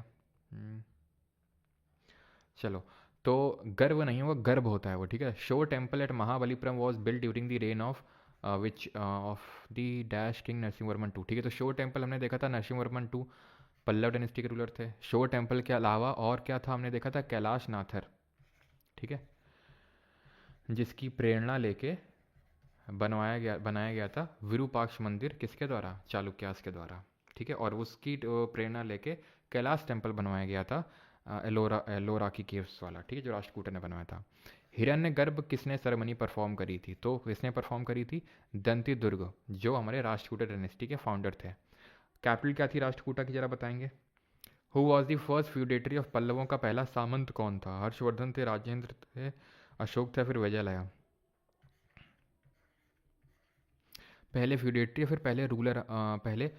चलो, तो गर्व नहीं होगा, गर्भ होता है वो। ठीक है, shore temple at Mahabalipuram was build during the reign of which of the dash king Narasimhavarman two? ठीक है, तो शोर टेम्पल हमने देखा था नरसिंहवर्मन टू पल्लव डायनेस्टी के रूलर थे। शोर टेम्पल के अलावा और क्या था? हमने देखा था कैलाश नाथर। ठीक है, जिसकी प्रेरणा लेके बनाया गया था विरूपाक्ष मंदिर, किसके द्वारा? चालुक्यास के द्वारा। ठीक है, और उसकी प्रेरणा लेके कैलाश टेम्पल बनवाया गया था एलोरा की केव्स वाला। ठीक है, जो राष्ट्रकूट ने बनवाया था। हिरण्यगर्भ किसने सेरेमनी परफॉर्म करी थी? तो किसने परफॉर्म करी थी? दंती दुर्ग, जो हमारे राष्ट्रकूट डायनेस्टी के फाउंडर थे। कैपिटल क्या थी राष्ट्रकूटा की, जरा बताएंगे। Who was the first feudatory of पल्लवों का पहला सामंत कौन था? हर्षवर्धन थे, राजेंद्र थे, अशोक थे, फिर विजयलया? पहले फ्यूडेटरी, फिर पहले रूलर, पहले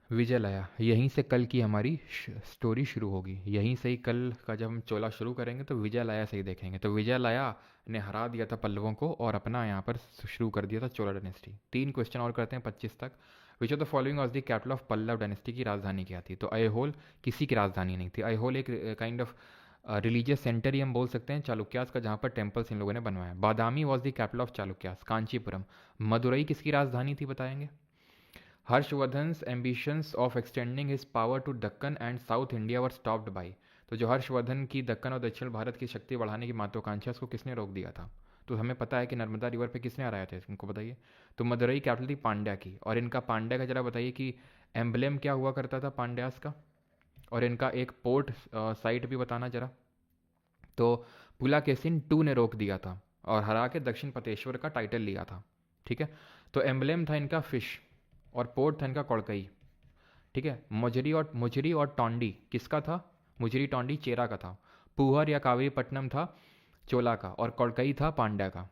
विजयलया। यहीं से कल की हमारी स्टोरी शुरू होगी। यहीं से ही कल का जब हम चोला शुरू करेंगे तो विजयलया से ही देखेंगे। तो विजयलया ने हरा दिया था पल्लवों को और अपना यहाँ पर शुरू कर दिया था चोला डायनेस्टी। 3 क्वेश्चन और करते हैं 25 तक। Which of the following was the capital of Pallava dynasty, की राजधानी क्या थी? तो ऐहोल किसी की राजधानी नहीं थी। ऐहोल एक काइंड ऑफ रिलीजियस सेंटर ही हम बोल सकते हैं चालुक्यास का, जहाँ पर टेम्पल्स इन लोगों ने बनवाया। Badami was the capital of Chalukyas, Kanchipuram. Madurai किसकी राजधानी थी बताएंगे? Harshavardhan's ambitions of extending his power to Deccan and south India were stopped by. तो जो हर्षवर्धन की दक्कन और दक्षिण भारत की शक्ति बढ़ाने की महत्वाकांक्षा, उसको किसने रोक दिया था? तो हमें पता है कि नर्मदा रिवर पे किसने हराया था, इनको बताइए। तो मदुरई कैपिटल थी पांड्या की। और इनका पांड्या का जरा बताइए कि एम्बलेम क्या हुआ करता था पांड्यास का, और इनका एक पोर्ट साइट भी बताना जरा। तो पुलाकेसिन टू ने रोक दिया था और हरा के दक्षिण पतेश्वर का टाइटल लिया था। ठीक है, तो एम्बलेम था इनका फिश और पोर्ट था इनका कोड़कई। ठीक है, मुजरी और टोंडी किसका था? मुजरी टोंडी चेरा का था। पुहर या कावेरीपट्टनम था चोला का, और कोड़कई था पांड्या का।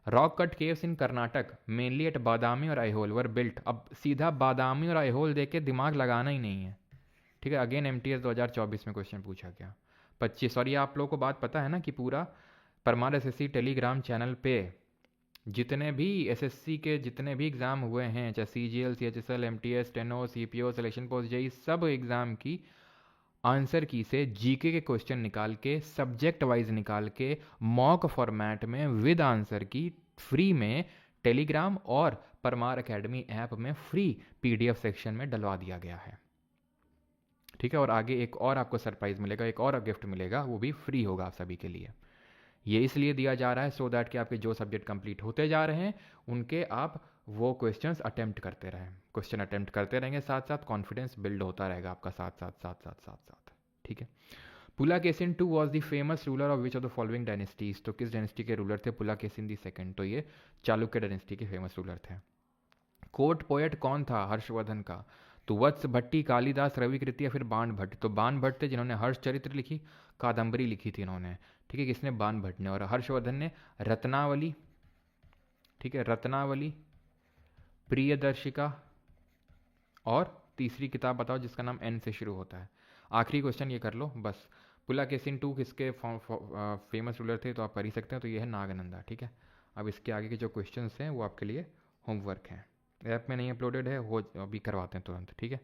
Rock cut caves in Karnataka mainly at Badami और ऐहोल वर बिल्ट। अब सीधा बादामी और ऐहोल देख के दिमाग लगाना ही नहीं है। ठीक है, अगेन MTS 2024 में क्वेश्चन पूछा गया 25। और ये आप लोगों को बात पता है ना कि पूरा परमार SSC टेलीग्राम चैनल पे जितने भी SSC के जितने भी एग्ज़ाम हुए हैं, चाहे CGL, CHSL, MTS, steno, CPO, selection post, JE, सब एग्ज़ाम की आंसर की से GK के क्वेश्चन निकाल के सब्जेक्ट वाइज निकाल के मॉक फॉर्मेट में विद आंसर की फ्री में टेलीग्राम और परमार एकेडमी ऐप में फ्री PDF सेक्शन में डलवा दिया गया है। ठीक है, और आगे एक और आपको सरप्राइज मिलेगा, एक और गिफ्ट मिलेगा, वो भी फ्री होगा आप सभी के लिए। ये इसलिए दिया जा रहा है सो दैट कि आपके जो सब्जेक्ट कंप्लीट होते जा रहे हैं उनके आप वो क्वेश्चंस अटेम्प्ट करते रहें। क्वेश्चन अटेम्प्ट करते रहेंगे, साथ साथ कॉन्फिडेंस बिल्ड होता रहेगा आपका साथ साथ साथ साथ साथ साथ। ठीक है, Pulakeshin two was the famous ruler of which of the following dynasties. तो किस डायनेस्टी के रूलर थे पुलाकेसिन दी सेकंड? तो ये चालुक्य डायनेस्टी के फेमस रूलर थे। कोर्ट पोएट कौन था हर्षवर्धन का? तो वत्स भट्टी, कालिदास, रवि कृति या फिर बाण भट्ट। तो बाण भट्ट थे जिन्होंने हर्ष चरित्र लिखी, कादम्बरी लिखी थी इन्होंने। ठीक है, किसने? बाण भट्ट ने। और हर्षवर्धन ने रत्नावली, ठीक है, रत्नावली, प्रियदर्शिका, और तीसरी किताब बताओ जिसका नाम N से शुरू होता है। आखिरी क्वेश्चन ये कर लो बस। पुलाकेसिन टू किसके फेमस रूलर थे? तो आप कर ही सकते हैं। तो ये है नागनंदा। ठीक है, अब इसके आगे के जो क्वेश्चन हैं वो आपके लिए होमवर्क हैं, ऐप में नहीं अपलोडेड है, वो अभी करवाते हैं तुरंत। ठीक है,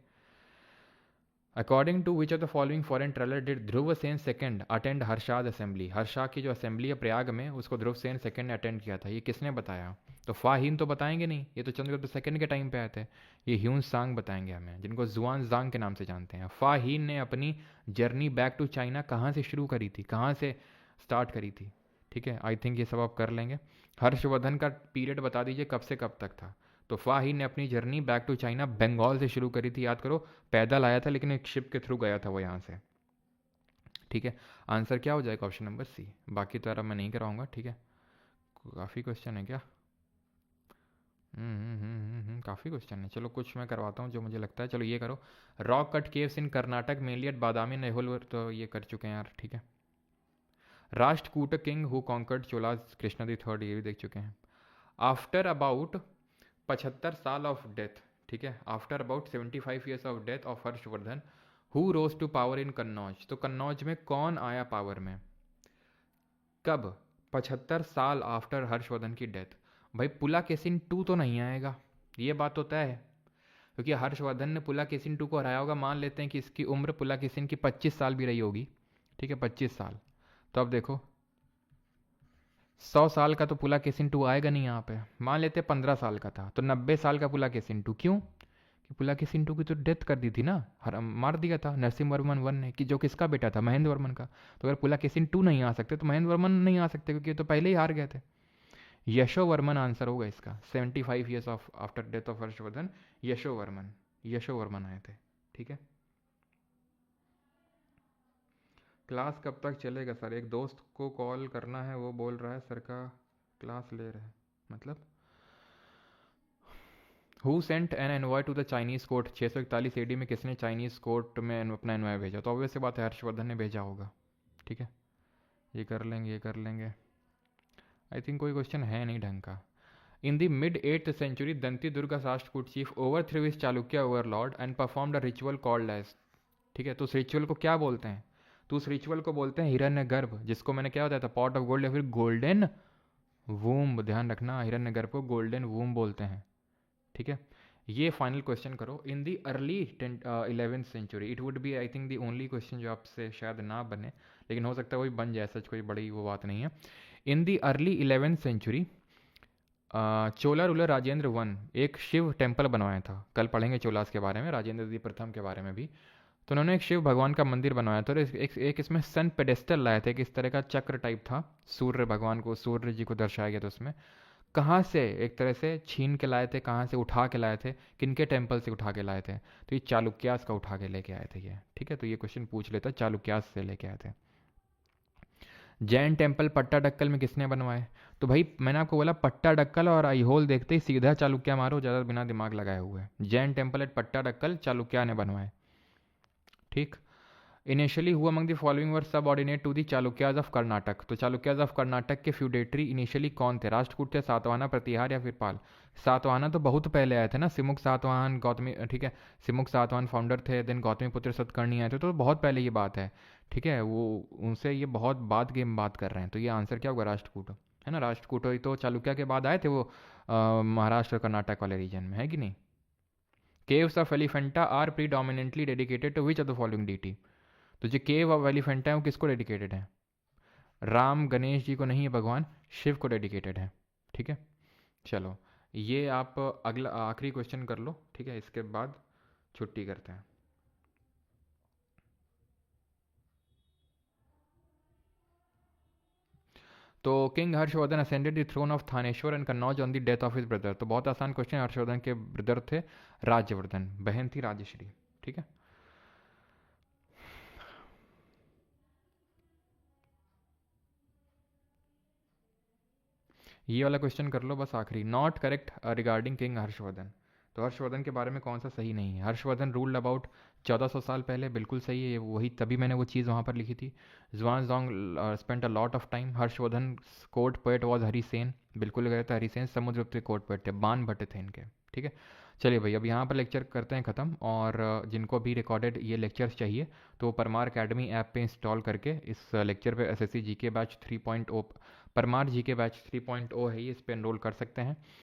according to which of the following foreign traveller did Dhruva Sen second attend Harsha's assembly. Harsha की जो असेंबली है प्रयाग में, उसको ध्रुव सेन सेकंड ने अटेंड किया था। ये किसने बताया? तो फाहीन तो बताएंगे नहीं, ये तो चंद्रगुप्त सेकंड के टाइम पे आए थे। ये ह्यून सांग बताएंगे हमें, जिनको जुआन जांग के नाम से जानते हैं। फाहीन ने अपनी जर्नी बैक टू चाइना कहाँ से शुरू करी थी, कहाँ से स्टार्ट करी थी? ठीक है, आई थिंक ये सब आप कर लेंगे। हर्षवर्धन का पीरियड बता दीजिए कब से कब तक था? तो फाहीन ने अपनी journey back to China Bengal से शुरू करी थी। याद करो, पैदल आया था लेकिन एक शिप के थ्रू गया था वो यहाँ से। ठीक है, आंसर क्या हो जाएगा? Option number C। बाकी तो यार मैं नहीं कराऊंगा। ठीक है, काफ़ी क्वेश्चन है क्या? काफ़ी क्वेश्चन है। चलो कुछ मैं करवाता हूँ जो मुझे लगता है। चलो ये करो, rock cut caves in Karnataka mainly at Badami and Aihole. तो ये कर चुके हैं यार। ठीक है, Rashtrakuta king who conquered Cholas, Krishna the third, ये भी देख चुके हैं। आफ्टर अबाउट 75 साल ऑफ डेथ, ठीक है, after about 75 years of death of Harshavardhan, who rose to power in Kannauj. तो कन्नौज में कौन आया पावर में? कब? 75 साल आफ्टर हर्षवर्धन की डेथ। भाई पुलाकेसिन टू तो नहीं आएगा, ये बात तो तय है, क्योंकि हर्षवर्धन ने पुलाकेसिन टू को हराया होगा। मान लेते हैं कि इसकी उम्र पुलाकेसिन की 25 साल भी रही होगी। ठीक है, 25 साल। तो अब देखो 100 साल का तो पुलाकेसिन टू आएगा नहीं यहाँ पे। मान लेते 15 साल का था, तो 90 साल का पुलाकेसिन टू। क्यों? कि पुलाकेसिन टू की तो डेथ कर दी थी ना, मार दिया था नरसिम्हा वर्मन वन ने, कि जो किसका बेटा था? महेंद्र वर्मन का। तो अगर पुलाकेसिन टू नहीं आ सकते तो महेंद्र वर्मन नहीं आ सकते, क्योंकि तो पहले ही हार गए थे। यशो वर्मन आंसर होगा इसका। 75 years of after death of Harshavardhan, Yashovarman आए थे। ठीक है, क्लास कब तक चलेगा सर? एक दोस्त को कॉल करना है, वो बोल रहा है सर का क्लास ले रहे हैं। मतलब who sent an envoy to the Chinese court? 641 AD में किसने चाइनीज कोर्ट में अपना एनवॉय भेजा? तो ऑब्वियस सी बात है हर्षवर्धन ने भेजा होगा। ठीक है, ये कर लेंगे, ये कर लेंगे। आई थिंक कोई क्वेश्चन है नहीं ढंग का। In the mid 8th century Dantidurga Rashtrakuta chief overthrew his Chalukya overlord and performed a ritual called age. ठीक है, तो उस रिचुअल को क्या बोलते हैं? तो उस रिचुअल को बोलते हैं हिरण्यगर्भ, जिसको मैंने क्या बताया था? पॉट ऑफ गोल्ड या फिर गोल्डन वूम्ब। ध्यान रखना, हिरण्यगर्भ को गोल्डन वूम्ब बोलते हैं। ठीक है, ये फाइनल क्वेश्चन करो। In the early 11th century, it would be I think the only question जो आपसे शायद ना बने, लेकिन हो सकता है वही बन जाए, सच कोई बड़ी वो बात नहीं है। In the early 11th century Chola ruler Rajendra one एक शिव टेम्पल बनवाया था। कल पढ़ेंगे चोलास के बारे में, राजेंद्र द्वितीय प्रथम के बारे में भी। तो उन्होंने एक शिव भगवान का मंदिर बनवाया था, और एक इसमें सन पेडेस्टल लाए थे, कि इस तरह का चक्र टाइप था, सूर्य भगवान को, सूर्य जी को दर्शाया गया था उसमें। कहाँ से एक तरह से छीन के लाए थे, कहाँ से उठा के लाए थे, किनके टेम्पल से उठा के लाए थे? तो ये चालुक्यास का उठा के लेके आए थे ये, ठीक है। तो ये क्वेश्चन पूछ लेता, चालुक्यास से लेके आए थे। जैन टेम्पल पट्टाडक्कल में किसने बनवाए? तो भाई मैंने आपको बोला, पट्टाडक्कल और आईहोल देखते ही सीधा चालुक्या मारो, ज़्यादा बिना दिमाग लगाए हुए। जैन टेम्पल एट पट्टाडक्कल चालुक्या ने बनवाए, ठीक। Initially who among the following were subordinate to the Chalukyas of Karnataka? तो चालुक्याज ऑफ कर्नाटक के फ्यूडेटरी इनिशियली कौन थे? राष्ट्रकूट थे, सातवाहना, प्रतिहार, या फिर पाल? सातवाहना तो बहुत पहले आए थे ना, सिमुक सातवाहन, गौतमी, ठीक है। सिमुक सातवाहन फाउंडर थे, देन गौतमी पुत्र सतकर्णी आए थे, तो बहुत पहले ये बात है, ठीक है। वो उनसे ये बहुत बाद की हम बात कर रहे हैं, तो ये आंसर क्या होगा? राष्ट्रकूट है ना। राष्ट्रकूट ही तो चालुक्या के बाद आए थे, वो महाराष्ट्र कर्नाटक वाले रीजन में, है कि नहीं। Caves of Elephanta are predominantly dedicated to which of the following deity? तो जो केव ऑफ एलिफेंटा है वो किसको डेडिकेटेड है? राम गणेश जी को नहीं है, भगवान शिव को डेडिकेटेड है, ठीक है। चलो, ये आप अगला आखिरी क्वेश्चन कर लो, ठीक है, इसके बाद छुट्टी करते हैं। तो king Harshavardhan ascended the throne of Thaneshwar and Kannauj on the death of his brother. तो बहुत आसान क्वेश्चन है, हर्षवर्धन के ब्रदर थे राज्यवर्धन, बहन थी राजश्री, ठीक है। ये वाला क्वेश्चन कर लो बस आखिरी, not correct regarding king Harshvardhan. तो हर्षवर्धन के बारे में कौन सा सही नहीं है? हर्षवर्धन रूल्ड अबाउट 1400 साल पहले, बिल्कुल सही है, वही तभी मैंने वो चीज़ वहाँ पर लिखी थी। Xuanzang spent a lot of time. Harshavardhan court poet was Harisena, बिल्कुल गए थे हरिसेन। समुद्रगुप्त कोर्ट पोएट थे, बाण भट्ट थे इनके, ठीक है। चलिए भाई, अब यहाँ पर लेक्चर करते हैं ख़त्म, और जिनको भी रिकॉर्डेड ये लेक्चर्स चाहिए तो परमार अकेडमी ऐप पे इंस्टॉल करके इस लेक्चर पे SSC GK batch 3.0, Parmar GK batch 3.0 है ये, इस पर एनरोल कर सकते हैं।